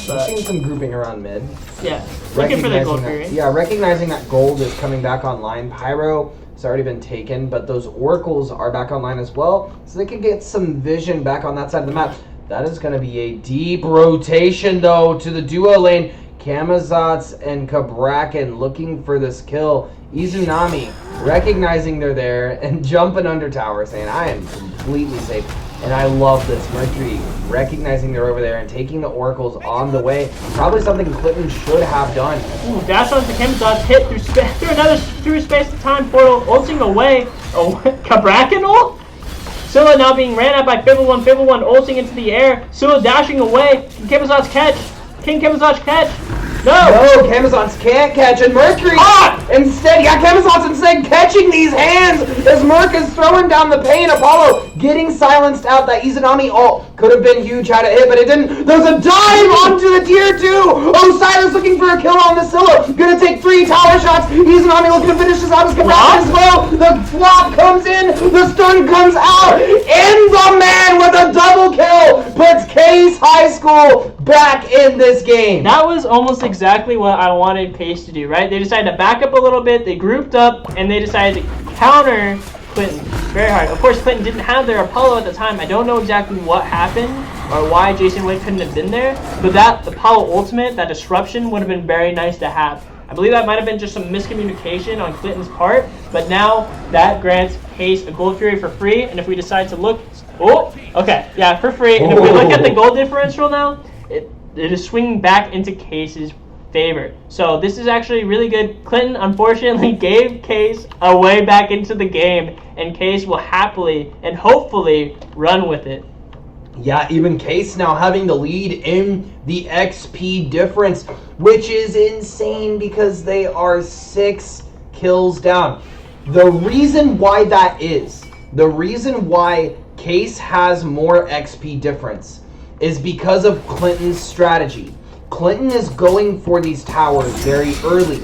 We're seeing some grouping around mid. Yeah, looking for the gold fury. Yeah, recognizing that gold is coming back online. Pyro has already been taken, but those oracles are back online as well, so they can get some vision back on that side of the map. That is going to be a deep rotation, though, to the duo lane. Camazotz and Kabrakan looking for this kill. Izunami recognizing they're there and jumping under tower, saying, I am completely safe. And I love this. Mercury recognizing they're over there and taking the oracles on the way. Probably something Clinton should have done. Ooh, dash onto Camazotz, hit through space-time portal, ulting away. Oh, Kabrakan ult? Scylla now being ran at by Fibble1, ulting into the air. Scylla dashing away. Can Camazotz catch? Can Camazotz catch? No! No, Camazotz can't catch, and Mercury instead, Camazotz instead catching these hands as Merc is throwing down the pain. Apollo getting silenced out. That Izanami ult could have been huge had it hit, but it didn't. There's a dive onto the tier 2. Osiris looking for a kill on the Scylla. Gonna take 3 tower shots. Izanami looking to finish this out as Kabrakan as well. The flop comes in, the stun comes out, and the man with a double kill puts Case High School back in this game. That was almost exactly what I wanted Case to do, right? They decided to back up a little bit, they grouped up, and they decided to counter Clinton very hard. Of course, Clinton didn't have their Apollo at the time. I don't know exactly what happened or why Jason Wade couldn't have been there, but that Apollo ultimate, that disruption, would have been very nice to have. I believe that might have been just some miscommunication on Clinton's part, but now that grants Case a gold fury for free, and if we decide to look... Oh, okay, yeah, for free. And if we look at the gold differential now, it is swinging back into Case's favor. So this is actually really good. Clinton unfortunately gave Case a way back into the game, and Case will happily and hopefully run with it. Yeah, even Case now having the lead in the XP difference, which is insane because they are 6 kills down. The reason why that is, the reason why Case has more XP difference is because of Clinton's strategy. Clinton is going for these towers very early,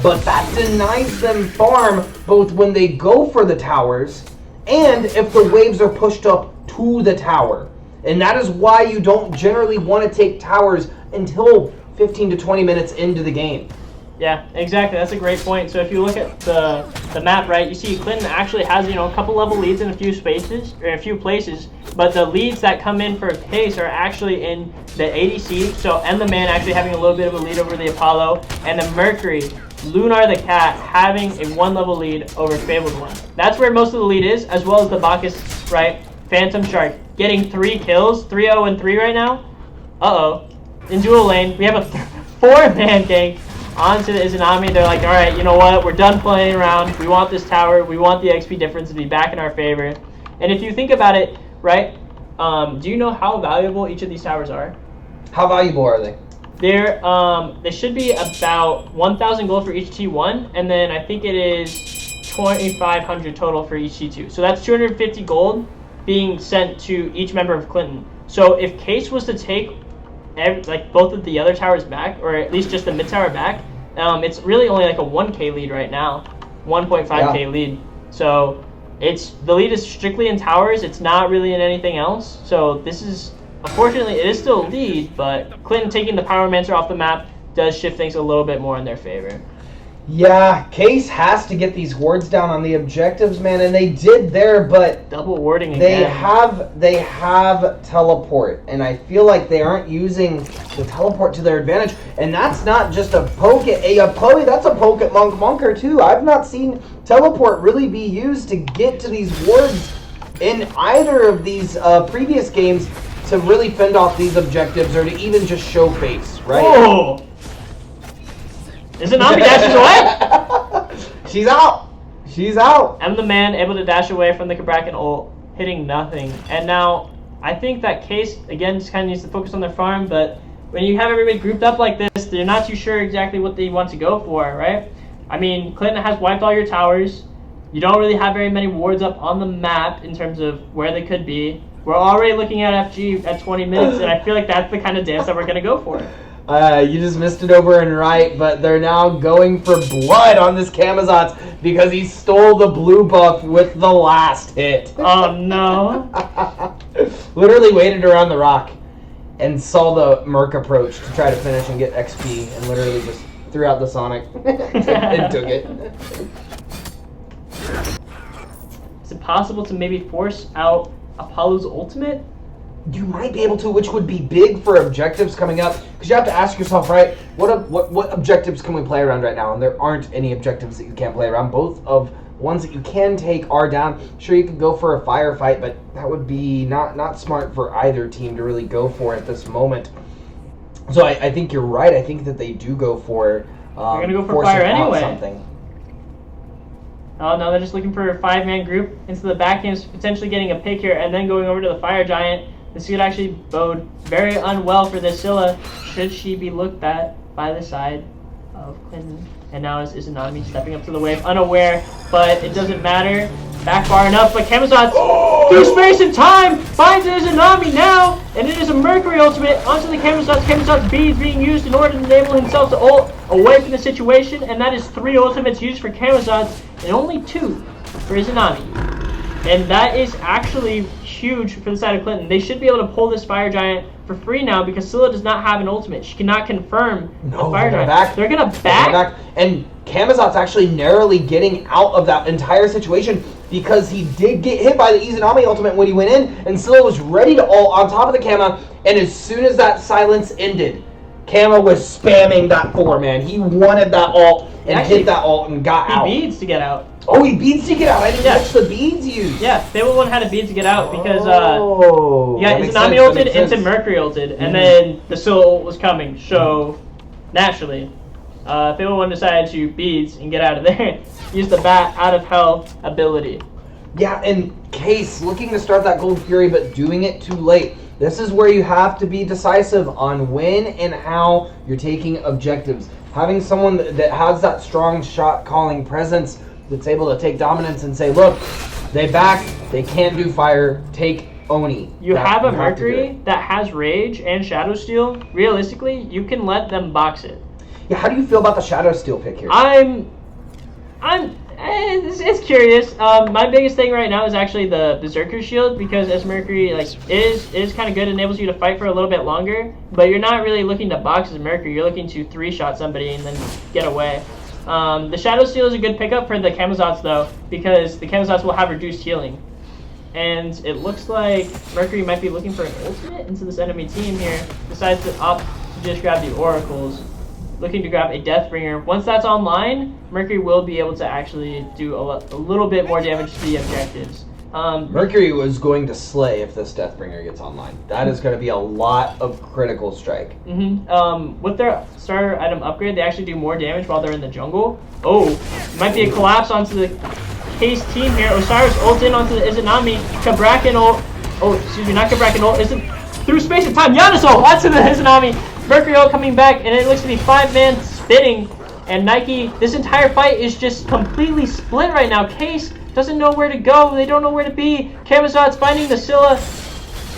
but that denies them farm both when they go for the towers and if the waves are pushed up to the tower. And that is why you don't generally want to take towers until 15 to 20 minutes into the game. Yeah, exactly. That's a great point. So if you look at the map, right, you see Clinton actually has, a couple level leads in a few spaces or a few places, but the leads that come in for Case are actually in the ADC. So and the man actually having a little bit of a lead over the Apollo, and the Mercury, Lunar the Cat having a 1 level lead over Fabled One. That's where most of the lead is, as well as the Bacchus, right? Phantom Shark getting 3 kills, 3-0 and 3 right now. In dual lane, we have a 4-man gank onto the Izanami. They're like, all right, you know what? We're done playing around. We want this tower. We want the XP difference to be back in our favor. And if you think about it, right, do you know how valuable each of these towers are? How valuable are they? They should be about 1,000 gold for each T1, and then I think it is 2,500 total for each T2. So that's 250 gold being sent to each member of Clinton. So if Case was to take both of the other towers back, or at least just the mid tower back, it's really only like a 1k lead right now, 1.5k lead. So the lead is strictly in towers. It's not really in anything else. So this is, unfortunately, it is still a lead, but Clinton taking the Pyromancer off the map does shift things a little bit more in their favor. Yeah, Case has to get these wards down on the objectives, man, and they did there, but double warding again. They have teleport, and I feel like they aren't using the teleport to their advantage, and that's not just a poke at that's a poke at Monker too. I've not seen teleport really be used to get to these wards in either of these previous games to really fend off these objectives or to even just show face, right? Oh! Izanami dashes away! She's out! She's out! And the man able to dash away from the Kabrakan ult, hitting nothing. And now, I think that Case, again, just kind of needs to focus on their farm, but when you have everybody grouped up like this, they're not too sure exactly what they want to go for, right? I mean, Clinton has wiped all your towers. You don't really have very many wards up on the map in terms of where they could be. We're already looking at FG at 20 minutes, and I feel like that's the kind of dance that we're going to go for. You just missed it over and right, but they're now going for blood on this Camazotz because he stole the blue buff with the last hit. Oh, no. Literally waited around the rock and saw the Merc approach to try to finish and get XP, and literally just threw out the Sonic and took it. Is it possible to maybe force out Apollo's ultimate? You might be able to, which would be big for objectives coming up, because you have to ask yourself, right, what objectives can we play around right now? And there aren't any objectives that you can't play around. Both of ones that you can take are down. Sure, you could go for a firefight, but that would be not smart for either team to really go for at this moment. So I think you're right. I think that they do go for they're gonna go for fire anyway. Something. Oh no, they're just looking for a 5-man group into the back games, potentially getting a pick here, and then going over to the fire giant. This could actually bode very unwell for this Scylla, should she be looked at by the side of Clinton. And now is Izanami stepping up to the wave, unaware, but it doesn't matter. Back far enough, but Camazotz, through space and time, finds Izanami now, and it is a Mercury ultimate onto the Camazotz. Camazotz beads being used in order to enable himself to ult away from the situation, and that is 3 ultimates used for Camazotz, and only 2 for Izanami. And that is actually huge for the side of Clinton. They should be able to pull this Fire Giant for free now because Scylla does not have an ultimate. She cannot confirm the Fire Giant. They're going to back. And Camazotz actually narrowly getting out of that entire situation because he did get hit by the Izanami ultimate when he went in, and Scylla was ready to ult on top of the Kama, and as soon as that silence ended, Kama was spamming that 4-man. He wanted that ult and hit that ult and got out. He beads to get out. Oh, he beads to get out. I didn't catch the beads used. Yeah, Fable 1 had a bead to get out because Izanami ulted into Mercury ulted, and then the Scylla ult was coming. So naturally, Fable 1 decided to beads and get out of there. Use the bat out of hell ability. Yeah, and Case looking to start that Gold Fury, but doing it too late. This is where you have to be decisive on when and how you're taking objectives. Having someone that has that strong shot calling presence that's able to take dominance and say, look, they back, they can't do fire, take Oni. You have a Mercury that has Rage and Shadow Steel. Realistically, you can let them box it. Yeah, how do you feel about the Shadow Steel pick here? It's curious. My biggest thing right now is actually the Berserker Shield because as Mercury is kind of good, enables you to fight for a little bit longer, but you're not really looking to box as Mercury. You're looking to 3-shot somebody and then get away. The Shadow Steel is a good pickup for the Camazotz though, because the Camazotz will have reduced healing. And it looks like Mercury might be looking for an ultimate into this enemy team here. Decides to opt to just grab the Oracles. Looking to grab a Deathbringer. Once that's online, Mercury will be able to actually do a little bit more damage to the objectives. Mercury was going to slay if this Deathbringer gets online. That is going to be a lot of critical strike. With their starter item upgrade, they actually do more damage while they're in the jungle. Oh, might be a collapse onto the Case team here. Osiris ult in onto the Izanami. Kabrakan ult. Oh, excuse me, not Kabrakan ult. Isn't through space and time. Giannis ult onto the Izanami. Mercury ult coming back, and it looks to be 5-man spitting. And Nike, this entire fight is just completely split right now. Case doesn't know where to go. They don't know where to be. Camazotz finding the Scylla,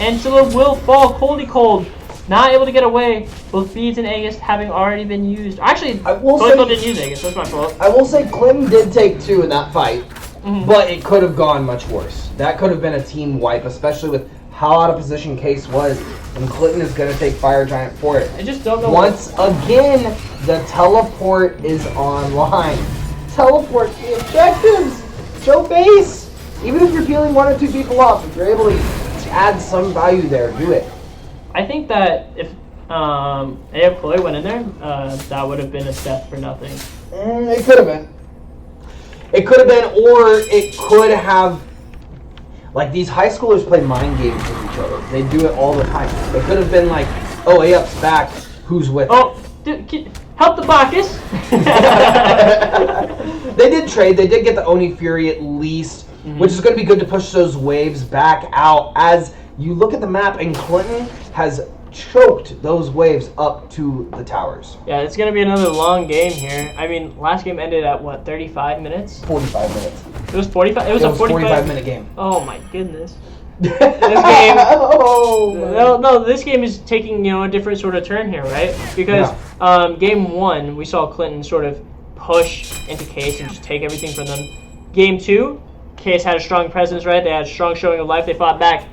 and Scylla will fall cold. Not able to get away. Both Beads and Aegis having already been used. Actually, both didn't use Aegis. That's my fault. I will say Clinton did take 2 in that fight, but it could have gone much worse. That could have been a team wipe, especially with how out of position Case was, and Clinton is going to take Fire Giant for it. I just don't know. Once again, the teleport is online. Teleport the objectives. Show base. Even if you're peeling 1 or 2 people off, if you're able to add some value there, do it. I think that if AF Chloe went in there, that would have been a death for nothing. It could have been. It could have been, or it could have. Like, these high schoolers play mind games with each other. They do it all the time. It could have been like, oh, A-Up's back, who's with help the Bacchus! They did trade. They did get the Oni Fury at least, which is going to be good to push those waves back out. As you look at the map, and Clinton has choked those waves up to the towers. Yeah, it's going to be another long game here. I mean, last game ended at, what, 35 minutes? 45 minutes. It was 45? It was a 45-minute game. Oh, my goodness. This game... no, this game is taking, a different sort of turn here, right? Because game 1, we saw Clinton sort of push into Case and just take everything from them. Game 2, Case had a strong presence, right? They had a strong showing of life. They fought back.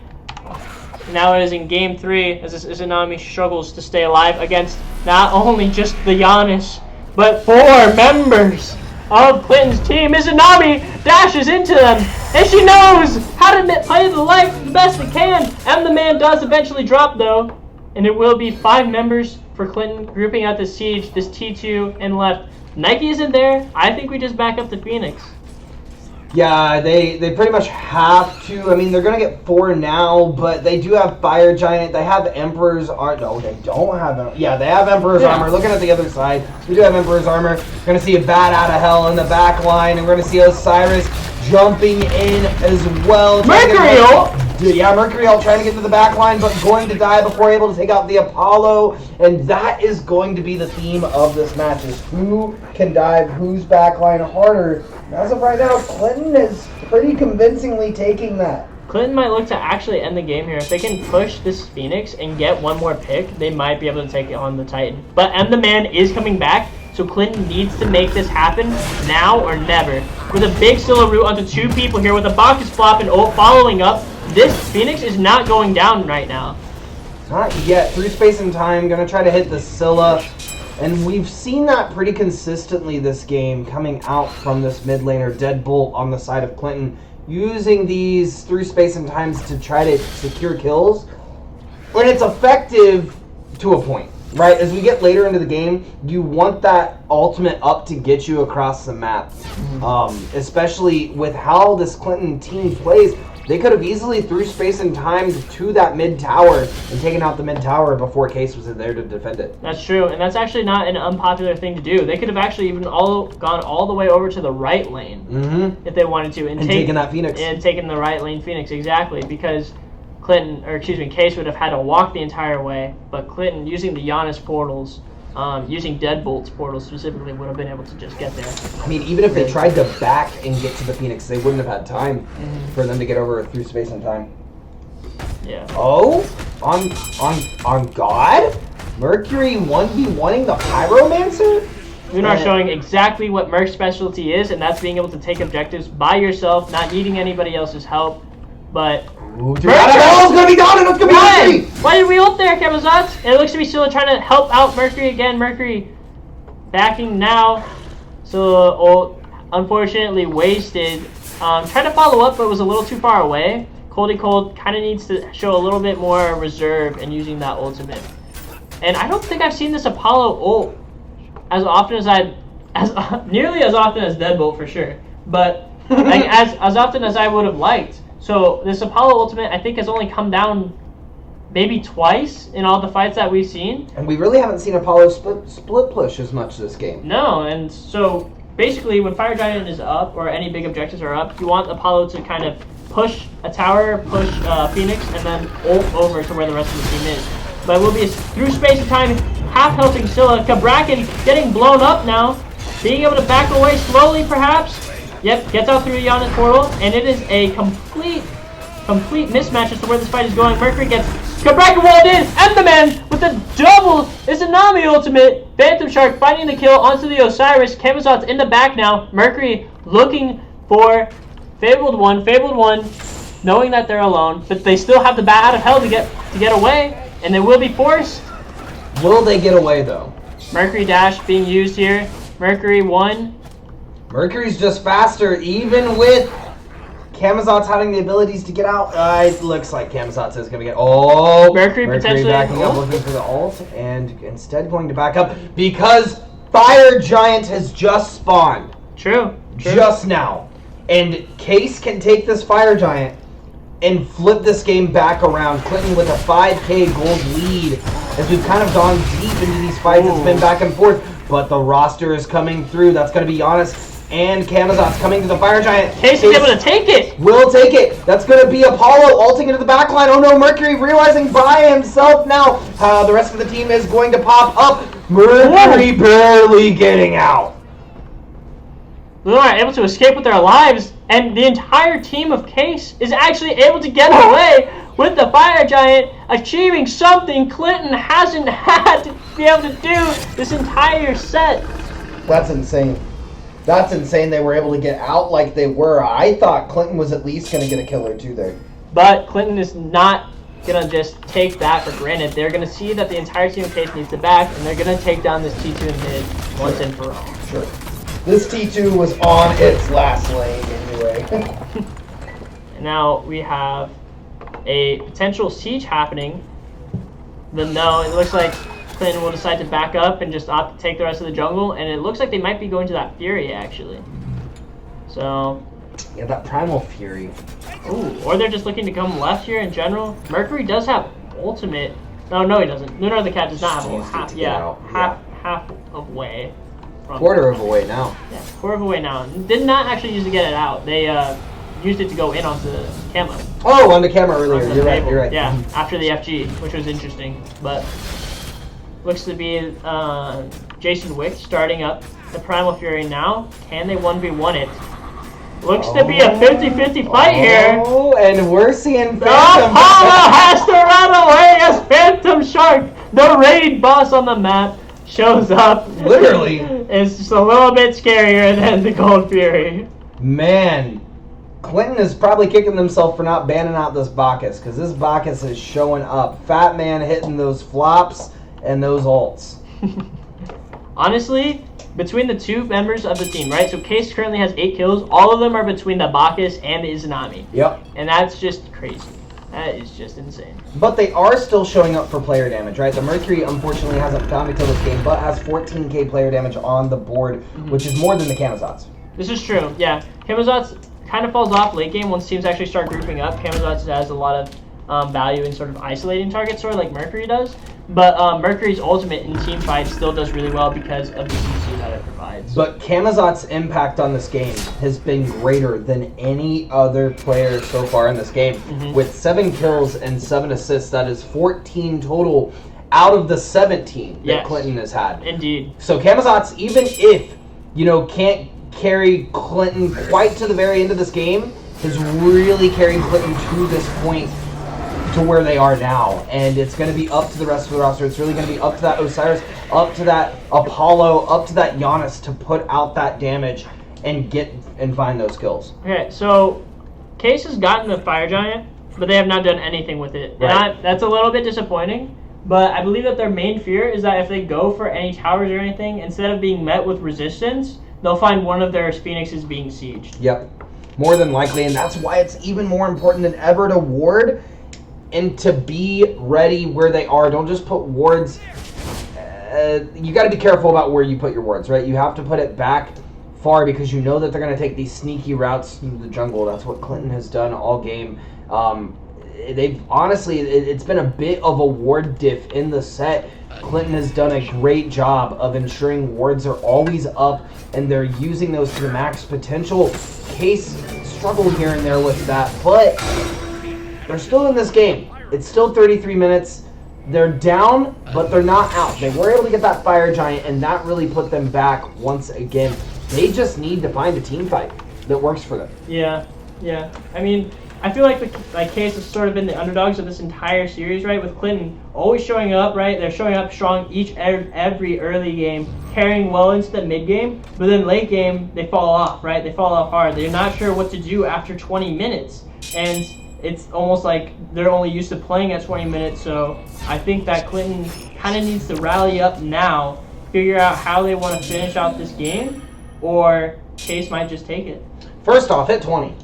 Now it is in game 3 as Izanami struggles to stay alive against not only just the Giannis, but 4 members of Clinton's team. Izanami dashes into them, and she knows how to play the life the best it can. And the man does eventually drop, though, and it will be 5 members for Clinton grouping out the siege, this T2 and left. Nike isn't there. I think we just back up to Phoenix. Yeah, they pretty much have to. I mean, they're going to get 4 now, but they do have Fire Giant. They have Emperor's Armor. No, they don't have... Yeah, they have Emperor's Armor. Looking at the other side, we do have Emperor's Armor. We're going to see a Bat Out of Hell in the back line, and we're going to see Osiris jumping in as well. Mercurial! Yeah, Mercurial trying to get to the back line, but going to die before able to take out the Apollo. And that is going to be the theme of this match, is who can dive whose back line harder. As of right now, Clinton is pretty convincingly taking that. Clinton might look to actually end the game here. If they can push this Phoenix and get one more pick, they might be able to take on the Titan. But M the Man is coming back, so Clinton needs to make this happen now or never. With a big solo route onto 2 people here with a Bacchus flop and following up, this Phoenix is not going down right now. Not yet. Through space and time, gonna try to hit the Scylla. And we've seen that pretty consistently this game coming out from this mid laner, Deadbolt on the side of Clinton, using these through space and times to try to secure kills. And it's effective to a point, right? As we get later into the game, you want that ultimate up to get you across the map. Especially with how this Clinton team plays. They could have easily through space and time to that mid tower and taken out the mid tower before Case was there to defend it. That's true, and that's actually not an unpopular thing to do. They could have actually even gone all the way over to the right lane if they wanted to, and taken that Phoenix and taken the right lane Phoenix exactly, because Case would have had to walk the entire way, but Clinton using the Giannis portals. Using Deadbolt's portals specifically would have been able to just get there. I mean, even if they tried to back and get to the Phoenix, they wouldn't have had time for them to get over through space and time. Yeah. Oh, on God, Mercury 1v1ing the Pyromancer. Lunar showing exactly what Merc's specialty is, and that's being able to take objectives by yourself, not needing anybody else's help. But Mercury's gonna be down, and it's gonna be Mercury. Why did we ult there, Kamazats? And it looks to be Scylla trying to help out Mercury again. Mercury backing now. Scylla ult unfortunately wasted. Tried to follow up, but was a little too far away. Cold kind of needs to show a little bit more reserve in using that ultimate. And I don't think I've seen this Apollo ult as often as nearly as often as Deadbolt for sure, but like, as often as I would have liked. So this Apollo ultimate, I think, has only come down maybe twice in all the fights that we've seen. And we really haven't seen Apollo split push as much this game. No, and so basically when Fire Giant is up, or any big objectives are up, you want Apollo to kind of push a tower, push Phoenix, and then ult over to where the rest of the team is. But it will be through space and time, half helping Scylla. Kabrakan getting blown up now, being able to back away slowly perhaps. Yep, gets out through the Giannis portal, and it is a complete mismatch as to where this fight is going. Mercury gets Kabrakan walled in, and the man with the double Izanami ultimate. Phantom Shark finding the kill onto the Osiris. Kamazot's in the back now. Mercury looking for Fabled one, knowing that they're alone, but they still have the Bat Out of Hell to get away, and they will be forced. Will they get away though? Mercury dash being used here. Mercury 1. Mercury's just faster, even with Kamazot's having the abilities to get out. It looks like Kamazot's is going to get... Oh! Mercury potentially backing up, looking for the ult, and instead going to back up because Fire Giant has just spawned. True. Just now. And Case can take this Fire Giant and flip this game back around. Clinton with a 5k gold lead as we've kind of gone deep into these fights. It's been back and forth, but the roster is coming through. That's going to be Giannis and Camazot's coming to the Fire Giant. Case is able to take it. Will take it. That's going to be Apollo ulting into the backline. Oh no, Mercury realizing by himself now. The rest of the team is going to pop up. Mercury barely getting out. Luna able to escape with their lives, and the entire team of Case is actually able to get away with the Fire Giant, achieving something Clinton hasn't had to be able to do this entire set. That's insane. That's insane they were able to get out like they were. I thought Clinton was at least going to get a kill or two there. But Clinton is not going to just take that for granted. They're going to see that the entire team of Case needs to back, and they're going to take down this T2 in mid once and for all. Sure. This T2 was on its last lane anyway. And now we have a potential siege happening. But no, it looks like Clinton will decide to back up and just opt to take the rest of the jungle, and it looks like they might be going to that Fury actually. So yeah, that Primal Fury. Ooh, or they're just looking to come left here in general. Mercury does have ultimate. No, he doesn't. Lunar the Cat does not have half of way. Quarter of a way now. Yeah, quarter of a way now. Did not actually use to get it out. They used it to go in onto the camo. Oh, on the camera earlier. You're right. Yeah, after the FG, which was interesting. But looks to be Jason Wick starting up the Primal Fury now. Can they 1v1 it? Looks to be a 50-50 fight here. Oh, and we're seeing Phantom. Apollo has to run away as Phantom Shark, the raid boss on the map, shows up. Literally. It's just a little bit scarier than the Gold Fury. Man, Clinton is probably kicking themselves for not banning out this Bacchus, because this Bacchus is showing up. Fat man hitting those flops and those ults. Honestly, between the two members of the team, right? So Case currently has 8 kills. All of them are between the Bacchus and the Izanami. Yep. And that's just crazy. That is just insane. But they are still showing up for player damage, right? The Mercury, unfortunately, hasn't found a kill this game, but has 14k player damage on the board, which is more than the Camazots. This is true, yeah. Camazots kind of falls off late game once teams actually start grouping up. Camazots has a lot of value in sort of isolating targets, sort of like Mercury does. But Mercury's ultimate in team fights still does really well because of the CC that it provides. But Camazot's impact on this game has been greater than any other player so far in this game. With 7 kills and 7 assists, that is 14 total out of the 17 that Clinton has had. Indeed. So Camazot's, even if, can't carry Clinton quite to the very end of this game, has really carried Clinton to this point to where they are now, and it's going to be up to the rest of the roster. It's really going to be up to that Osiris, up to that Apollo, up to that Giannis to put out that damage and get and find those kills. Okay, so Case has gotten the Fire Giant, but they have not done anything with it. Right. And that's a little bit disappointing, but I believe that their main fear is that if they go for any towers or anything, instead of being met with resistance, they'll find one of their Phoenixes being sieged. Yep, more than likely, and that's why it's even more important than ever to ward and to be ready where they are. Don't just put wards. You got to be careful about where you put your wards, right? You have to put it back far because you know that they're going to take these sneaky routes through the jungle. That's what Clinton has done all game. They've honestly, it's been a bit of a ward diff in the set. Clinton has done a great job of ensuring wards are always up and they're using those to the max potential. Case struggled here and there with that, but they're still in this game. It's still 33 minutes. They're down, but they're not out. They were able to get that Fire Giant, and that really put them back once again. They just need to find a team fight that works for them. Yeah. I mean, I feel like Case has sort of been the underdogs of this entire series, right? With Clinton always showing up, right? They're showing up strong every early game, carrying well into the mid game, but then late game, they fall off, right? They fall off hard. They're not sure what to do after 20 minutes. And it's almost like they're only used to playing at 20 minutes, so I think that Clinton kind of needs to rally up now, figure out how they want to finish out this game, or Case might just take it. First off, hit 20.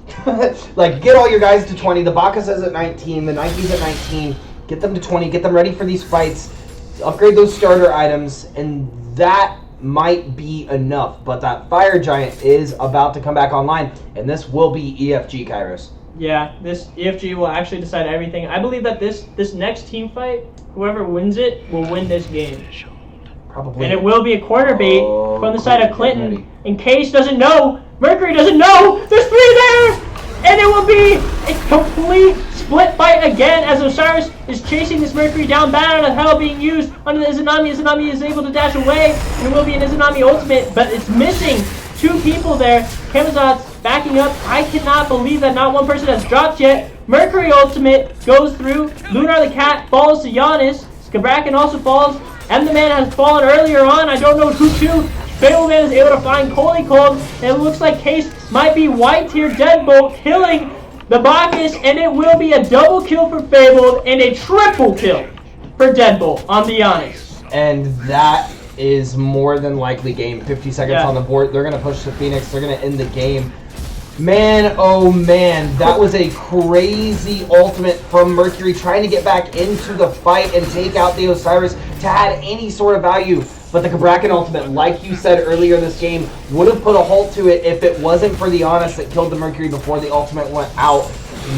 Like, get all your guys to 20. The Bacchus is at 19, the Nike's at 19. Get them to 20, get them ready for these fights, upgrade those starter items, and that might be enough. But that Fire Giant is about to come back online, and this will be EFG, Kairos. Yeah, this EFG will actually decide everything. I believe that this next team fight, whoever wins it will win this game. Probably. And it will be a quarter bait from the side of Clinton. and Case doesn't know. Mercury doesn't know. There's 3 there, and it will be a complete split fight again as Osiris is chasing this Mercury down. Bat out of hell being used under the Izanami. Izanami is able to dash away, and it will be an Izanami ultimate, but it's missing 2 people there. Kamazot's backing up. I cannot believe that not one person has dropped yet. Mercury ultimate goes through. Lunar the cat falls to Giannis. Skabrakan also falls. And the man has fallen earlier on. I don't know who to. Fable Man is able to find Coley Cold. And it looks like Case might be wiped here. Deadbolt killing the Bacchus. And it will be a double kill for Fable and a triple kill for Deadbolt on the Giannis. And that is more than likely game. 50 seconds on the board. They're going to push the Phoenix. They're going to end the game. Man, oh man, that was a crazy ultimate from Mercury trying to get back into the fight and take out the Osiris to add any sort of value. But the Kabrakan ultimate, like you said earlier this game, would have put a halt to it if it wasn't for the Honest that killed the Mercury before the ultimate went out.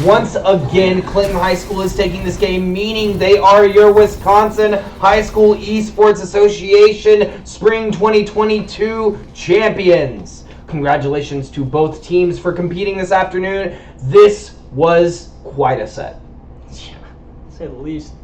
Once again, Clinton High School is taking this game, meaning they are your Wisconsin High School Esports Association Spring 2022 champions. Congratulations to both teams for competing this afternoon. This was quite a set. Yeah, to say the least.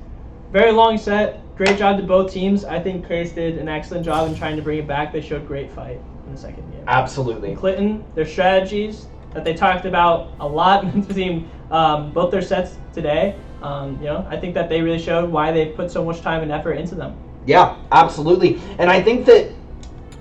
Very long set. Great job to both teams. I think Case did an excellent job in trying to bring it back. They showed great fight in the second game. Absolutely. And Clinton, their strategies that they talked about a lot between both their sets today. I think that they really showed why they put so much time and effort into them. Yeah, absolutely. And I think that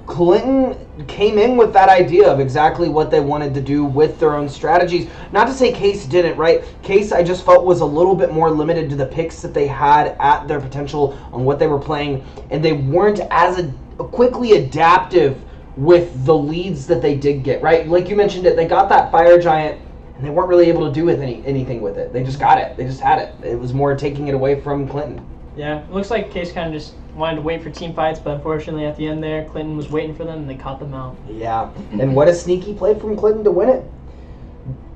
Clinton came in with that idea of exactly what they wanted to do with their own strategies. Not to say Case didn't, right? Case, I just felt, was a little bit more limited to the picks that they had at their potential on what they were playing, and they weren't as quickly adaptive with the leads that they did get, right? Like you mentioned it, they got that Fire Giant, and they weren't really able to do anything with it. They just got it. They just had it. It was more taking it away from Clinton. Yeah, it looks like Case kind of just wanted to wait for team fights, but unfortunately at the end there, Clinton was waiting for them and they caught them out. Yeah, and what a sneaky play from Clinton to win it.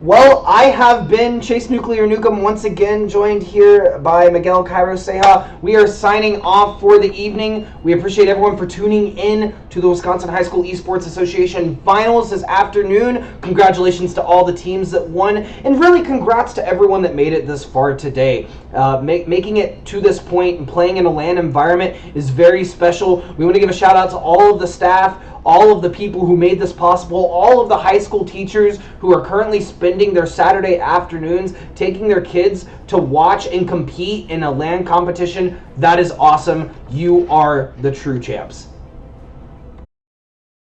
Well, I have been Chase Nuclear Nukem, once again joined here by Miguel Cairo Ceja. We are signing off for the evening. We appreciate everyone for tuning in to the Wisconsin High School Esports Association Finals this afternoon. Congratulations to all the teams that won, and really congrats to everyone that made it this far today. Making it to this point and playing in a LAN environment is very special. We want to give a shout out to all of the staff, all of the people who made this possible, all of the high school teachers who are currently spending their Saturday afternoons taking their kids to watch and compete in a LAN competition. That is awesome. You are the true champs.